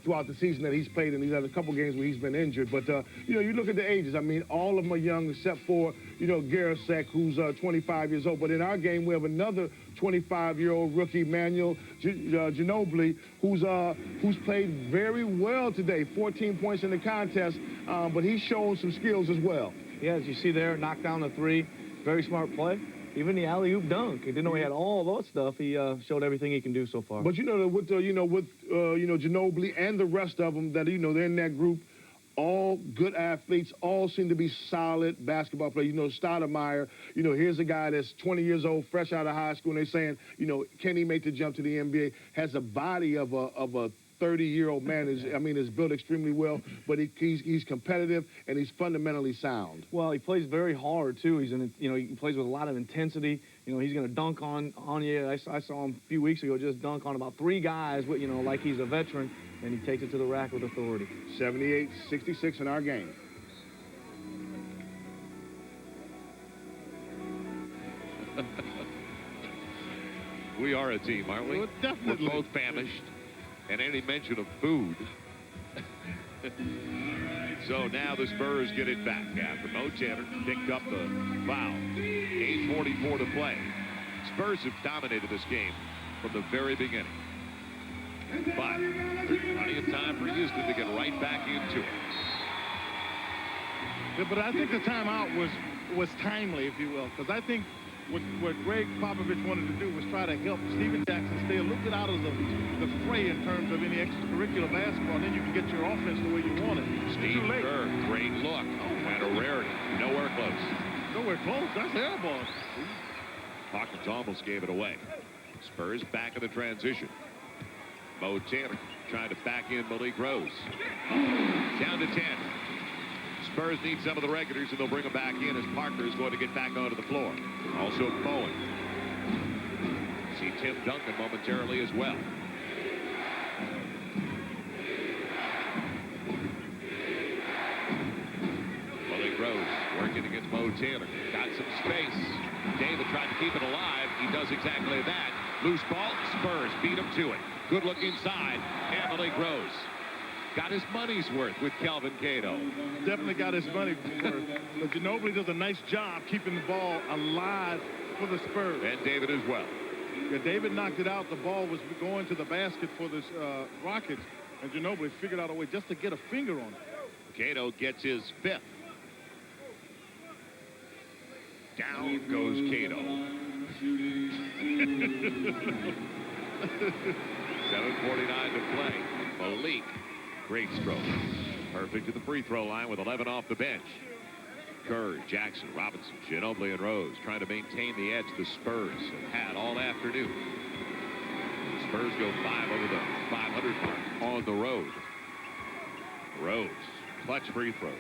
throughout the season that he's played, and he's had a couple games where he's been injured. But, you look at the ages. I mean, all of them are young except for, Garasek, who's 25 years old. But in our game, we have another 25-year-old rookie, Manuel Ginobili, who's played very well today, 14 points in the contest, but he's shown some skills as well. Yeah, as you see there, knocked down the 3, very smart play. Even the alley-oop dunk. He didn't know he had all that stuff. He showed everything he can do so far. But with Ginobili and the rest of them that they're in that group, all good athletes, all seem to be solid basketball players. Stoudemire, here's a guy that's 20 years old, fresh out of high school, and they're saying, can he make the jump to the NBA? Has a body of a 30-year-old man. Is built extremely well, but he's competitive and he's fundamentally sound. Well, he plays very hard too. He plays with a lot of intensity. He's going to dunk on you. I saw him a few weeks ago just dunk on about 3 guys, like he's a veteran, and he takes it to the rack with authority. 78-66 in our game. We are a team, aren't we? Well, definitely. We're both famished. And any mention of food. So now the Spurs get it back after Mo Taylor picked up the foul. 8:44 to play. Spurs have dominated this game from the very beginning. But there's plenty of time for Houston to get right back into it. Yeah, but I think the timeout was timely, if you will, because I think what Greg Popovich wanted to do was try to help Steven Jackson stay a little bit out of the fray in terms of any extracurricular basketball. Then you can get your offense the way you want it. Steve Kerr, great look. And a rarity. Nowhere close. Nowhere close. That's air ball. Hawkins almost gave it away. Spurs back in the transition. Mo Taylor trying to back in Malik Rose. Down to 10. Spurs need some of the regulars, and they'll bring them back in as Parker is going to get back onto the floor. Also Bowen. See Tim Duncan momentarily as well. Malik Rose working against Mo Taylor. Got some space. David tried to keep it alive. He does exactly that. Loose ball. Spurs beat him to it. Good look inside. And Malik Rose got his money's worth with Kelvin Cato. Definitely got his money's worth. But Ginobili does a nice job keeping the ball alive for the Spurs. And David as well. Yeah, David knocked it out. The ball was going to the basket for the Rockets. And Ginobili figured out a way just to get a finger on it. Cato gets his 5th. Down goes Cato. 7:49 to play. Malik, great stroke. Perfect to the free throw line with 11 off the bench. Kerr, Jackson, Robinson, Ginobili, and Rose trying to maintain the edge the Spurs have had all afternoon. The Spurs go 5 over the 500 mark on the road. Rose, clutch free throws.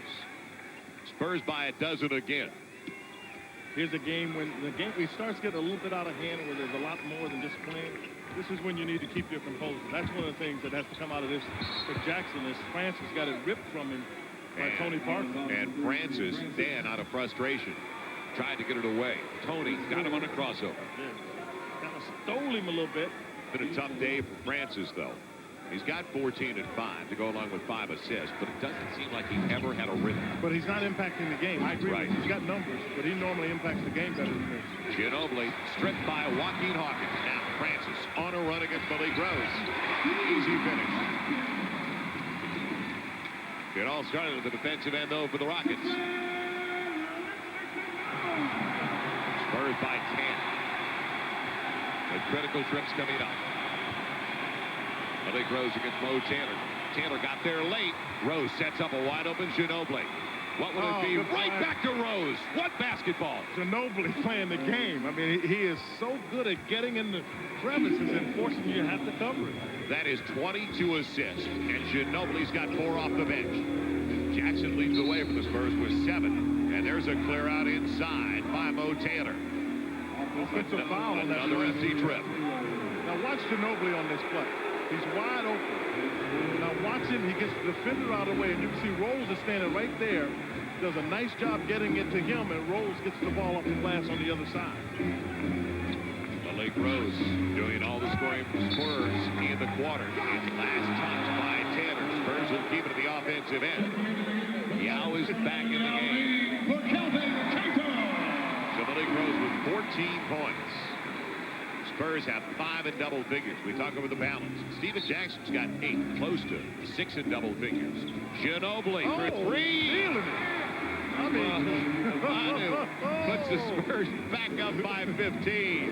Spurs by a dozen again. Here's a game when the game starts getting a little bit out of hand, where there's a lot more than just playing. This is when you need to keep your composure. That's one of the things that has to come out of this for Jackson, is Francis got it ripped from him by Tony Parker. And Francis, then out of frustration, tried to get it away. Tony got him on a crossover. Yeah. Kind of stole him a little bit. Been a tough day for Francis, though. He's got 14 and 5 to go along with 5 assists, but it doesn't seem like he ever had a rhythm. But he's not impacting the game. I agree with you. He's got numbers, but he normally impacts the game better than this. Ginobili stripped by Joaquin Hawkins. Now Francis on a run against Malik Rose. Easy finish. It all started at the defensive end, though, for the Rockets. Spurs by 10. The critical trips coming up. Malik Rose against Mo Taylor. Taylor got there late. Rose sets up a wide open Ginobili. What will it be? Right back to Rose. What basketball? Ginobili playing the game. I mean, he is so good at getting in the crevices and forcing you to have to cover it. That is 22 assists, and Ginobili's got 4 off the bench. Jackson leads the way for the Spurs with 7, and there's a clear out inside by Mo Taylor. Offensive foul on that another empty trip. Now watch Ginobili on this play. He's wide open. Now watch him. He gets the defender out of the way, and you can see Rose is standing right there. Does a nice job getting it to him, and Rose gets the ball up the glass on the other side. Malik Rose doing all the scoring for Spurs in the quarter. His last touch by Taylor. Spurs will keep it at the offensive end. Yao is back in the game. So Malik Rose with 14 points. Spurs have 5 in double figures. We talk over the balance. Steven Jackson's got 8, close to 6 in double figures. Ginobili for 3. I mean, puts the Spurs back up by 15.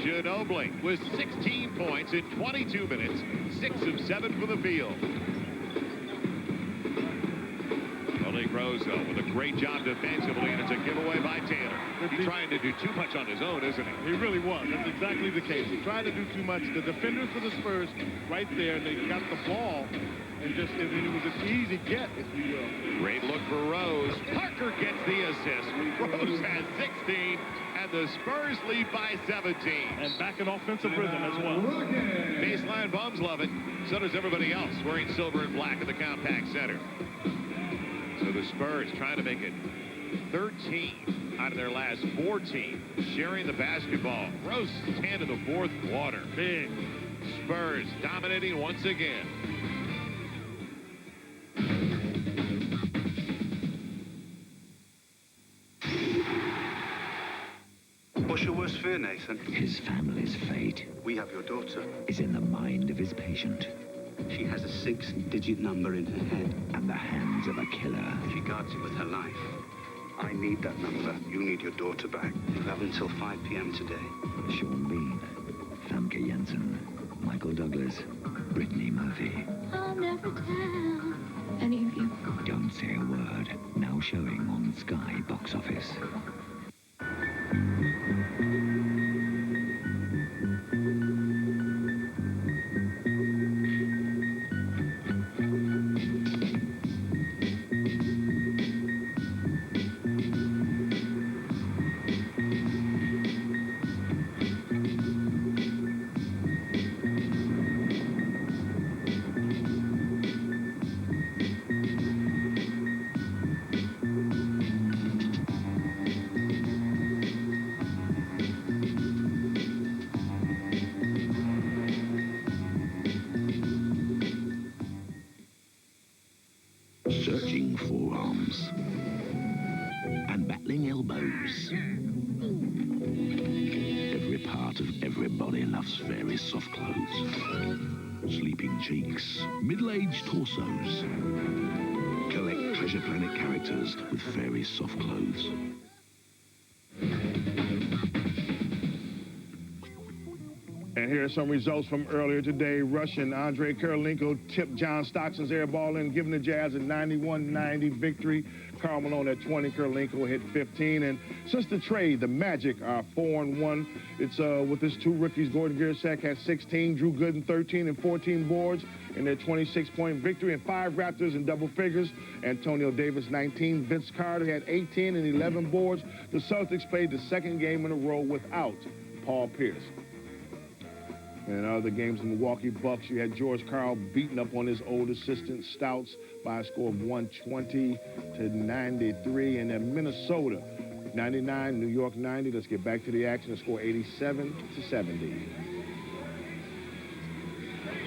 Ginobili with 16 points in 22 minutes, 6 of 7 for the field. Malik Rose, though, with a great job defensively, and it's a giveaway by Taylor. He's trying to do too much on his own, isn't he? He really was. That's exactly the case. He tried to do too much. The defenders for the Spurs right there, and they got the ball, and it was an easy get, if you will. Great look for Rose. Parker gets the assist. Rose has 16, and the Spurs lead by 17. And back in offensive rhythm as well. Baseline bums love it. So does everybody else wearing silver and black in the compact center. So the Spurs trying to make it 13 out of their last 14, sharing the basketball. Rose 10 in the 4th quarter. Big. Spurs dominating once again. What's your worst fear, Nathan? His family's fate We have your daughter. is in the mind of his patient. She has a 6-digit number in her head. At the hands of a killer. She guards it with her life. I need that number. You need your daughter back. You have until 5 p.m. today. Sean Bean, Famke Janssen, Michael Douglas, Brittany Murphy. I'll never tell any of you. Don't say a word. Now showing on Sky Box Office. Searching forearms and battling elbows. Every part of everybody loves very soft clothes. Sleeping cheeks, middle-aged torsos. Collect Treasure Planet characters with very soft clothes. And here are some results from earlier today. Russian Andrei Kirilenko tipped John Stockton's air ball in, giving the Jazz a 91-90 victory. Karl Malone at 20, Kirilenko hit 15. And since the trade, the Magic are 4-1. It's with his two rookies. Gordon Gierczak has 16, Drew Gooden 13 and 14 boards in their 26-point victory, and 5 Raptors in double figures. Antonio Davis 19, Vince Carter had 18 and 11 boards. The Celtics played the second game in a row without Paul Pierce. And in other games, the Milwaukee Bucks, you had George Karl beating up on his old assistant Stouts by a score of 120-93. And then Minnesota, 99, New York 90. Let's get back to the action. The score 87-70.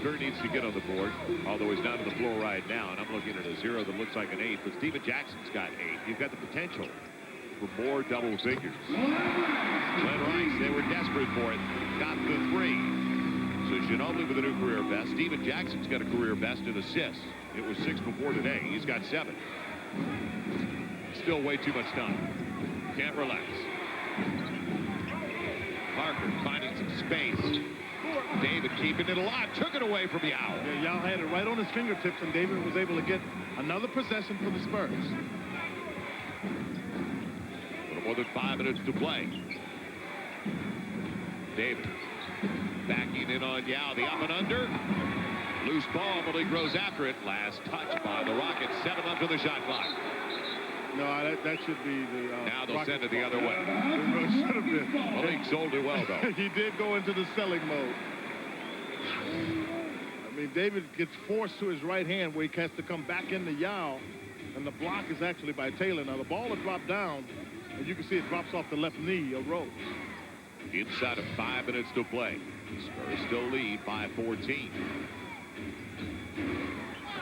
Kerr needs to get on the board, although he's not on the floor right now. And I'm looking at a 0 that looks like an 8. But Steven Jackson's got 8. You've got the potential for more double figures. Glenn Rice, they were desperate for it. Got the 3. So Ginobili with a new career best. Steven Jackson's got a career best in assists. It was 6 before today. He's got 7. Still way too much time. Can't relax. Parker finding some space. David keeping it alive. Took it away from Yao. Yeah, Yao had it right on his fingertips, and David was able to get another possession for the Spurs. A little more than 5 minutes to play. David backing in on Yao, the up and under. Loose ball, but he grows after it. Last touch by the Rockets. 7 left on the shot clock. No, that should be the... now they'll send it the other way. It should have been. Malik sold it well, though. He did go into the selling mode. I mean, David gets forced to his right hand where he has to come back into Yao, and the block is actually by Taylor. Now, the ball will drop down, and you can see it drops off the left knee of Rose. Inside of 5 minutes to play. Spurs still lead by 14.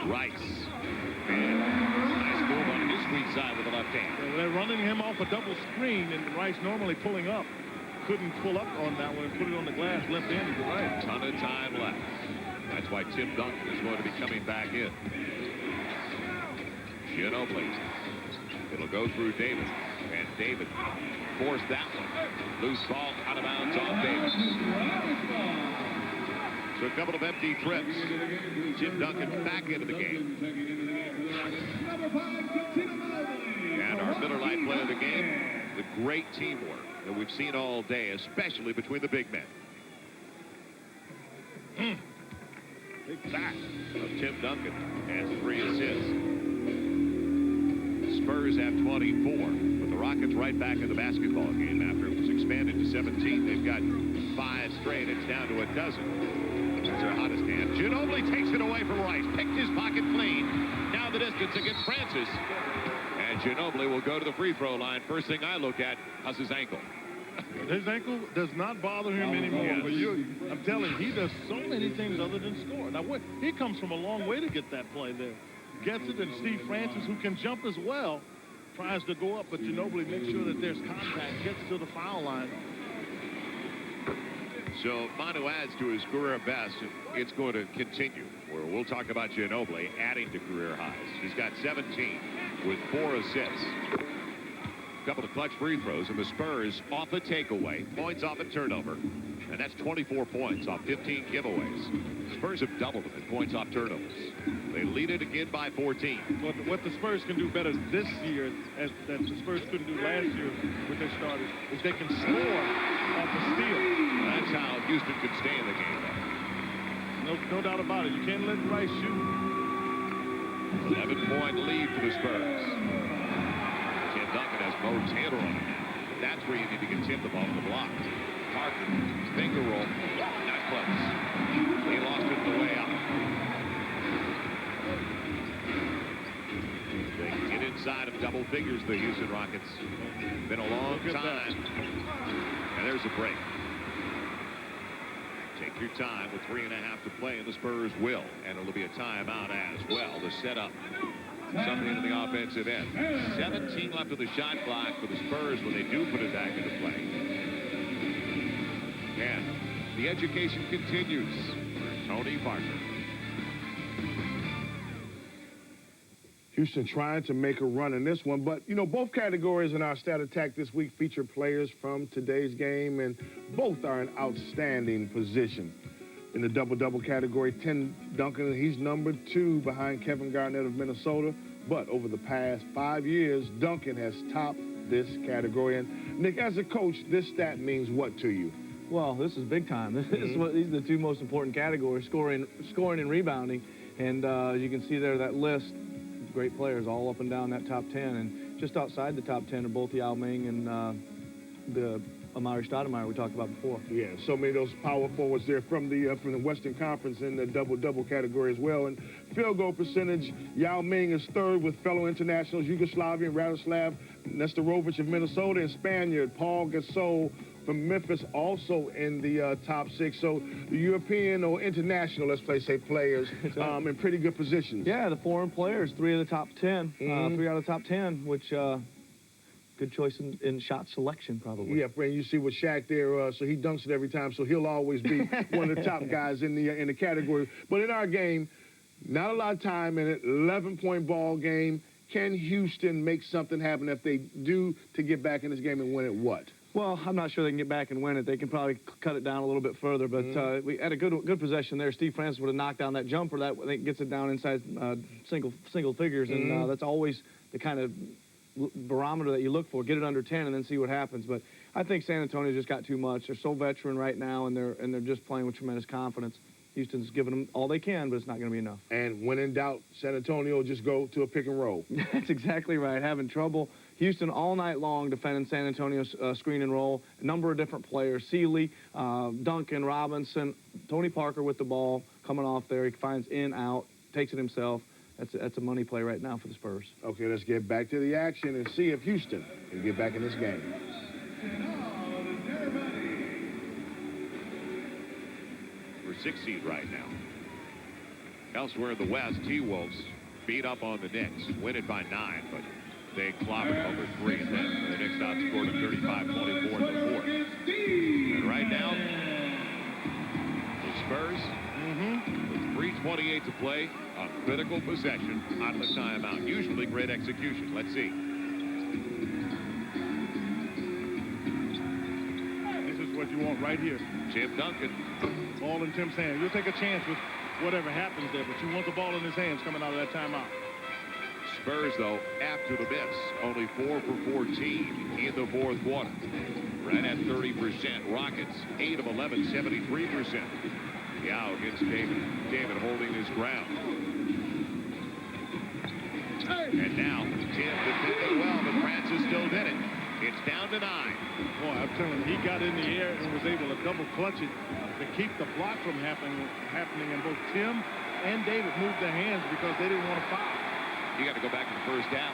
Rice. And nice move on his weak side with the left hand. Yeah, they're running him off a double screen, and Rice normally pulling up. Couldn't pull up on that one and put it on the glass left handed. Right. Ton of time left. That's why Tim Duncan is going to be coming back in. Ginobili. It'll go through David. And David forced that one. Loose ball out of bounds on Davis. So a couple of empty trips. Tim Duncan back into the game. And our Miller Lite play of the game, the great teamwork that we've seen all day, especially between the big men. Big back of Tim Duncan has 3 assists. Spurs have 24. The Rockets right back in the basketball game after it was expanded to 17. They've got 5 straight. It's down to a dozen. That's their hottest hand. Ginobili takes it away from Rice. Picked his pocket clean. Now the distance against Francis. And Ginobili will go to the free throw line. First thing I look at, how's his ankle? His ankle does not bother him anymore. Yes. But I'm telling you, he does so many things other than score. Now, he comes from a long way to get that play there. Gets it, and Steve Francis, who can jump as well, tries to go up, but Ginobili makes sure that there's contact, gets to the foul line. So Manu adds to his career best, and it's going to continue. where we'll talk about Ginobili adding to career highs. He's got 17 with 4 assists. A couple of clutch free throws, and the Spurs off a takeaway, points off a turnover, and that's 24 points off 15 giveaways. Spurs have doubled it in points off turnovers. They lead it again by 14. What the Spurs can do better this year, that the Spurs couldn't do last year with their starters, is they can score off a steal. That's how Houston could stay in the game, though. No doubt about it. You can't let Rice shoot. 11-point lead for the Spurs. Tim Duncan has Mo Taylor on it. That's where you need to get Tim the ball to the block. Parker, finger roll, not close. He lost it the way out. They can get inside of double figures, the Houston Rockets. Been a long time. And there's a break. Take your time with 3.5 to play, and the Spurs will. And it'll be a timeout as well to set up something into the offensive end. 17 left of the shot clock for the Spurs when they do put it back into play. And the education continues for Tony Parker. Houston trying to make a run in this one, but, you know, both categories in our stat attack this week feature players from today's game, and both are in outstanding position. In the double-double category, Tim Duncan, he's number 2 behind Kevin Garnett of Minnesota, but over the past 5 years, Duncan has topped this category. And, Nick, as a coach, this stat means what to you? Well, this is big time. This is these are the 2 most important categories, scoring and rebounding. And as you can see there, that list, great players all up and down that top 10. And just outside the top 10 are both Yao Ming and the Amari Stoudemire we talked about before. Yeah, so many of those power forwards there from the Western Conference in the double-double category as well. And field goal percentage, Yao Ming is 3rd with fellow internationals Yugoslavian Radoslav Nestorovic of Minnesota, and Spaniard Paul Gasol from Memphis also in the top 6. So the European or international, let's say, players in pretty good positions. Yeah, the foreign players, 3 of the top 10, 3 out of the top 10, which good choice in shot selection, probably. Yeah, and you see with Shaq there, so he dunks it every time, so he'll always be one of the top guys in the category. But in our game, not a lot of time in it, 11-point ball game. Can Houston make something happen if they do to get back in this game and win it? What? Well, I'm not sure they can get back and win it. They can probably cut it down a little bit further, but we had a good possession there. Steve Francis would have knocked down that jumper. That I think gets it down inside single figures, and that's always the kind of barometer that you look for. Get it under 10 and then see what happens. But I think San Antonio just got too much. They're so veteran right now, and they're just playing with tremendous confidence. Houston's giving them all they can, but it's not going to be enough. And when in doubt, San Antonio just go to a pick and roll. That's exactly right. Having trouble. Houston all night long defending San Antonio's screen and roll. A number of different players. Seeley, Duncan, Robinson, Tony Parker with the ball coming off there. He finds in, out, takes it himself. That's a money play right now for the Spurs. Okay, let's get back to the action and see if Houston can get back in this game. We're 6th seed right now. Elsewhere in the West, T-Wolves beat up on the Knicks, win it by 9, but they clobbered over 3, and then the Knicks outscored them 35-24 in the 4th. And right now, the Spurs, with 3:28 to play, a critical possession out of the timeout. Usually great execution. Let's see. This is what you want right here. Tim Duncan. Ball in Tim's hand. You'll take a chance with whatever happens there, but you want the ball in his hands coming out of that timeout. Spurs, though, after the miss, only 4 for 14 in the 4th quarter. Right at 30%. Rockets, 8 of 11, 73%. Yao against David. David holding his ground. And now, Tim defended well, but Francis still did it. It's down to 9. Boy, I'm telling you, he got in the air and was able to double clutch it to keep the block from happening. And both Tim and David moved their hands because they didn't want to foul. You got to go back to the first half.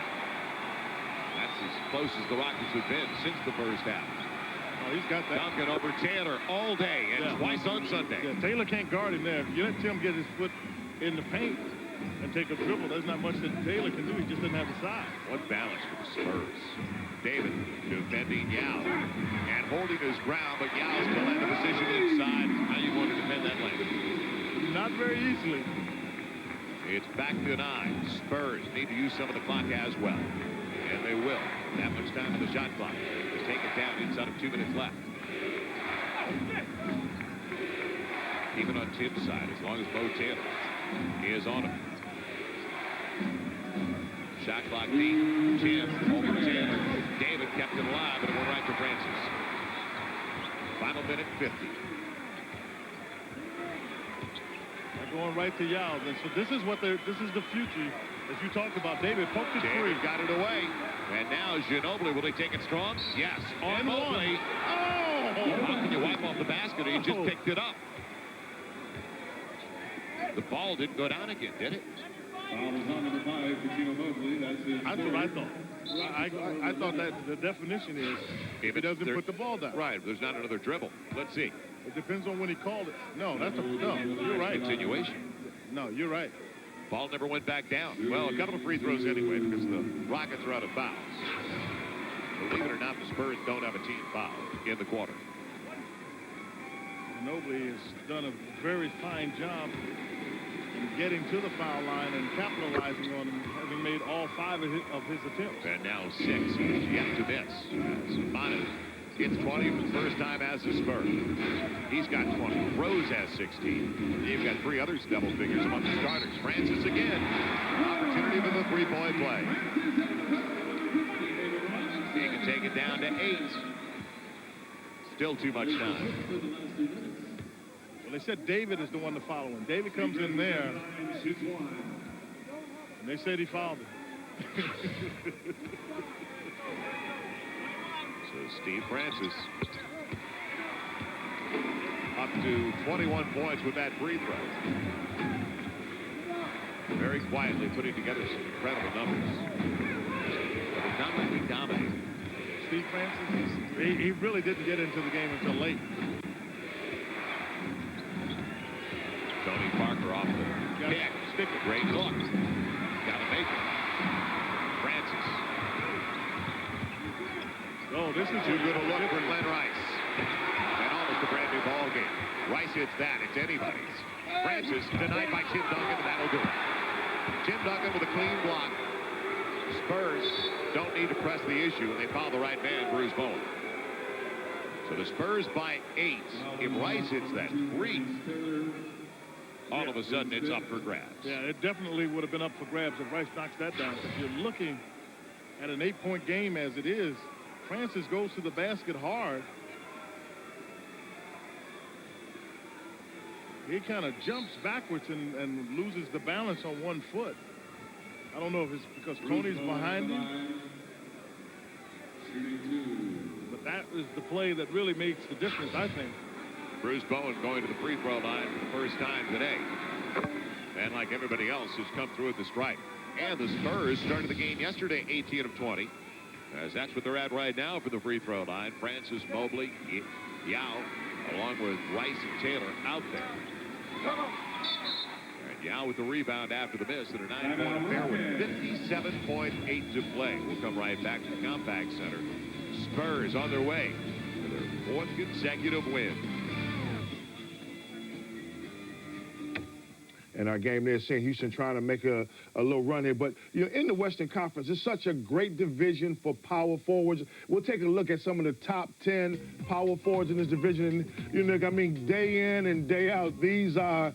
That's as close as the Rockets have been since the first half. Oh, he's got that. Duncan over Taylor all day and twice on Sunday. Yeah, Taylor can't guard him there. If you let Tim get his foot in the paint and take a dribble, there's not much that Taylor can do. He just doesn't have the size. What balance for the Spurs. David defending Yao and holding his ground, but Yao's still in the position inside. How you going to defend that lane? Not very easily. It's back to 9. Spurs need to use some of the clock as well. And they will. That much time on the shot clock. Let's take it down inside of 2 minutes left. Even on Tim's side, as long as Mo Taylor is on him. Shot clock deep. Tim over Taylor. David kept it alive, but it went right to Francis. Final minute 50. They're going right to Yao. And so this is the future. As you talked about, David poked it free. David got it away. And now Ginobili, will he take it strong? Yes. On Mobley. Oh! How can you wipe off the basket? He just picked it up. The ball didn't go down again, did it? Foul was on number 5 for Gino Mobley. That's what I thought. I thought that the definition is if he doesn't put the ball down. Right. There's not another dribble. Let's see. It depends on when he called it. No, you're right. Continuation. No, you're right. Ball never went back down. Well, a couple of free throws anyway because the Rockets are out of fouls. Believe it or not, the Spurs don't have a team foul in the quarter. Ginobili has done a very fine job in getting to the foul line and capitalizing on him, having made all 5 of his attempts. And now 6. He's yet to miss. Manu gets 20 for the first time as a Spur. He's got 20. Rose has 16. You've got 3 others double figures among the starters. Francis again. Opportunity for the three-point play. He can take it down to 8. Still too much time. Well, they said David is the one to follow him. David comes in there, and they said he fouled him. So Steve Francis up to 21 points with that free throw. Very quietly putting together some incredible numbers. But it's not like he dominated. Steve Francis, he really didn't get into the game until late. Tony Parker off the kick. Stick it. Great look. Got to make it. Francis. Oh, this is too good a look for Glenn Rice. And almost a brand new ball game. Rice hits that. It's anybody's. Francis denied by Tim Duncan, and that'll do it. Tim Duncan with a clean block. Spurs don't need to press the issue, and they foul the right man, Bruce Bowen. So the Spurs by 8. If Rice hits that 3, all of a sudden it's up for grabs. Yeah, it definitely would have been up for grabs if Rice knocks that down. If you're looking at an 8-point game as it is, Francis goes to the basket hard. He kind of jumps backwards and loses the balance on one foot. I don't know if it's because Tony's behind him. But that is the play that really makes the difference, I think. Bruce Bowen going to the free throw line for the first time today. And like everybody else, has come through at the stripe. And the Spurs started the game yesterday 18 of 20. As that's what they're at right now for the free throw line. Francis, Mobley, Yao, along with Rice and Taylor out there. And Yao with the rebound after the miss and a 9-point affair with 57.8 to play. We'll come right back to the Compact Center. Spurs on their way to their 4th consecutive win. And our game there, seeing Houston trying to make a little run here. But, you know, in the Western Conference, it's such a great division for power forwards. We'll take a look at some of the top 10 power forwards in this division. And, you know, I mean, day in and day out, these are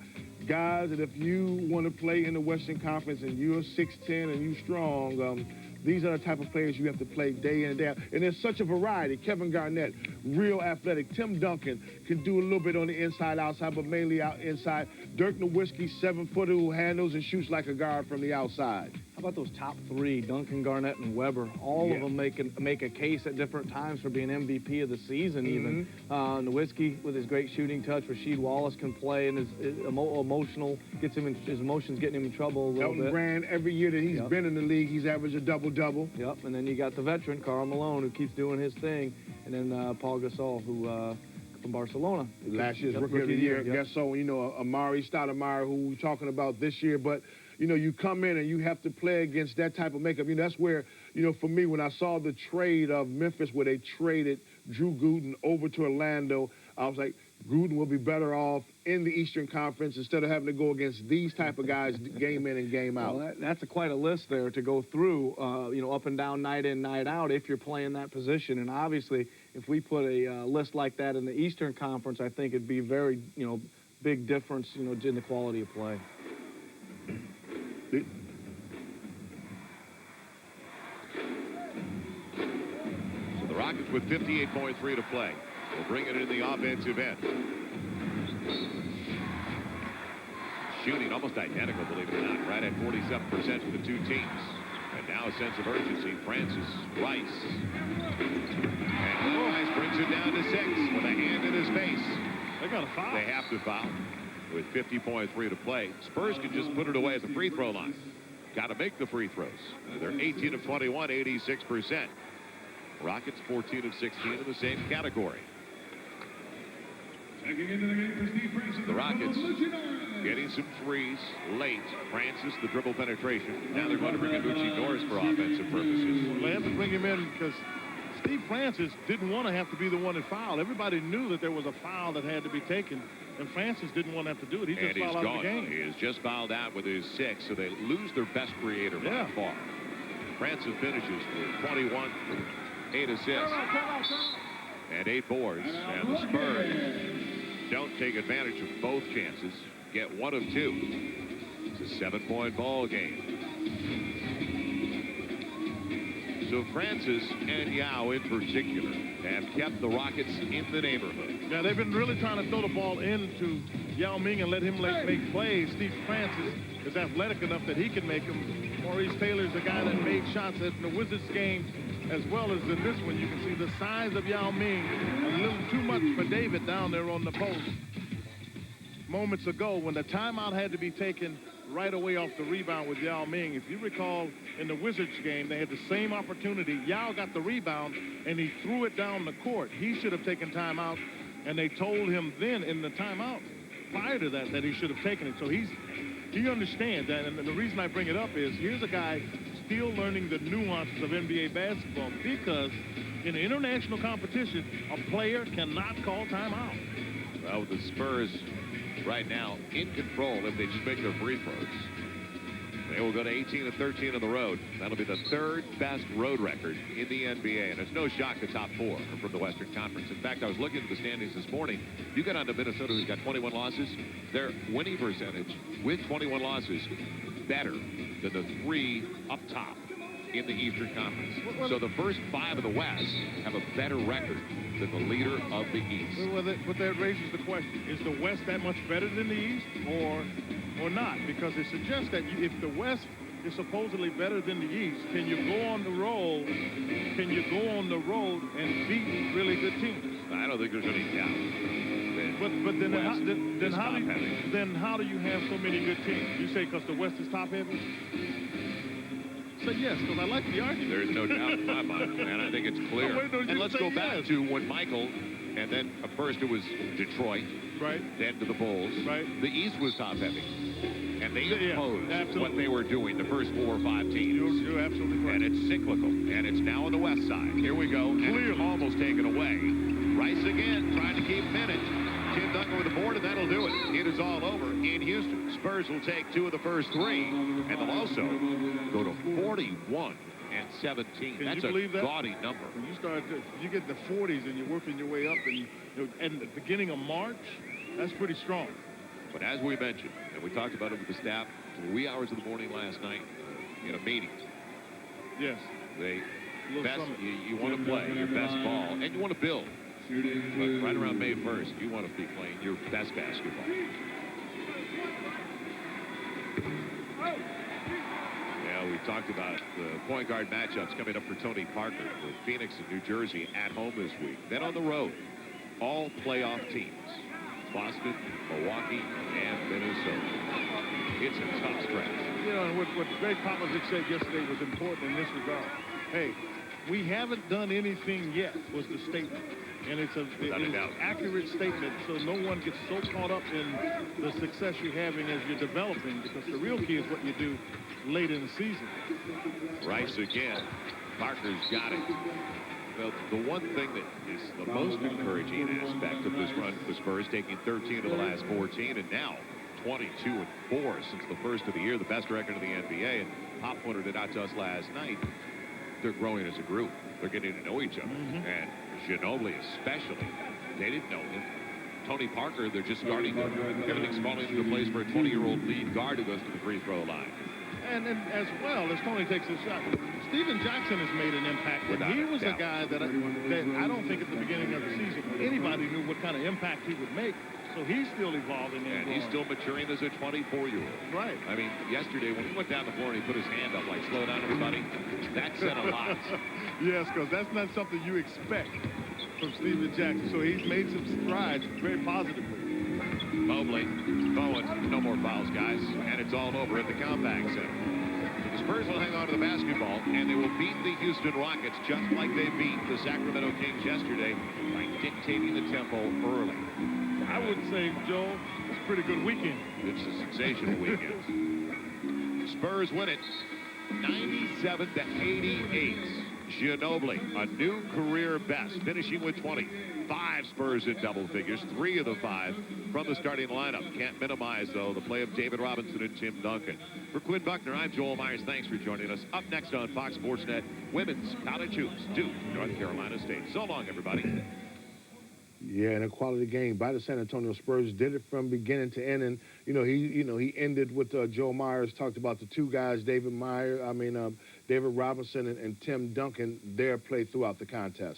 guys that if you want to play in the Western Conference and you're 6'10" and you're strong, these are the type of players you have to play day in and day out. And there's such a variety. Kevin Garnett, real athletic. Tim Duncan can do a little bit on the inside, outside, but mainly out inside. Dirk Nowitzki, 7-footer who handles and shoots like a guard from the outside. How about those top 3, Duncan, Garnett, and Weber? All of them make a case at different times for being MVP of the season, even. Nowitzki with his great shooting touch. Rasheed Wallace can play, and his emotional, his emotions getting him in trouble a little bit. Elton Brand, every year that he's been in the league, he's averaged a double-double. Yep, and then you got the veteran, Karl Malone, who keeps doing his thing, and then Paul Gasol, who from Barcelona. Last year's Rookie of the Year. Gasol, you know, Amari Stoudemire, who we're talking about this year, but you know, you come in and you have to play against that type of makeup. You know, that's where, you know, for me, when I saw the trade of Memphis where they traded Drew Gooden over to Orlando, I was like, Gruden will be better off in the Eastern Conference instead of having to go against these type of guys game in and game out. Well, that's quite a list there to go through, up and down, night in, night out, if you're playing that position. And obviously, if we put a list like that in the Eastern Conference, I think it'd be very, big difference, in the quality of play. So the Rockets with 58.3 to play. We'll bring it in the offensive end. Shooting almost identical, believe it or not, right at 47% for the two teams. And now a sense of urgency. Francis, Rice. And Rice brings it down to 6 with a hand in his face. They got a foul. They have to foul with 50.3 to play. Spurs can just put it away at the free throw line. Got to make the free throws. They're 18 of 21, 86%. Rockets 14 of 16 in the same category. The Rockets getting some threes late. Francis, the dribble penetration. Now they're going to bring in Norris for offensive purposes. Well, they have to bring him in because Steve Francis didn't want to have to be the one that fouled. Everybody knew that there was a foul that had to be taken, and Francis didn't want to have to do it. He just fouled out of the game. He has just fouled out with his 6, so they lose their best creator by far. Francis finishes with 21, 8 assists, and 8 boards. And the Spurs don't take advantage of both chances. Get 1 of 2. It's a 7-point ball game. So Francis and Yao in particular have kept the Rockets in the neighborhood. Yeah, they've been really trying to throw the ball into Yao Ming and let him make plays. Steve Francis is athletic enough that he can make them. Maurice Taylor's the guy that made shots in the Wizards game as well as in this one. You can see the size of Yao Ming, a little too much for David down there on the post. Moments ago, when the timeout had to be taken right away off the rebound with Yao Ming. If you recall, in the Wizards game, they had the same opportunity. Yao got the rebound, and he threw it down the court. He should have taken timeout, and they told him then in the timeout prior to that he should have taken it. So he understands that, and the reason I bring it up is here's a guy still learning the nuances of NBA basketball because in an international competition, a player cannot call timeout. Well, with the Spurs right now in control if they just make their free throws. They will go to 18 of 13 on the road. That'll be the 3rd best road record in the NBA. And it's no shock the top 4 are from the Western Conference. In fact, I was looking at the standings this morning. You got on to Minnesota, who's got 21 losses. Their winning percentage with 21 losses better than the 3 up top in the Eastern Conference. So the first 5 of the West have a better record than the leader of the East. But that raises the question, is the West that much better than the East or not? Because it suggests that if the West is supposedly better than the East, can you go on the road and beat really good teams? I don't think there's any doubt. But then how do you have so many good teams? You say because the West is top heavy? So yes, because I like the argument. There's no doubt in my mind, and I think it's clear. No, and let's go back to when Michael, and then first it was Detroit, right? Then to the Bulls, right? The East was top heavy, and they imposed absolutely. what they were doing. The first 4 or 5 teams. You're absolutely right. And it's cyclical, and it's now on the West side. Here we go, and it's almost taken away. Rice again, trying to keep him in it. Tim Duncan with the board, and that'll do it. It is all over in Houston. Spurs will take 2 of the first 3, and they'll also go to 41 and 17. That's a gaudy number. When you get the 40s and you're working your way up, and at the beginning of March, that's pretty strong. But as we mentioned, and we talked about it with the staff in the wee hours of the morning last night in a meeting. Yes. You want to play your best ball, and you want to build. But right around May 1st, you want to be playing your best basketball. Yeah, we talked about the point guard matchups coming up for Tony Parker with Phoenix and New Jersey at home this week. Then on the road, all playoff teams. Boston, Milwaukee, and Minnesota. It's a tough stretch. And what Greg Popovich said yesterday was important in this regard. Hey, we haven't done anything yet, was the statement. And it's an accurate statement, so no one gets so caught up in the success you're having as you're developing, because the real key is what you do late in the season. Rice again. Parker's got it. Well, the one thing that is the most encouraging aspect of this run for the Spurs, taking 13 of the last 14, and now 22-4 since the first of the year, the best record of the NBA. And Pop pointed it out to us last night. They're growing as a group. They're getting to know each other. And Ginobili especially. They didn't know him. Tony Parker, they're just starting to. Everything's falling into place for a 20-year-old lead guard who goes to the free throw line. And as well as Tony takes his shot, Steven Jackson has made an impact. And he was a guy that I don't think at the beginning of the season anybody knew what kind of impact he would make. So he's still evolving. And he's still maturing as a 24-year-old. Right. I mean, yesterday when he went down the floor and he put his hand up like, slow down, everybody, that said a lot. Yes, because that's not something you expect from Steven Jackson. So he's made some strides very positively. Mobley, Bowen, no more fouls, guys. And it's all over at the Compact Center. So the Spurs will hang on to the basketball, and they will beat the Houston Rockets just like they beat the Sacramento Kings yesterday by dictating the tempo early. I would say, Joe, it's a pretty good weekend. It's a sensational weekend. Spurs win it 97-88. Ginobili, a new career best, finishing with 20. 5 Spurs in double figures, 3 of the 5 from the starting lineup. Can't minimize, though, the play of David Robinson and Tim Duncan. For Quinn Buckner, I'm Joel Myers. Thanks for joining us. Up next on Fox Sports Net, women's college hoops, Duke, North Carolina State. So long, everybody. Yeah, and a quality game by the San Antonio Spurs. Did it from beginning to end, and he ended with Joe Myers. Talked about the 2 guys, David Robinson and Tim Duncan. Their play throughout the contest.